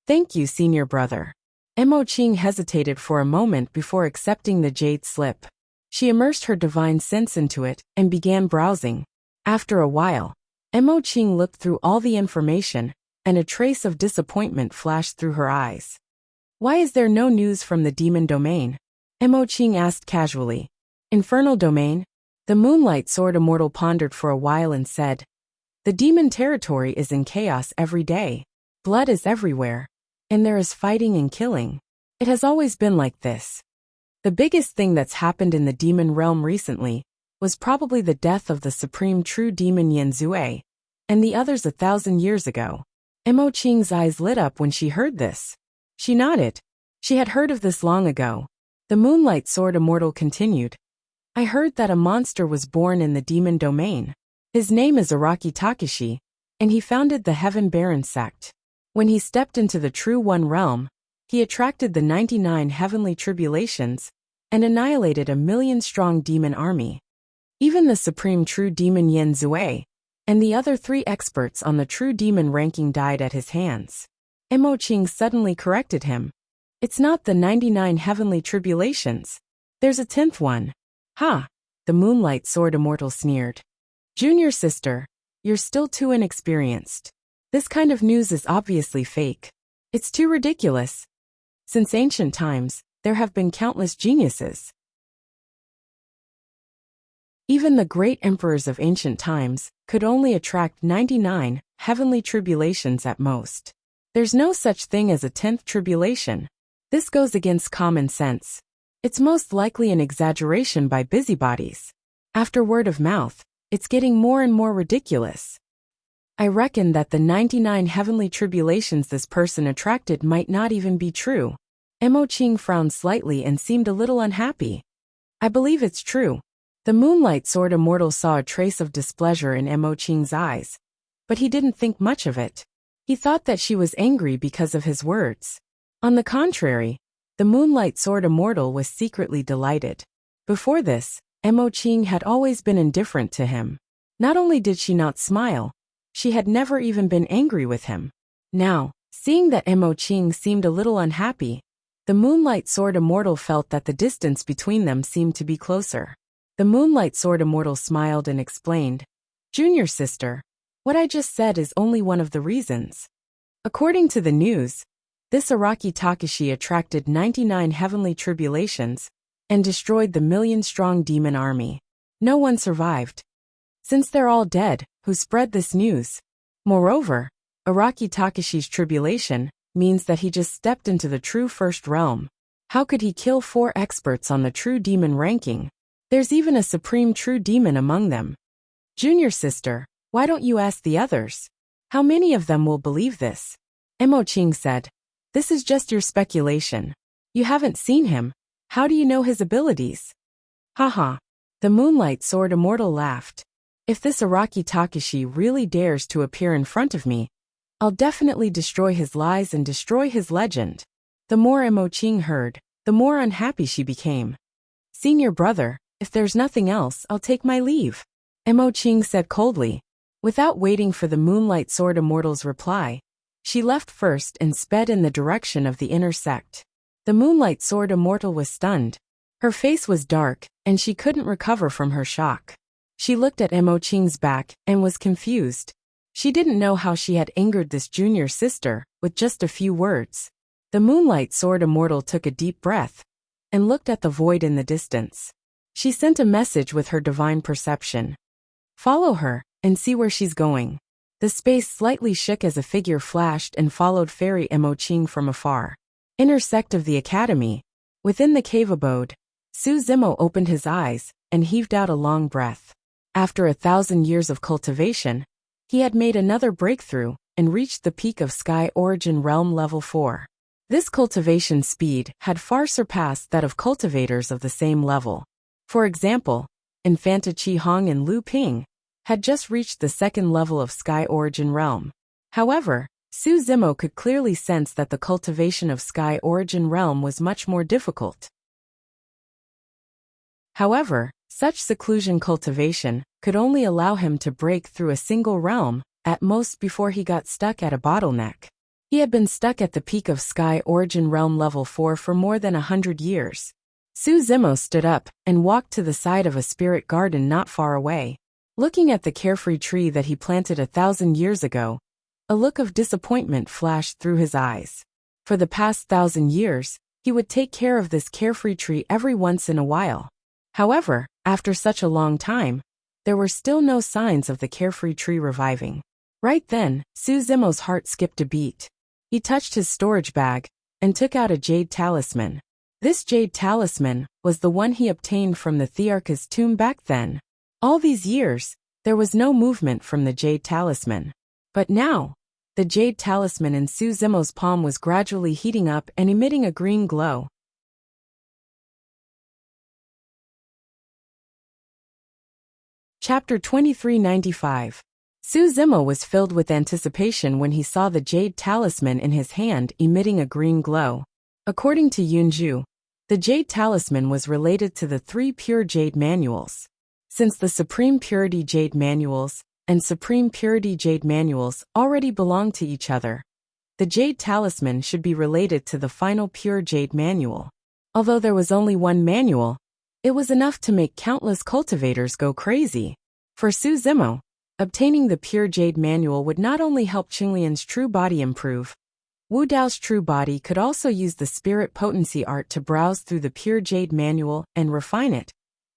"Thank you, senior brother." Mo Qing hesitated for a moment before accepting the jade slip. She immersed her divine sense into it and began browsing. After a while, Mo Qing looked through all the information, and a trace of disappointment flashed through her eyes. "Why is there no news from the demon domain?" Mo Qing asked casually. "Infernal domain?" The Moonlight Sword Immortal pondered for a while and said, "The demon territory is in chaos every day. Blood is everywhere. And there is fighting and killing. It has always been like this. The biggest thing that's happened in the demon realm recently was probably the death of the supreme true demon Yan Zue, and the others 1,000 years ago." Mo Qing's eyes lit up when she heard this. She nodded. She had heard of this long ago. The Moonlight Sword Immortal continued, "I heard that a monster was born in the demon domain. His name is Araki Takashi, and he founded the Heaven Baron sect. When he stepped into the True One realm, he attracted the 99 heavenly tribulations and annihilated a 1,000,000-strong demon army. Even the supreme true demon Yan Zue and the other 3 experts on the true demon ranking died at his hands." Mo Qing suddenly corrected him. "It's not the 99 heavenly tribulations. There's a 10th one." "Ha!" The Moonlight Sword Immortal sneered. "Junior sister, you're still too inexperienced. This kind of news is obviously fake. It's too ridiculous. Since ancient times, there have been countless geniuses. Even the great emperors of ancient times could only attract 99 heavenly tribulations at most. There's no such thing as a 10th tribulation. This goes against common sense. It's most likely an exaggeration by busybodies. After word of mouth, it's getting more and more ridiculous. I reckon that the 99 heavenly tribulations this person attracted might not even be true." Mo Qing frowned slightly and seemed a little unhappy. "I believe it's true." The Moonlight Sword Immortal saw a trace of displeasure in Mo Qing's eyes, but he didn't think much of it. He thought that she was angry because of his words. On the contrary, the Moonlight Sword Immortal was secretly delighted. Before this, Mo Qing had always been indifferent to him. Not only did she not smile, she had never even been angry with him. Now, seeing that Mo Qing seemed a little unhappy, the Moonlight Sword Immortal felt that the distance between them seemed to be closer. The Moonlight Sword Immortal smiled and explained, "Junior sister, what I just said is only one of the reasons. According to the news, this Araki Takashi attracted 99 heavenly tribulations and destroyed the 1,000,000-strong demon army. No one survived. Since they're all dead, who spread this news? Moreover, Araki Takashi's tribulation means that he just stepped into the true first realm. How could he kill 4 experts on the true demon ranking? There's even a supreme true demon among them. Junior sister, why don't you ask the others? How many of them will believe this?" Mo Qing said, "This is just your speculation. You haven't seen him. How do you know his abilities?" "Haha." The Moonlight Sword Immortal laughed. "If this Araki Takashi really dares to appear in front of me, I'll definitely destroy his lies and destroy his legend." The more Mo Qing heard, the more unhappy she became. "Senior brother, if there's nothing else, I'll take my leave," Mo Qing said coldly. Without waiting for the Moonlight Sword Immortal's reply, she left first and sped in the direction of the inner sect. The Moonlight Sword Immortal was stunned. Her face was dark, and she couldn't recover from her shock. She looked at Mo Qing's back and was confused. She didn't know how she had angered this junior sister with just a few words. The Moonlight Sword Immortal took a deep breath and looked at the void in the distance. She sent a message with her divine perception. Follow her, and see where she's going. The space slightly shook as a figure flashed and followed Fairy Emoching from afar. Inner sect of the academy. Within the cave abode, Su Zimo opened his eyes and heaved out a long breath. After 1,000 years of cultivation, he had made another breakthrough and reached the peak of Sky Origin Realm Level 4. This cultivation speed had far surpassed that of cultivators of the same level. For example, Infanta Qi Hong and Lu Ping had just reached the second level of Sky Origin Realm. However, Su Zimo could clearly sense that the cultivation of Sky Origin Realm was much more difficult. However, such seclusion cultivation could only allow him to break through a single realm, at most before he got stuck at a bottleneck. He had been stuck at the peak of Sky Origin Realm Level 4 for more than 100 years. Su Zimo stood up and walked to the side of a spirit garden not far away. Looking at the carefree tree that he planted 1,000 years ago, a look of disappointment flashed through his eyes. For the past 1,000 years, he would take care of this carefree tree every once in a while. However, after such a long time, there were still no signs of the carefree tree reviving. Right then, Su Zimo's heart skipped a beat. He touched his storage bag and took out a jade talisman. This jade talisman was the one he obtained from the Thearch's tomb back then. All these years, there was no movement from the jade talisman. But now, the jade talisman in Su Zimo's palm was gradually heating up and emitting a green glow. Chapter 2395. Su Zimo was filled with anticipation when he saw the jade talisman in his hand emitting a green glow. According to Yunju, the jade talisman was related to the 3 pure jade manuals. Since the Supreme Purity Jade Manuals and Supreme Purity Jade Manuals already belong to each other, the jade talisman should be related to the final pure jade manual. Although there was only one manual, it was enough to make countless cultivators go crazy. For Su Zimo, obtaining the pure jade manual would not only help Qinglian's true body improve, Wu Dao's true body could also use the spirit potency art to browse through the pure jade manual and refine it,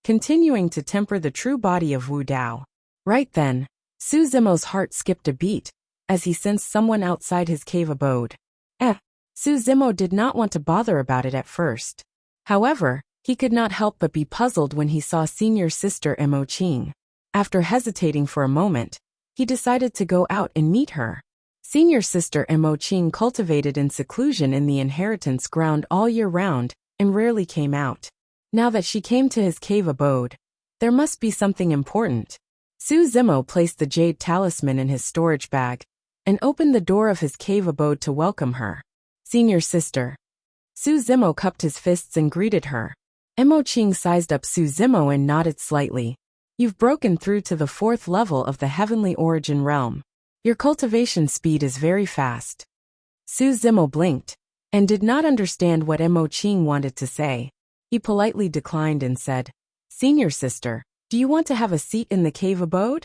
continuing to temper the true body of Wu Dao. Right then, Su Zimo's heart skipped a beat as he sensed someone outside his cave abode. Su Zimo did not want to bother about it at first. However, he could not help but be puzzled when he saw senior sister Emoching. After hesitating for a moment, he decided to go out and meet her. Senior sister Emoching cultivated in seclusion in the inheritance ground all year round and rarely came out. Now that she came to his cave abode, there must be something important. Su Zimo placed the jade talisman in his storage bag and opened the door of his cave abode to welcome her. Senior sister. Su Zimo cupped his fists and greeted her. Emoching sized up Su Zimo and nodded slightly. You've broken through to the 4th level of the Heavenly Origin Realm. Your cultivation speed is very fast. Su Zimo blinked and did not understand what Emoching wanted to say. He politely declined and said, Senior sister, do you want to have a seat in the cave abode?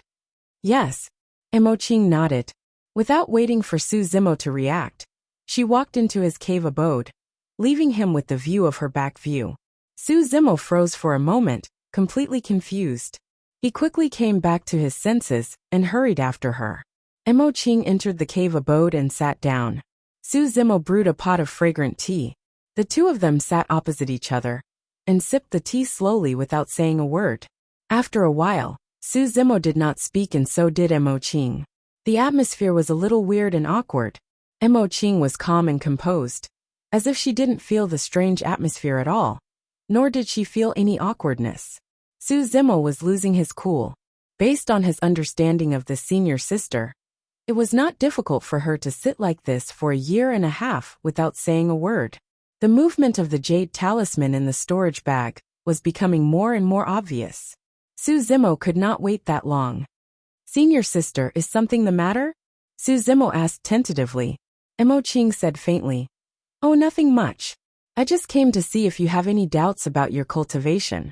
Yes. Emoching nodded. Without waiting for Su Zimo to react, she walked into his cave abode, leaving him with the view of her back view. Su Zimo froze for a moment, completely confused. He quickly came back to his senses and hurried after her. Emoching entered the cave abode and sat down. Su Zimo brewed a pot of fragrant tea. The two of them sat opposite each other and sipped the tea slowly without saying a word. After a while, Su Zimo did not speak and so did Emoching. The atmosphere was a little weird and awkward. Emoching was calm and composed, as if she didn't feel the strange atmosphere at all, nor did she feel any awkwardness. Su Zimo was losing his cool. Based on his understanding of the senior sister, it was not difficult for her to sit like this for a year and a half without saying a word. The movement of the jade talisman in the storage bag was becoming more and more obvious. Su Zimo could not wait that long. Senior sister, is something the matter? Su Zimo asked tentatively. Emoching said faintly, Oh, nothing much. I just came to see if you have any doubts about your cultivation.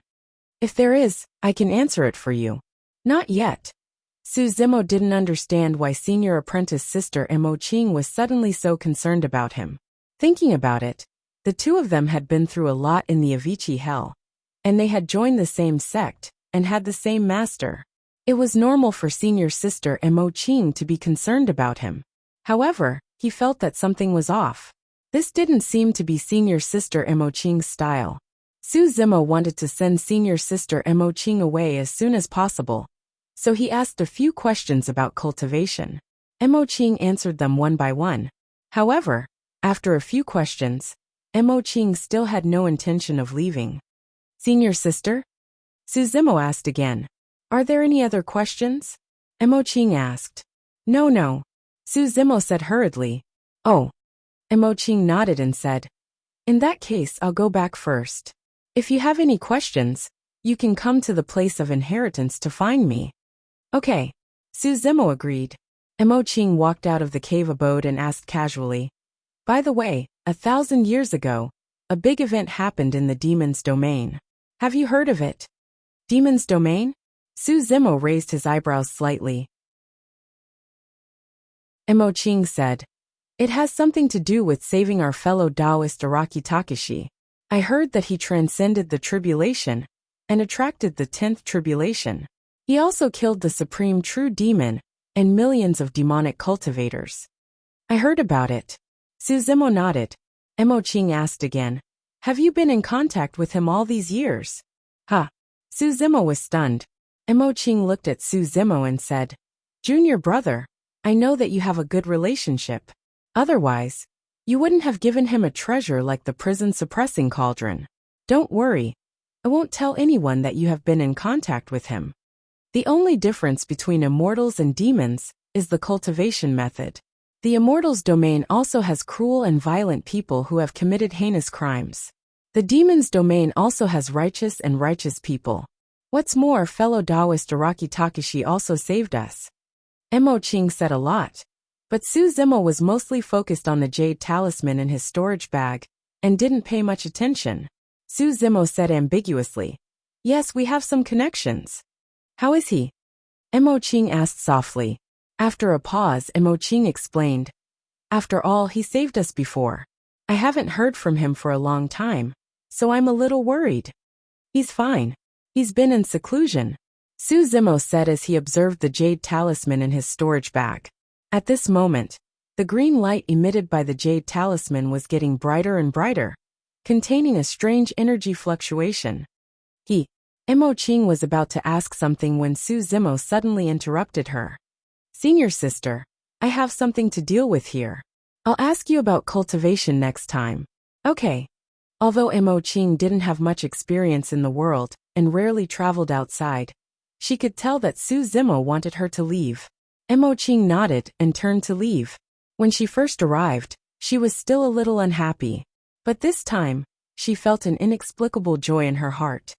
If there is, I can answer it for you. Not yet. Su Zimo didn't understand why senior apprentice sister Emoching was suddenly so concerned about him. Thinking about it, the two of them had been through a lot in the Avicii hell. and they had joined the same sect and had the same master. It was normal for senior sister Mo Qing to be concerned about him. However, he felt that something was off. This didn't seem to be senior sister Mo Qing's style. Su Zimo wanted to send senior sister Mo Qing away as soon as possible, so he asked a few questions about cultivation. Mo Qing answered them one by one. However, after a few questions, Mo Qing still had no intention of leaving. Senior sister? Su Zimo asked again. Are there any other questions? Mo Qing asked. No. Su Zimo said hurriedly. Oh. Mo Qing nodded and said, in that case I'll go back first. If you have any questions, you can come to the place of inheritance to find me. Okay. Su Zimo agreed. Mo Qing walked out of the cave abode and asked casually, by the way, 1,000 years ago, a big event happened in the demon's domain. Have you heard of it? Demon's domain? Su Zimo raised his eyebrows slightly. Mo Qing said, it has something to do with saving our fellow Taoist Araki Takeshi. I heard that he transcended the tribulation and attracted the 10th tribulation. He also killed the supreme true demon and millions of demonic cultivators. I heard about it. Su Zimo nodded. Mo Qing asked again, have you been in contact with him all these years? Huh. Su Zimo was stunned. Mo Qing looked at Su Zimo and said, junior brother, I know that you have a good relationship. Otherwise, you wouldn't have given him a treasure like the prison suppressing cauldron. Don't worry. I won't tell anyone that you have been in contact with him. The only difference between immortals and demons is the cultivation method. The immortals' domain also has cruel and violent people who have committed heinous crimes. The demon's domain also has righteous and righteous people. What's more, fellow Taoist Araki Takeshi also saved us. Mo Qing said a lot, but Su Zimo was mostly focused on the jade talisman in his storage bag and didn't pay much attention. Su Zimo said ambiguously, yes, we have some connections. How is he? Mo Qing asked softly. After a pause, Mo Qing explained, after all, he saved us before. I haven't heard from him for a long time, so I'm a little worried. He's fine. He's been in seclusion, Su Zimo said as he observed the jade talisman in his storage bag. At this moment, the green light emitted by the jade talisman was getting brighter and brighter, containing a strange energy fluctuation. Mo Qing was about to ask something when Su Zimo suddenly interrupted her. Senior sister, I have something to deal with here. I'll ask you about cultivation next time. Okay. Although Mo Qing didn't have much experience in the world and rarely traveled outside, she could tell that Su Zimo wanted her to leave. Mo Qing nodded and turned to leave. When she first arrived, she was still a little unhappy. But this time, she felt an inexplicable joy in her heart.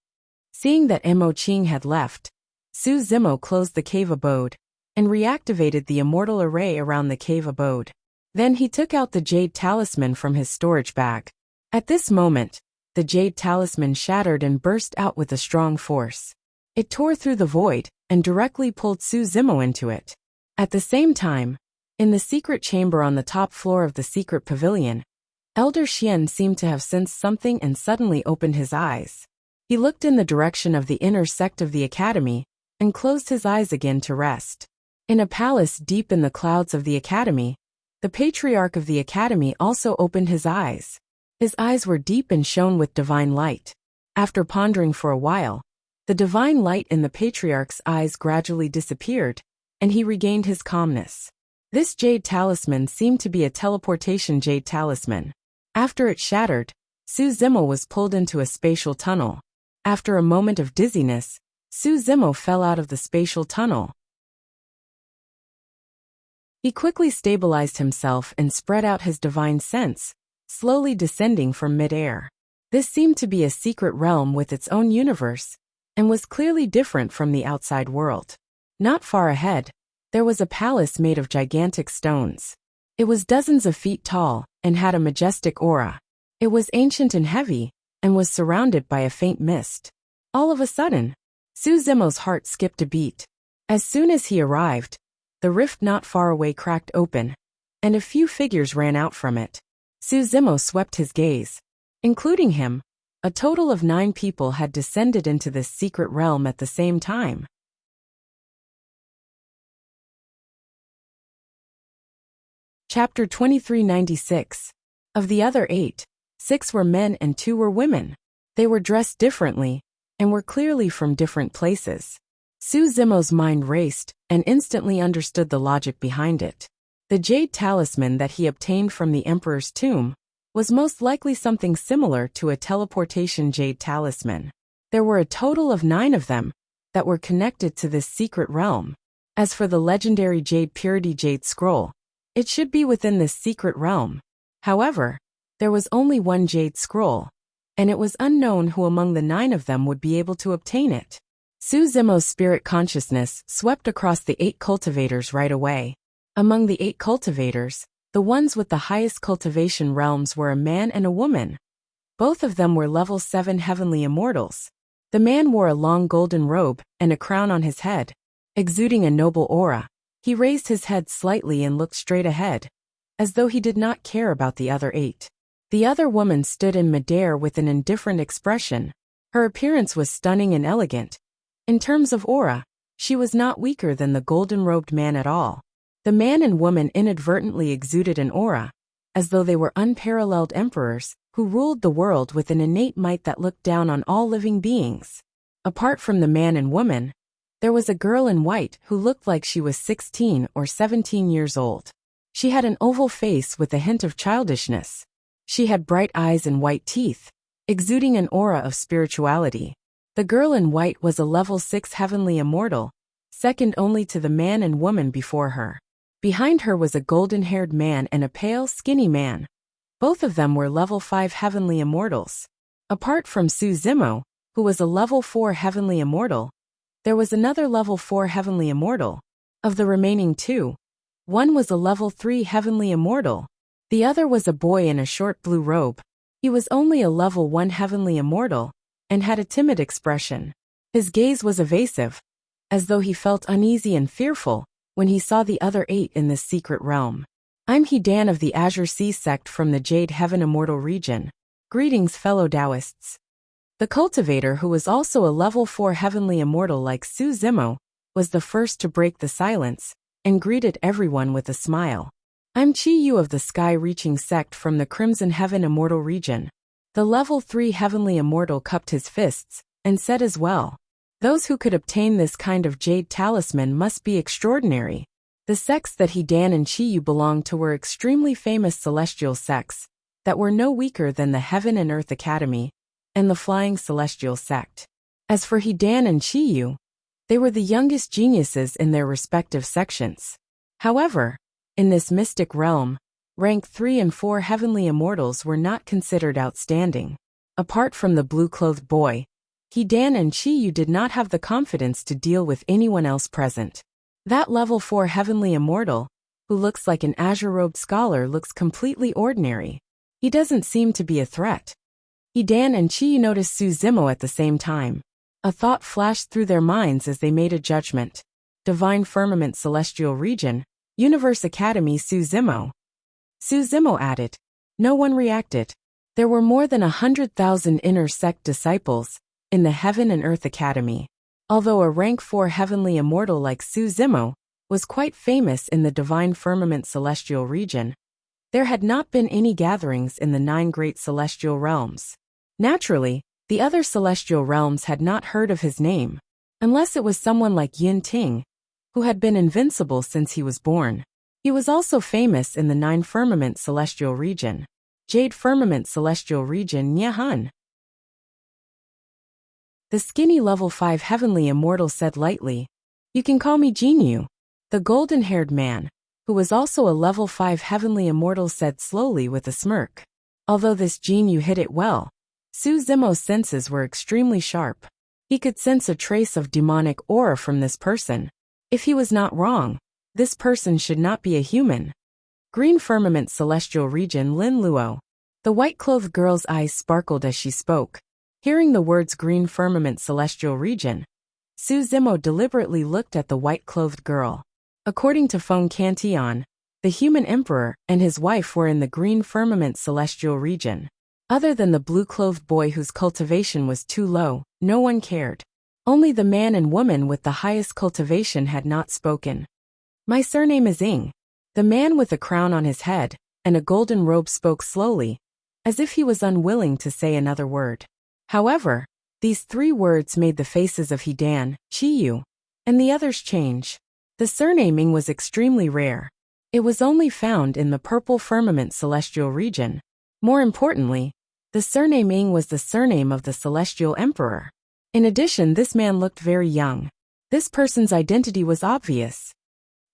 Seeing that Mo Qing had left, Su Zimo closed the cave abode and reactivated the immortal array around the cave abode. Then he took out the jade talisman from his storage bag. At this moment, the jade talisman shattered and burst out with a strong force. It tore through the void and directly pulled Su Zimo into it. At the same time, in the secret chamber on the top floor of the secret pavilion, Elder Xian seemed to have sensed something and suddenly opened his eyes. He looked in the direction of the inner sect of the academy and closed his eyes again to rest. In a palace deep in the clouds of the academy, the patriarch of the academy also opened his eyes. His eyes were deep and shone with divine light. After pondering for a while, the divine light in the patriarch's eyes gradually disappeared, and he regained his calmness. This jade talisman seemed to be a teleportation jade talisman. After it shattered, Su Zimo was pulled into a spatial tunnel. After a moment of dizziness, Su Zimo fell out of the spatial tunnel. He quickly stabilized himself and spread out his divine sense, slowly descending from mid-air. This seemed to be a secret realm with its own universe, and was clearly different from the outside world. Not far ahead, there was a palace made of gigantic stones. It was dozens of feet tall, and had a majestic aura. It was ancient and heavy, and was surrounded by a faint mist. All of a sudden, Su Zimo's heart skipped a beat. As soon as he arrived, the rift not far away cracked open, and a few figures ran out from it. Su Zimo swept his gaze. Including him, A total of 9 people had descended into this secret realm at the same time. Chapter 2396. Of the other 8, 6 were men and 2 were women. They were dressed differently, and were clearly from different places. Su Zimo's mind raced, and instantly understood the logic behind it. The jade talisman that he obtained from the emperor's tomb was most likely something similar to a teleportation jade talisman. There were a total of 9 of them that were connected to this secret realm. As for the legendary jade purity jade scroll, it should be within this secret realm. However, there was only one jade scroll, and it was unknown who among the 9 of them would be able to obtain it. Su Zimo's spirit consciousness swept across the 8 cultivators right away. Among the 8 cultivators, the ones with the highest cultivation realms were a man and a woman. Both of them were level 7 heavenly immortals. The man wore a long golden robe and a crown on his head, exuding a noble aura. He raised his head slightly and looked straight ahead, as though he did not care about the other 8. The other woman stood in midair with an indifferent expression. Her appearance was stunning and elegant. In terms of aura, she was not weaker than the golden-robed man at all. The man and woman inadvertently exuded an aura, as though they were unparalleled emperors who ruled the world with an innate might that looked down on all living beings. Apart from the man and woman, there was a girl in white who looked like she was 16 or 17 years old. She had an oval face with a hint of childishness. She had bright eyes and white teeth, exuding an aura of spirituality. The girl in white was a level 6 heavenly immortal, second only to the man and woman before her. Behind her was a golden-haired man and a pale, skinny man. Both of them were level 5 heavenly immortals. Apart from Su Zimo, who was a level 4 heavenly immortal, there was another level 4 heavenly immortal. Of the remaining 2, one was a level 3 heavenly immortal. The other was a boy in a short blue robe. He was only a level 1 heavenly immortal, and had a timid expression. His gaze was evasive, as though he felt uneasy and fearful when he saw the other 8 in this secret realm. I'm Hidan of the Azure Sea sect from the Jade Heaven Immortal region. Greetings, fellow Taoists. The cultivator, who was also a level 4 heavenly immortal like Su Zimo, was the first to break the silence, and greeted everyone with a smile. I'm Chi Yu of the Sky-Reaching sect from the Crimson Heaven Immortal region. The level 3 heavenly immortal cupped his fists, and said as well, those who could obtain this kind of jade talisman must be extraordinary. The sects that Hidan and Chi Yu belonged to were extremely famous celestial sects, that were no weaker than the Heaven and Earth Academy, and the Flying Celestial sect. As for Hidan and Chi Yu, they were the youngest geniuses in their respective sections. However, in this mystic realm, rank 3 and 4 heavenly immortals were not considered outstanding. Apart from the blue-clothed boy, Hidan and Chi Yu did not have the confidence to deal with anyone else present. That level 4 heavenly immortal, who looks like an azure-robed scholar, looks completely ordinary. He doesn't seem to be a threat. Hidan and Chi Yu noticed Su Zimo at the same time. A thought flashed through their minds as they made a judgment. Divine Firmament Celestial Region, Universe Academy Su Zimo. Su Zimo added. No one reacted. There were more than 100,000 inner sect disciples in the Heaven and Earth Academy. Although a rank 4 heavenly immortal like Su Zimo was quite famous in the Divine Firmament Celestial Region, there had not been any gatherings in the 9 great celestial realms. Naturally, the other celestial realms had not heard of his name, unless it was someone like Yin Ting, who had been invincible since he was born. He was also famous in the 9 Firmament Celestial Region. Jade Firmament Celestial Region Nyahan. The skinny level 5 heavenly immortal said lightly, You can call me Jinyu. The golden-haired man, who was also a level 5 heavenly immortal, said slowly with a smirk. Although this Jinyu hit it well, Su Zimo's senses were extremely sharp. He could sense a trace of demonic aura from this person. If he was not wrong, this person should not be a human. Green Firmament Celestial Region Lin Luo. The white-clothed girl's eyes sparkled as she spoke. Hearing the words Green Firmament Celestial Region, Su Zimo deliberately looked at the white-clothed girl. According to Feng Cantion, the human emperor and his wife were in the Green Firmament Celestial Region. Other than the blue-clothed boy whose cultivation was too low, no one cared. Only the man and woman with the highest cultivation had not spoken. My surname is Ing. The man with a crown on his head and a golden robe spoke slowly, as if he was unwilling to say another word. However, these 3 words made the faces of Hidan, Chiyu, and the others change. The surname Ing was extremely rare. It was only found in the purple firmament celestial region. More importantly, the surname Ing was the surname of the celestial emperor. In addition, this man looked very young. This person's identity was obvious.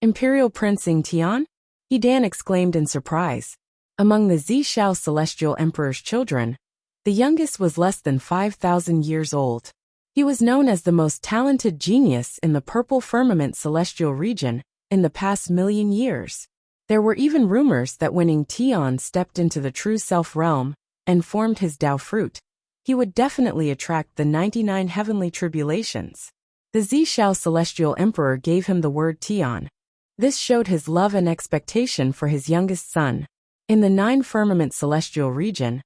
Imperial Prince Ing Tian? Hidan exclaimed in surprise. Among the Zishao celestial emperor's children, the youngest was less than 5,000 years old. He was known as the most talented genius in the purple firmament celestial region in the past million years. There were even rumors that when Ing Tian stepped into the true self realm and formed his Tao fruit, he would definitely attract the 99 heavenly tribulations. The Zishao celestial emperor gave him the word Tian. This showed his love and expectation for his youngest son. In the 9 firmament celestial region,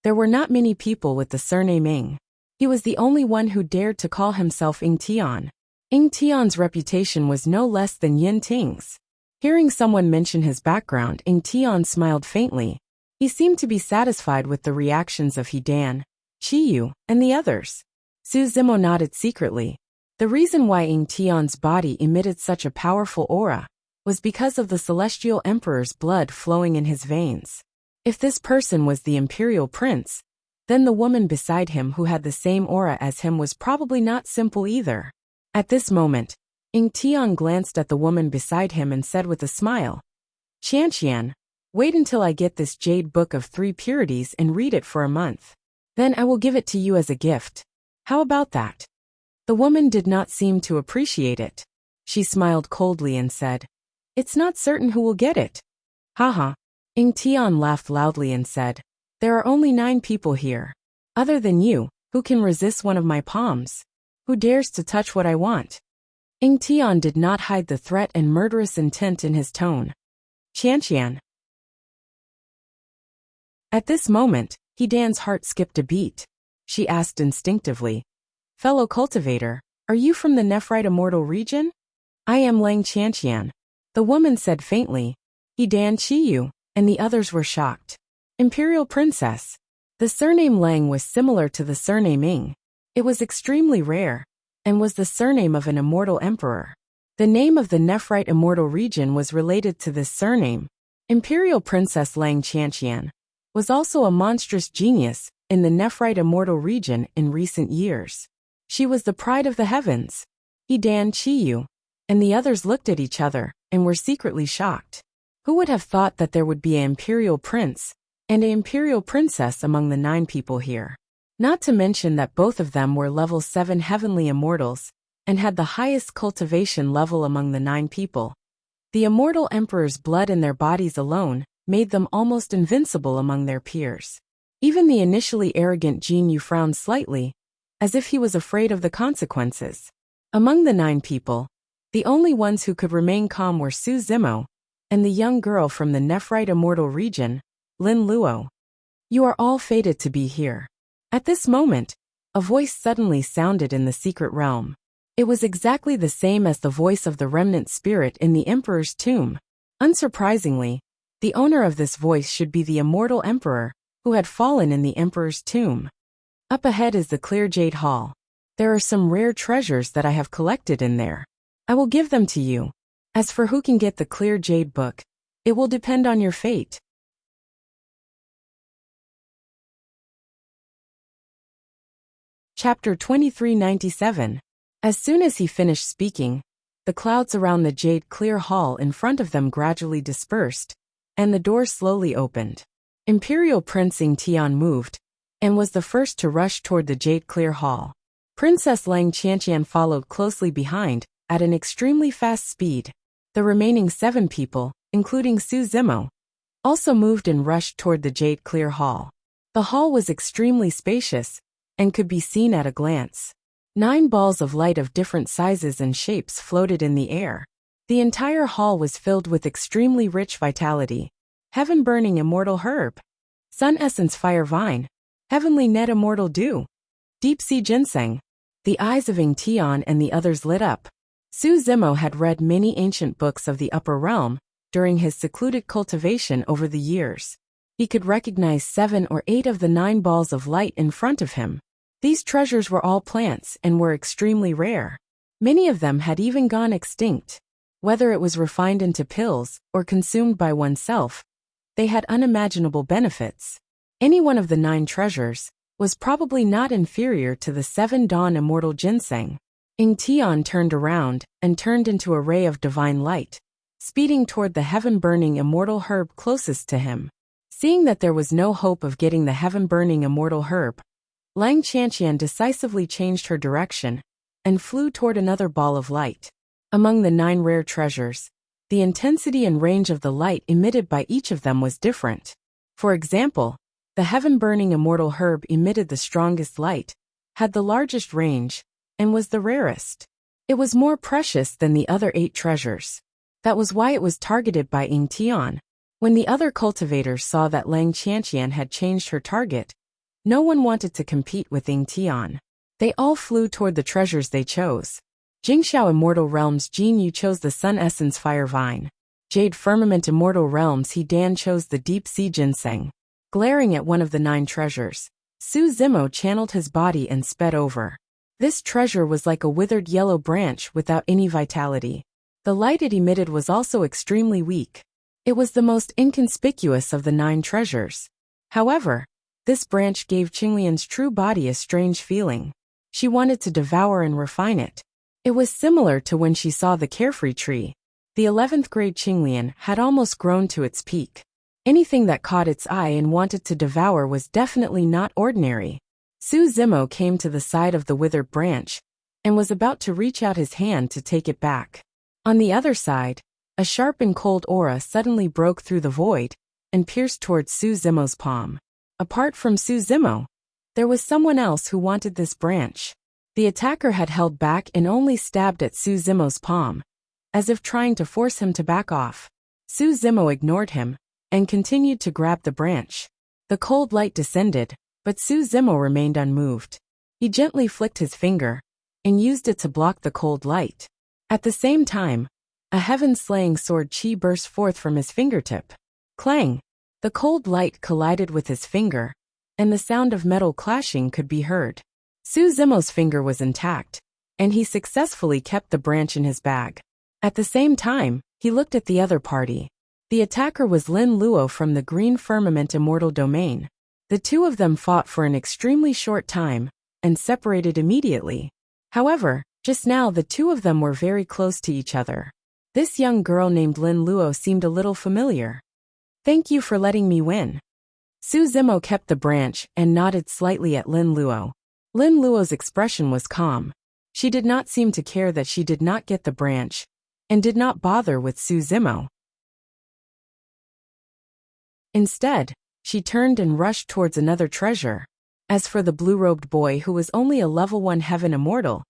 there were not many people with the surname Ing. He was the only one who dared to call himself Ing Tian. Ing Tian's reputation was no less than Yin Ting's. Hearing someone mention his background, Ing Tian smiled faintly. He seemed to be satisfied with the reactions of Hidan, Chiyu, and the others. Su Zimo nodded secretly. The reason why Ing Tian's body emitted such a powerful aura was because of the celestial emperor's blood flowing in his veins. If this person was the imperial prince, then the woman beside him who had the same aura as him was probably not simple either. At this moment, Ing Tian glanced at the woman beside him and said with a smile, Qianqian, wait until I get this jade book of 3 purities and read it for a month. Then I will give it to you as a gift. How about that? The woman did not seem to appreciate it. She smiled coldly and said, It's not certain who will get it. Haha. Ing Tian laughed loudly and said, There are only 9 people here. Other than you, who can resist one of my palms? Who dares to touch what I want? Ing Tian did not hide the threat and murderous intent in his tone. Qianqian. At this moment, Hidan's heart skipped a beat. She asked instinctively, Fellow cultivator, are you from the Nephrite immortal region? I am Lang Qianqian. The woman said faintly. Hidan Chiyu, and the others were shocked. Imperial Princess. The surname Lang was similar to the surname Ing. It was extremely rare, and was the surname of an immortal emperor. The name of the Nephrite immortal region was related to this surname. Imperial Princess Lang Qianqian was also a monstrous genius in the Nephrite immortal region in recent years. She was the pride of the heavens. Hidan Chiyu and the others looked at each other and were secretly shocked. Who would have thought that there would be an imperial prince and an imperial princess among the 9 people here? Not to mention that both of them were level 7 heavenly immortals and had the highest cultivation level among the 9 people. The immortal emperor's blood in their bodies alone made them almost invincible among their peers. Even the initially arrogant Jin Yu frowned slightly, as if he was afraid of the consequences. Among the 9 people, the only ones who could remain calm were Su Zimo and the young girl from the Nephrite immortal region, Lin Luo. You are all fated to be here. At this moment, a voice suddenly sounded in the secret realm. It was exactly the same as the voice of the remnant spirit in the emperor's tomb. Unsurprisingly, the owner of this voice should be the immortal emperor who had fallen in the emperor's tomb. Up ahead is the clear jade hall. There are some rare treasures that I have collected in there. I will give them to you. As for who can get the clear jade book, it will depend on your fate. Chapter 2397. As soon as he finished speaking, the clouds around the jade clear hall in front of them gradually dispersed, and the door slowly opened. Imperial Prince Ing Tian moved, and was the first to rush toward the jade clear hall. Princess Lang Qianqian followed closely behind, at an extremely fast speed. The remaining 7 people, including Su Zimo, also moved and rushed toward the jade clear hall. The hall was extremely spacious, and could be seen at a glance. 9 balls of light of different sizes and shapes floated in the air. The entire hall was filled with extremely rich vitality. Heaven-burning immortal herb. Sun Essence Fire Vine, Heavenly Net Immortal Dew, Deep Sea Ginseng. The eyes of Ing Tian and the others lit up. Su Zimo had read many ancient books of the upper realm during his secluded cultivation over the years. He could recognize 7 or 8 of the 9 balls of light in front of him. These treasures were all plants and were extremely rare. Many of them had even gone extinct. Whether it was refined into pills or consumed by oneself, they had unimaginable benefits. Any one of the 9 treasures was probably not inferior to the 7 Dawn Immortal Ginseng. Ing Tian turned around and turned into a ray of divine light, speeding toward the heaven-burning immortal herb closest to him. Seeing that there was no hope of getting the heaven-burning immortal herb, Lang Qianqian decisively changed her direction and flew toward another ball of light. Among the 9 rare treasures, the intensity and range of the light emitted by each of them was different. For example, the heaven-burning immortal herb emitted the strongest light, had the largest range, and was the rarest. It was more precious than the other 8 treasures. That was why it was targeted by Ing Tian. When the other cultivators saw that Lang Qianqian had changed her target, no one wanted to compete with Ing Tian. They all flew toward the treasures they chose. Jingxiao Immortal Realms Jin Yu chose the Sun Essence Fire Vine. Jade Firmament Immortal Realms He Dan chose the Deep Sea Ginseng. Glaring at one of the 9 treasures, Su Zimo channeled his body and sped over. This treasure was like a withered yellow branch without any vitality. The light it emitted was also extremely weak. It was the most inconspicuous of the 9 treasures. However, this branch gave Qinglian's true body a strange feeling. She wanted to devour and refine it. It was similar to when she saw the carefree tree. The 11th grade Qinglian had almost grown to its peak. Anything that caught its eye and wanted to devour was definitely not ordinary. Su Zimo came to the side of the withered branch and was about to reach out his hand to take it back. On the other side, a sharp and cold aura suddenly broke through the void and pierced towards Su Zimo's palm. Apart from Su Zimo, there was someone else who wanted this branch. The attacker had held back and only stabbed at Su Zimo's palm, as if trying to force him to back off. Su Zimo ignored him and continued to grab the branch. The cold light descended, but Su Zimo remained unmoved. He gently flicked his finger and used it to block the cold light. At the same time, a heaven-slaying sword qi burst forth from his fingertip. Clang! The cold light collided with his finger, and the sound of metal clashing could be heard. Su Zimo's finger was intact, and he successfully kept the branch in his bag. At the same time, he looked at the other party. The attacker was Lin Luo from the Green Firmament Immortal Domain. The two of them fought for an extremely short time, and separated immediately. However, just now the two of them were very close to each other. This young girl named Lin Luo seemed a little familiar. Thank you for letting me win. Su Zimo kept the branch and nodded slightly at Lin Luo. Lin Luo's expression was calm. She did not seem to care that she did not get the branch, and did not bother with Su Zimo. Instead, she turned and rushed towards another treasure. As for the blue-robed boy who was only a level 1 heaven immortal,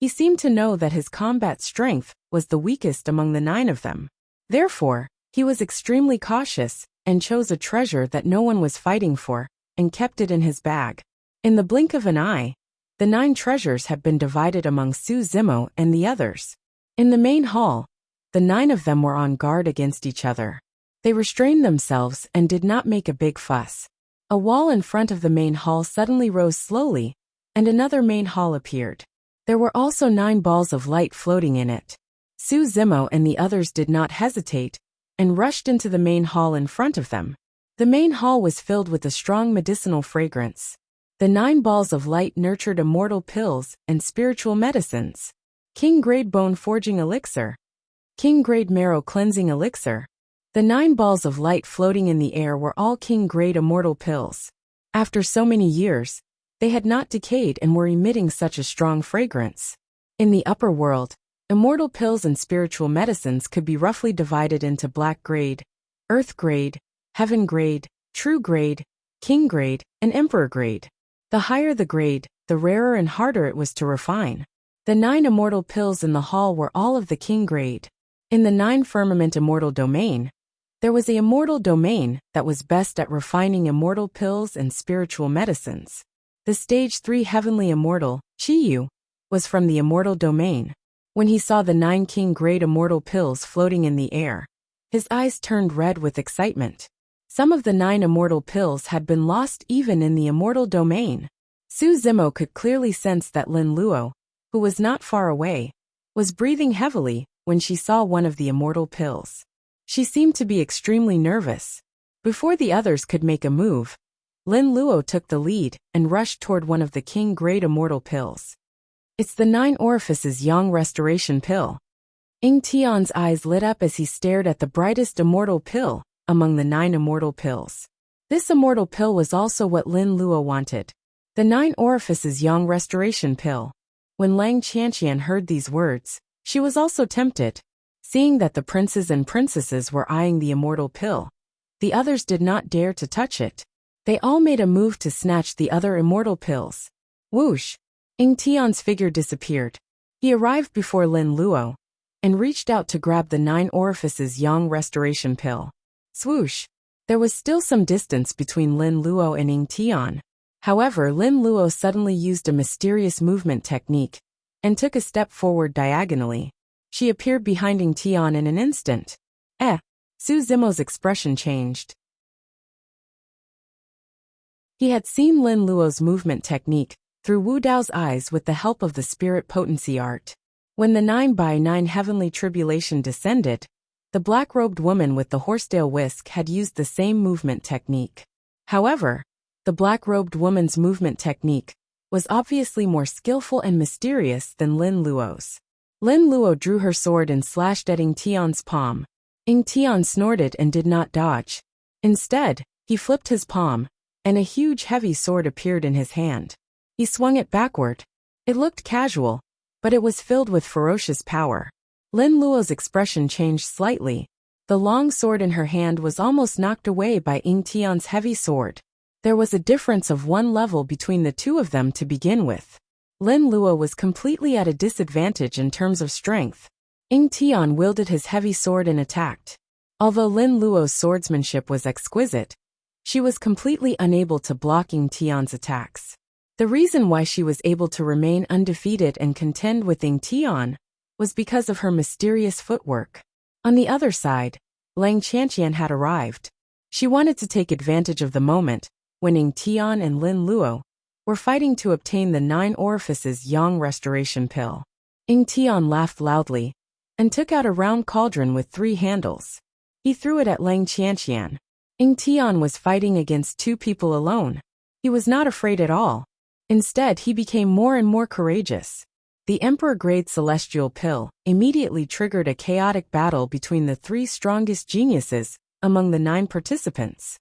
he seemed to know that his combat strength was the weakest among the 9 of them. Therefore, he was extremely cautious and chose a treasure that no one was fighting for and kept it in his bag. In the blink of an eye, the 9 treasures had been divided among Su Zimo and the others. In the main hall, the 9 of them were on guard against each other. They restrained themselves and did not make a big fuss. A wall in front of the main hall suddenly rose slowly, and another main hall appeared. There were also 9 balls of light floating in it. Su Zimo and the others did not hesitate, and rushed into the main hall in front of them. The main hall was filled with a strong medicinal fragrance. The 9 balls of light nurtured immortal pills and spiritual medicines. King-grade bone forging elixir. King-grade marrow cleansing elixir. The 9 balls of light floating in the air were all king-grade immortal pills. After so many years, they had not decayed and were emitting such a strong fragrance. In the upper world, immortal pills and spiritual medicines could be roughly divided into black grade, earth grade, heaven grade, true grade, king grade, and emperor grade. The higher the grade, the rarer and harder it was to refine. The 9 immortal pills in the hall were all of the king grade. In the 9 firmament immortal domain, There was the immortal domain that was best at refining immortal pills and spiritual medicines. The stage 3 heavenly immortal, Chiyu, was from the immortal domain. When he saw the 9 king grade immortal pills floating in the air, his eyes turned red with excitement. Some of the 9 immortal pills had been lost even in the immortal domain. Su Zimo could clearly sense that Lin Luo, who was not far away, was breathing heavily when she saw one of the immortal pills. She seemed to be extremely nervous. Before the others could make a move, Lin Luo took the lead and rushed toward one of the king grade immortal pills. It's the 9 orifices Yang restoration pill. Ying Tian's eyes lit up as he stared at the brightest immortal pill among the 9 immortal pills. This immortal pill was also what Lin Luo wanted. The 9 orifices Yang restoration pill. When Lang Qianqian heard these words, she was also tempted. Seeing that the princes and princesses were eyeing the immortal pill, the others did not dare to touch it. They all made a move to snatch the other immortal pills. Whoosh! Ying Tian's figure disappeared. He arrived before Lin Luo and reached out to grab the 9 orifices Yang restoration pill. Swoosh! There was still some distance between Lin Luo and Ying Tian. However, Lin Luo suddenly used a mysterious movement technique and took a step forward diagonally. She appeared behind Ying Tian in an instant. Su Zimo's expression changed. He had seen Lin Luo's movement technique through Wu Dao's eyes with the help of the spirit potency art. When the 9x9 heavenly tribulation descended, the black-robed woman with the horsetail whisk had used the same movement technique. However, the black-robed woman's movement technique was obviously more skillful and mysterious than Lin Luo's. Lin Luo drew her sword and slashed at Ying Tian's palm. Ying Tian snorted and did not dodge. Instead, he flipped his palm, and a huge heavy sword appeared in his hand. He swung it backward. It looked casual, but it was filled with ferocious power. Lin Luo's expression changed slightly. The long sword in her hand was almost knocked away by Ying Tian's heavy sword. There was a difference of 1 level between the two of them to begin with. Lin Luo was completely at a disadvantage in terms of strength. Ying Tian wielded his heavy sword and attacked. Although Lin Luo's swordsmanship was exquisite, she was completely unable to block Ying Tian's attacks. The reason why she was able to remain undefeated and contend with Ying Tian was because of her mysterious footwork. On the other side, Lang Qianqian had arrived. She wanted to take advantage of the moment when Ying Tian and Lin Luo were fighting to obtain the 9 orifices Yang restoration pill. Ying Tian laughed loudly and took out a round cauldron with 3 handles. He threw it at Lang Qianqian. Ying Tian was fighting against 2 people alone. He was not afraid at all. Instead, he became more and more courageous. The Emperor-grade celestial pill immediately triggered a chaotic battle between the 3 strongest geniuses among the 9 participants.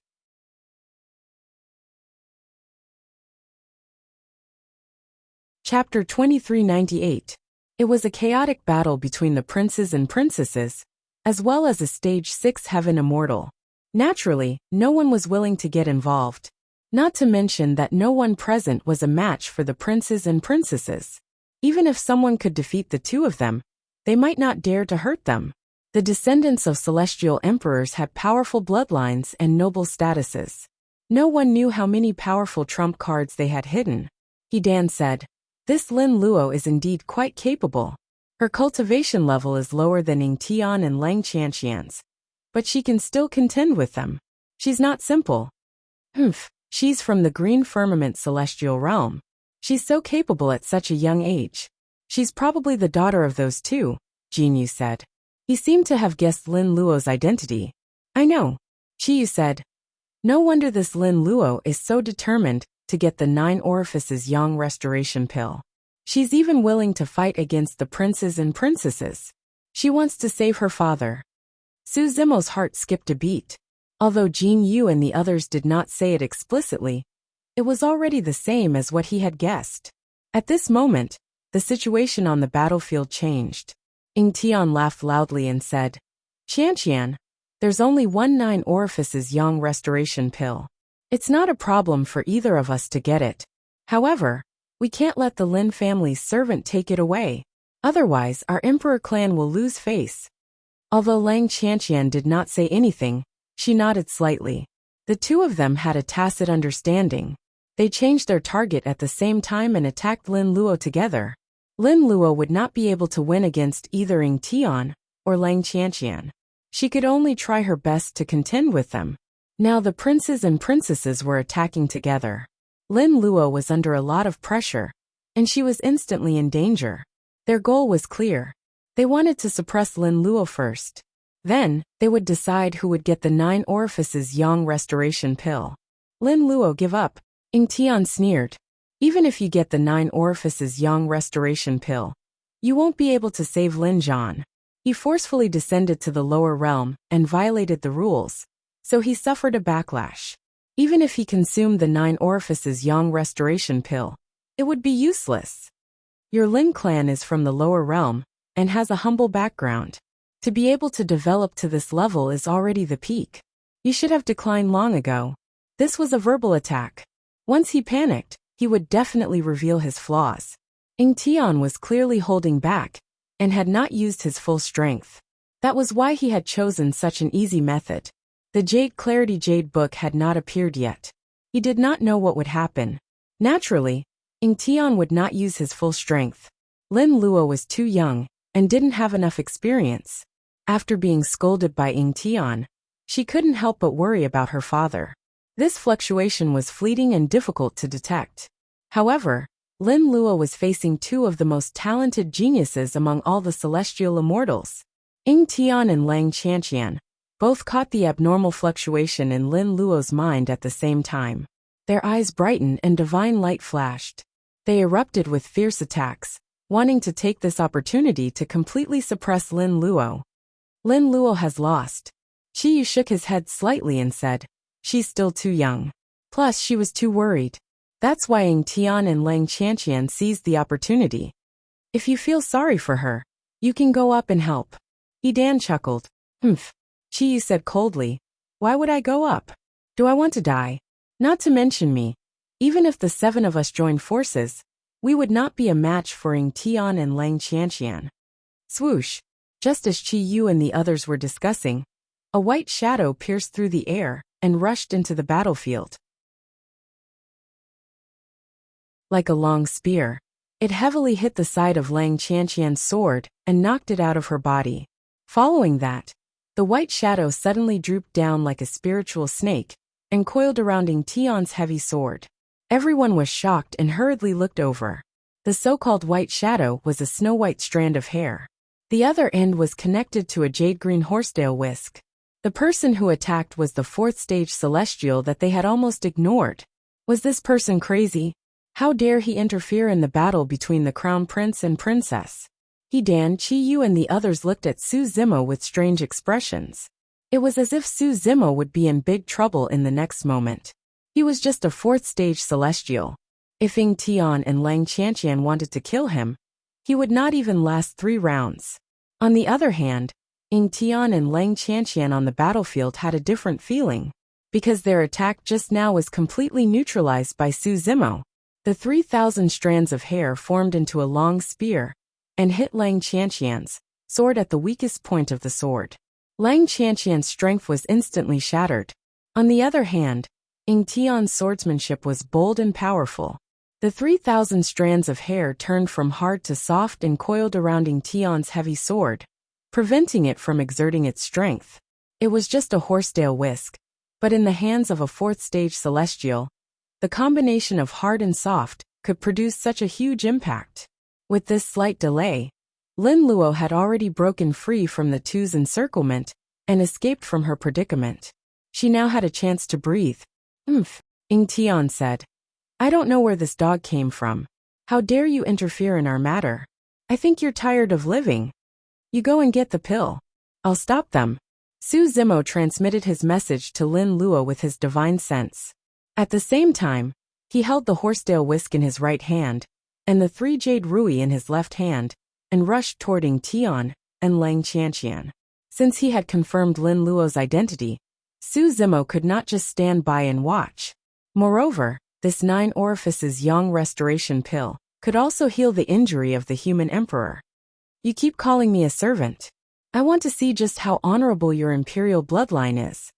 Chapter 2398. It was a chaotic battle between the princes and princesses, as well as a stage 6 heaven immortal. Naturally, no one was willing to get involved. Not to mention that no one present was a match for the princes and princesses. Even if someone could defeat the 2 of them, they might not dare to hurt them. The descendants of celestial emperors had powerful bloodlines and noble statuses. No one knew how many powerful trump cards they had hidden. He Dan said, "This Lin Luo is indeed quite capable. Her cultivation level is lower than Ying Tian and Lang Qianqian's, but she can still contend with them. She's not simple. She's from the green firmament celestial realm. She's so capable at such a young age. She's probably the daughter of those 2, Jinyu said. He seemed to have guessed Lin Luo's identity. I know, Chiyu said. No wonder this Lin Luo is so determined to get the 9 orifices Yang restoration pill. She's even willing to fight against the princes and princesses. She wants to save her father." Su Zimo's heart skipped a beat. Although Jin Yu and the others did not say it explicitly, it was already the same as what he had guessed. At this moment, the situation on the battlefield changed. Ying Tian laughed loudly and said, "Qianqian, there's only 1 9 orifices Yang restoration pill. It's not a problem for either of us to get it. However, we can't let the Lin family's servant take it away. Otherwise, our emperor clan will lose face." Although Lang Qianqian did not say anything, She nodded slightly. The two of them had a tacit understanding. They changed their target at the same time and attacked Lin Luo together. Lin Luo would not be able to win against either Ying Tian or Lang Qianqian. She could only try her best to contend with them. Now the princes and princesses were attacking together. Lin Luo was under a lot of pressure, and she was instantly in danger. Their goal was clear. They wanted to suppress Lin Luo first. Then, they would decide who would get the 9 orifices Yang restoration pill. Lin Luo, give up. Ying Tian sneered. Even if you get the 9 orifices Yang restoration pill, you won't be able to save Lin Zhan. He forcefully descended to the lower realm and violated the rules, so he suffered a backlash. Even if he consumed the 9 orifices Yang restoration pill, it would be useless. Your Lin clan is from the lower realm and has a humble background. To be able to develop to this level is already the peak. You should have declined long ago. This was a verbal attack. Once he panicked, he would definitely reveal his flaws. Ying Tian was clearly holding back and had not used his full strength. That was why he had chosen such an easy method. The Jade Clarity Jade book had not appeared yet. He did not know what would happen. Naturally, Ying Tian would not use his full strength. Lin Luo was too young and didn't have enough experience. After being scolded by Ying Tian, she couldn't help but worry about her father. This fluctuation was fleeting and difficult to detect. However, Lin Luo was facing two of the most talented geniuses among all the celestial immortals. Ying Tian and Lang Qianqian both caught the abnormal fluctuation in Lin Luo's mind at the same time. Their eyes brightened and divine light flashed. They erupted with fierce attacks, wanting to take this opportunity to completely suppress Lin Luo. Lin Luo has lost. Qi Yu shook his head slightly and said, "She's still too young. Plus, she was too worried. That's why Ying Tian and Lang Qianqian seized the opportunity. If you feel sorry for her, you can go up and help." He Dan chuckled. "Humph." Qi Yu said coldly, "Why would I go up? Do I want to die? Not to mention me. Even if the 7 of us joined forces, we would not be a match for Ying Tian and Lang Qianqian." Swoosh. Just as Qi Yu and the others were discussing, a white shadow pierced through the air and rushed into the battlefield. Like a long spear, it heavily hit the side of Lang Qianqian's sword and knocked it out of her body. Following that, the white shadow suddenly drooped down like a spiritual snake and coiled around Ying Tian's heavy sword. Everyone was shocked and hurriedly looked over. The so-called white shadow was a snow-white strand of hair. The other end was connected to a jade-green horsetail whisk. The person who attacked was the 4th stage celestial that they had almost ignored. Was this person crazy? How dare he interfere in the battle between the crown prince and princess? He Dan, Qi Yu and the others looked at Su Zimo with strange expressions. It was as if Su Zimo would be in big trouble in the next moment. He was just a 4th stage celestial. If Ying Tian and Lang Qianqian wanted to kill him, he would not even last 3 rounds. On the other hand, Ying Tian and Lang Qianqian on the battlefield had a different feeling, because their attack just now was completely neutralized by Su Zimo. The 3,000 strands of hair formed into a long spear and hit Lang Qianqian's sword at the weakest point of the sword. Lang Qianqian's strength was instantly shattered. On the other hand, Ying Tian's swordsmanship was bold and powerful. The 3,000 strands of hair turned from hard to soft and coiled around Ying Tian's heavy sword, preventing it from exerting its strength. It was just a horsetail whisk, but in the hands of a 4th stage celestial, the combination of hard and soft could produce such a huge impact. With this slight delay, Lin Luo had already broken free from the two's encirclement and escaped from her predicament. She now had a chance to breathe. "Umph," Ying Tian said. "I don't know where this dog came from. How dare you interfere in our matter? I think you're tired of living. You go and get the pill. I'll stop them." Su Zimo transmitted his message to Lin Luo with his divine sense. At the same time, he held the horsetail whisk in his right hand and the 3 jade rui in his left hand and rushed toward Ying Tian and Lang Qianqian. Since he had confirmed Lin Luo's identity, Su Zimo could not just stand by and watch. Moreover, this 9 orifices Yang restoration pill could also heal the injury of the human emperor. "You keep calling me a servant. I want to see just how honorable your imperial bloodline is."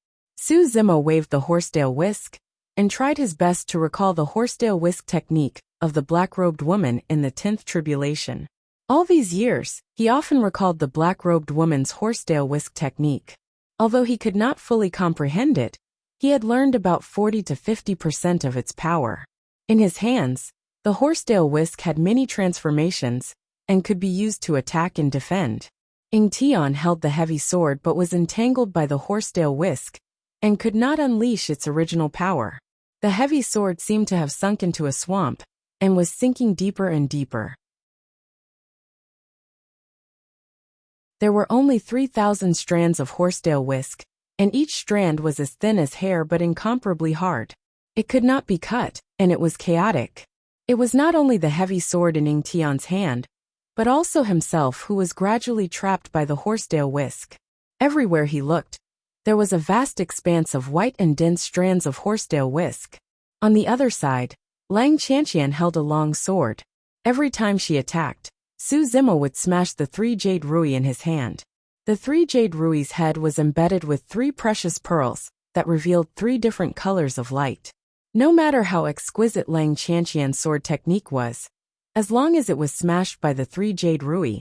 Su Zimo waved the horsetail whisk and tried his best to recall the horsetail whisk technique of the black-robed woman in the 10th tribulation. All these years, he often recalled the black-robed woman's horsetail whisk technique. Although he could not fully comprehend it, he had learned about 40 to 50% of its power. In his hands, the horsetail whisk had many transformations and could be used to attack and defend. Ing Tian held the heavy sword but was entangled by the horsetail whisk and could not unleash its original power. The heavy sword seemed to have sunk into a swamp and was sinking deeper and deeper. There were only 3,000 strands of horsetail whisk, and each strand was as thin as hair but incomparably hard. It could not be cut, and it was chaotic. It was not only the heavy sword in Ing Tian's hand, but also himself who was gradually trapped by the horsetail whisk. Everywhere he looked, there was a vast expanse of white and dense strands of horsetail whisk. On the other side, Lang Chanqian held a long sword. Every time she attacked, Su Zimo would smash the 3 jade rui in his hand. The 3 jade rui's head was embedded with 3 precious pearls that revealed 3 different colors of light. No matter how exquisite Lang Chanqian's sword technique was, as long as it was smashed by the 3 jade rui,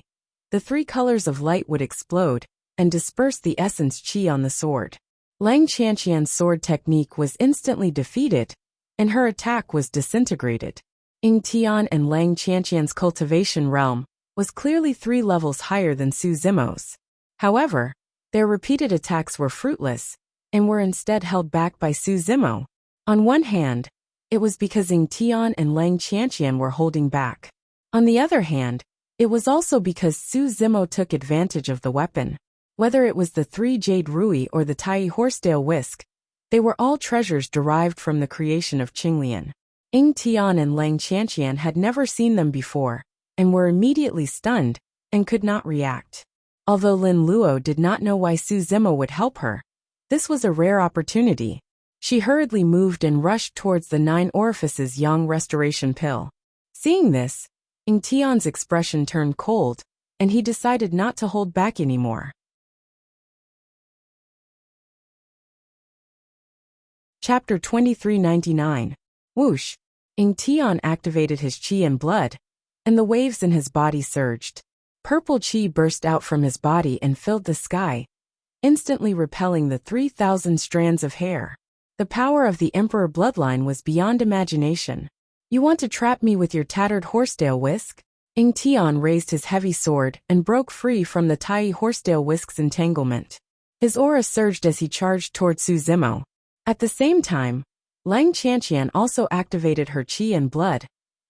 the 3 colors of light would explode and disperse the essence qi on the sword. Lang Chanqian's sword technique was instantly defeated, and her attack was disintegrated. Ing Tian and Lang Chanqian's cultivation realm was clearly 3 levels higher than Su Zimo's. However, their repeated attacks were fruitless and were instead held back by Su Zimo. On one hand, it was because Ing Tian and Lang Chanqian were holding back. On the other hand, it was also because Su Zimo took advantage of the weapon. Whether it was the 3 jade rui or the Tai horsetail whisk, they were all treasures derived from the creation of Qinglian. Ing Tian and Lang Chanqian had never seen them before, and were immediately stunned and could not react. Although Lin Luo did not know why Su Zimo would help her, this was a rare opportunity. She hurriedly moved and rushed towards the 9 orifices Yang restoration pill. Seeing this, Ing Tian's expression turned cold, and he decided not to hold back anymore. Chapter 2399. Whoosh! Ing Tian activated his qi and blood, and the waves in his body surged. Purple qi burst out from his body and filled the sky, instantly repelling the 3,000 strands of hair. The power of the Emperor bloodline was beyond imagination. You want to trap me with your tattered horsetail whisk? Ing Tian raised his heavy sword and broke free from the Tai horsetail whisk's entanglement. His aura surged as he charged toward Su Zimo. At the same time, Lang Chanqian also activated her qi and blood,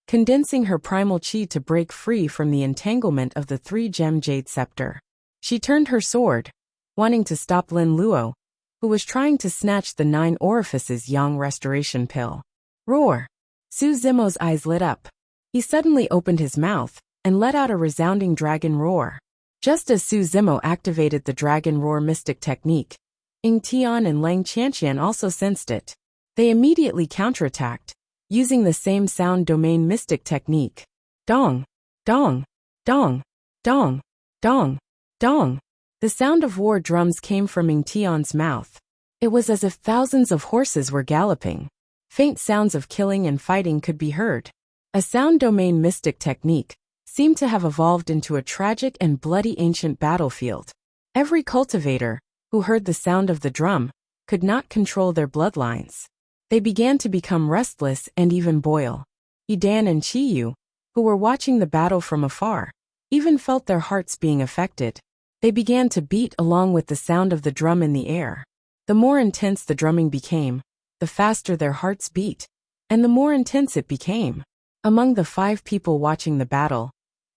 condensing her primal qi to break free from the entanglement of the 3-gem jade scepter. She turned her sword, wanting to stop Lin Luo, who was trying to snatch the 9 orifices Yang restoration pill. Roar! Su Zimo's eyes lit up. He suddenly opened his mouth and let out a resounding dragon roar. Just as Su Zimo activated the dragon roar mystic technique, Ing Tian and Lang Chanqian also sensed it. They immediately counterattacked, using the same sound domain mystic technique. Dong! Dong! Dong! Dong! Dong! Dong! The sound of war drums came from Ing Tian's mouth. It was as if thousands of horses were galloping. Faint sounds of killing and fighting could be heard. A sound domain mystic technique seemed to have evolved into a tragic and bloody ancient battlefield. Every cultivator, who heard the sound of the drum, could not control their bloodlines. They began to become restless and even boil. Yidan and Qiyu, who were watching the battle from afar, even felt their hearts being affected. They began to beat along with the sound of the drum in the air. The more intense the drumming became, the faster their hearts beat, and the more intense it became. Among the 5 people watching the battle,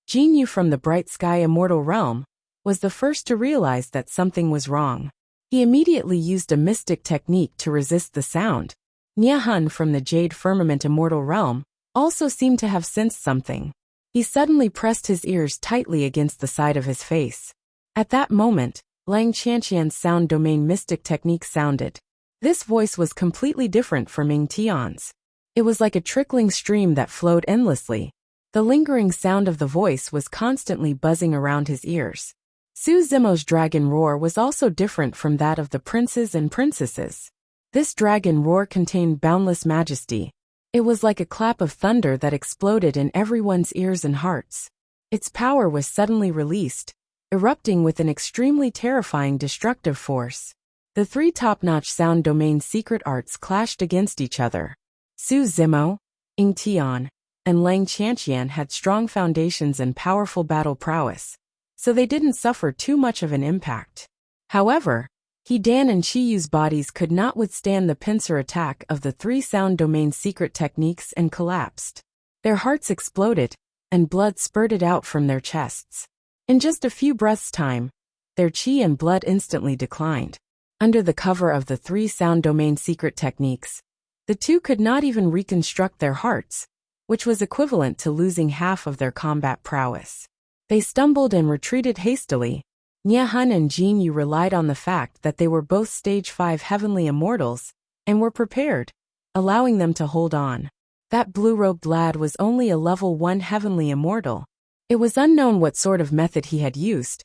Jinyu from the Bright Sky Immortal Realm was the first to realize that something was wrong. He immediately used a mystic technique to resist the sound. Niahan from the Jade Firmament Immortal Realm also seemed to have sensed something. He suddenly pressed his ears tightly against the side of his face. At that moment, Lang Chanqian's sound domain mystic technique sounded. This voice was completely different from Ing Tian's. It was like a trickling stream that flowed endlessly. The lingering sound of the voice was constantly buzzing around his ears. Su Zimo's dragon roar was also different from that of the princes and princesses. This dragon roar contained boundless majesty. It was like a clap of thunder that exploded in everyone's ears and hearts. Its power was suddenly released, erupting with an extremely terrifying destructive force. The three top-notch sound domain secret arts clashed against each other. Su Zimo, Ying Tian, and Lang Qianqian had strong foundations and powerful battle prowess, so they didn't suffer too much of an impact. However, He Dan and Qi Yu's bodies could not withstand the pincer attack of the three sound domain secret techniques and collapsed. Their hearts exploded, and blood spurted out from their chests. In just a few breaths' time, their qi and blood instantly declined. Under the cover of the three sound domain secret techniques, the two could not even reconstruct their hearts, which was equivalent to losing half of their combat prowess. They stumbled and retreated hastily. Niahan and Jin Yu relied on the fact that they were both Stage 5 heavenly immortals, and were prepared, allowing them to hold on. That blue-robed lad was only a level 1 heavenly immortal. It was unknown what sort of method he had used,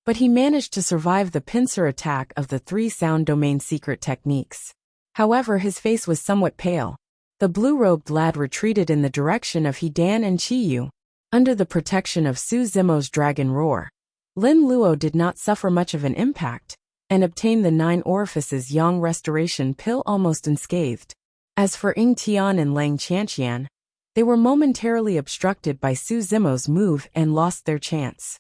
but he managed to survive the pincer attack of the three sound domain secret techniques. However, his face was somewhat pale. The blue-robed lad retreated in the direction of He Dan and Qi Yu. Under the protection of Su Zimo's dragon roar, Lin Luo did not suffer much of an impact, and obtained the 9 orifices Yang restoration pill almost unscathed. As for Ying Tian and Lang Qianqian, they were momentarily obstructed by Su Zimo's move and lost their chance.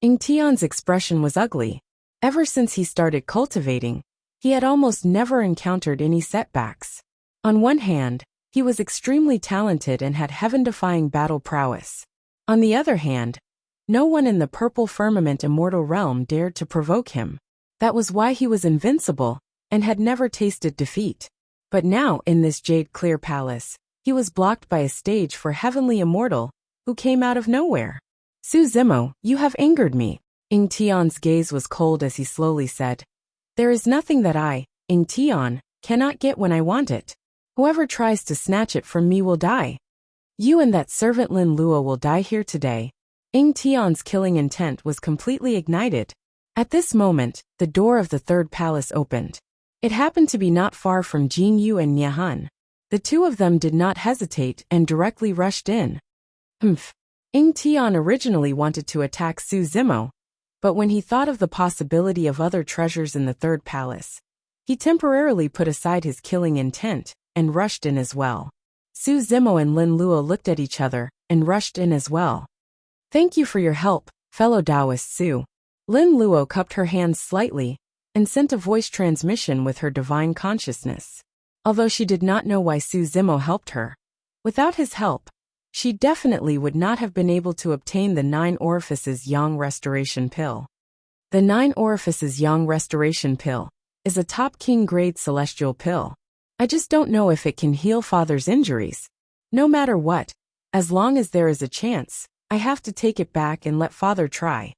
Ying Tian's expression was ugly. Ever since he started cultivating, he had almost never encountered any setbacks. On one hand, he was extremely talented and had heaven-defying battle prowess. On the other hand, no one in the purple firmament immortal realm dared to provoke him. That was why he was invincible, and had never tasted defeat. But now, in this jade-clear palace, he was blocked by a stage for heavenly immortal, who came out of nowhere. Su Zimo, you have angered me. Ying Tian's gaze was cold as he slowly said, "There is nothing that I, Ying Tian, cannot get when I want it. Whoever tries to snatch it from me will die. You and that servant Lin Luo will die here today." Ying Tian's killing intent was completely ignited. At this moment, the door of the third palace opened. It happened to be not far from Jin Yu and Niahan. The two of them did not hesitate and directly rushed in. Ying Tian originally wanted to attack Su Zimo, but when he thought of the possibility of other treasures in the third palace, he temporarily put aside his killing intent and rushed in as well. Su Zimo and Lin Luo looked at each other and rushed in as well. "Thank you for your help, fellow Taoist Su." Lin Luo cupped her hands slightly and sent a voice transmission with her divine consciousness. Although she did not know why Su Zimo helped her, without his help, she definitely would not have been able to obtain the 9 orifices Yang restoration pill. The 9 orifices Yang restoration pill is a top king grade celestial pill. I just don't know if it can heal father's injuries. No matter what, as long as there is a chance, I have to take it back and let father try.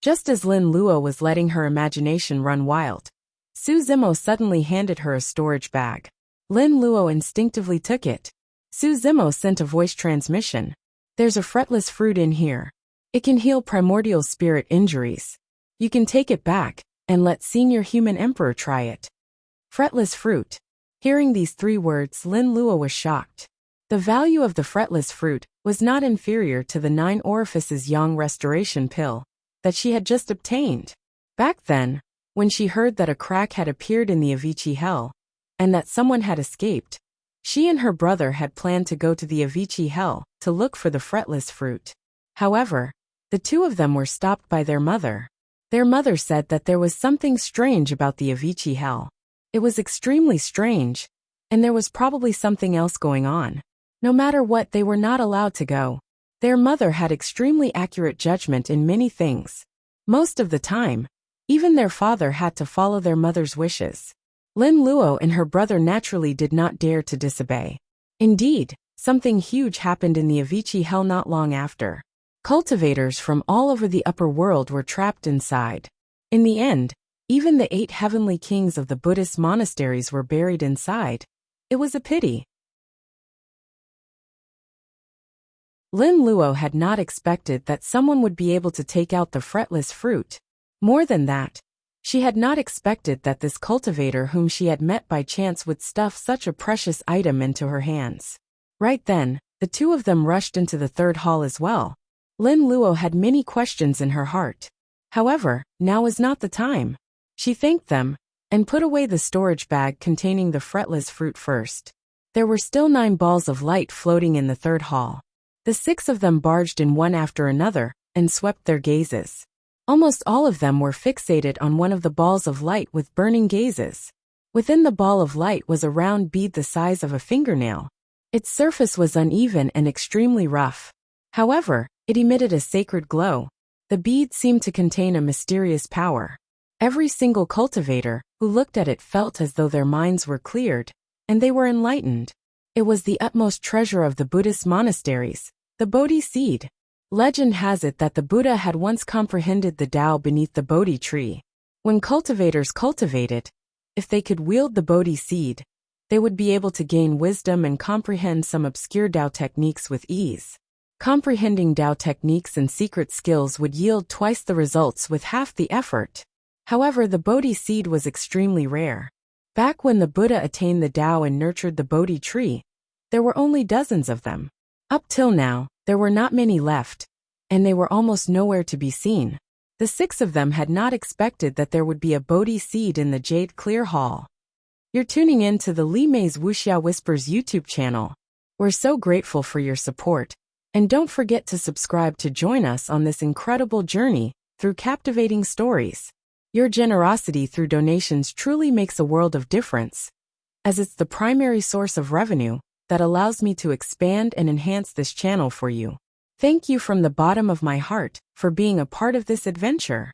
Just as Lin Luo was letting her imagination run wild, Su Zimo suddenly handed her a storage bag. Lin Luo instinctively took it. Su Zimo sent a voice transmission. "There's a fretless fruit in here. It can heal primordial spirit injuries. You can take it back, and let Senior Human Emperor try it." Fretless fruit. Hearing these 3 words, Lin Luo was shocked. The value of the fretless fruit was not inferior to the 9 orifices Yang restoration pill that she had just obtained. Back then, when she heard that a crack had appeared in the Avicii Hell, and that someone had escaped, she and her brother had planned to go to the Avicii Hell to look for the fretless fruit. However, the two of them were stopped by their mother. Their mother said that there was something strange about the Avicii Hell. It was extremely strange, and there was probably something else going on. No matter what, they were not allowed to go. Their mother had extremely accurate judgment in many things. Most of the time, even their father had to follow their mother's wishes. Lin Luo and her brother naturally did not dare to disobey. Indeed, something huge happened in the Avicii Hell not long after. Cultivators from all over the upper world were trapped inside. In the end, even the 8 heavenly kings of the Buddhist monasteries were buried inside. It was a pity. Lin Luo had not expected that someone would be able to take out the fretless fruit. More than that, she had not expected that this cultivator whom she had met by chance would stuff such a precious item into her hands. Right then, the two of them rushed into the third hall as well. Lin Luo had many questions in her heart. However, now was not the time. She thanked them and put away the storage bag containing the fretless fruit first. There were still 9 balls of light floating in the third hall. The 6 of them barged in one after another and swept their gazes. Almost all of them were fixated on one of the balls of light with burning gazes. Within the ball of light was a round bead the size of a fingernail. Its surface was uneven and extremely rough. However, it emitted a sacred glow. The bead seemed to contain a mysterious power. Every single cultivator who looked at it felt as though their minds were cleared, and they were enlightened. It was the utmost treasure of the Buddhist monasteries, the Bodhi seed. Legend has it that the Buddha had once comprehended the Tao beneath the Bodhi tree. When cultivators cultivated, if they could wield the Bodhi seed, they would be able to gain wisdom and comprehend some obscure Tao techniques with ease. Comprehending Tao techniques and secret skills would yield twice the results with half the effort. However, the Bodhi seed was extremely rare. Back when the Buddha attained the Tao and nurtured the Bodhi tree, there were only dozens of them. Up till now, there were not many left, and they were almost nowhere to be seen. The 6 of them had not expected that there would be a Bodhi seed in the Jade Clear Hall. You're tuning in to the Li Mei's Wuxia Whispers YouTube channel. We're so grateful for your support, and don't forget to subscribe to join us on this incredible journey through captivating stories. Your generosity through donations truly makes a world of difference, as it's the primary source of revenue that allows me to expand and enhance this channel for you. Thank you from the bottom of my heart for being a part of this adventure.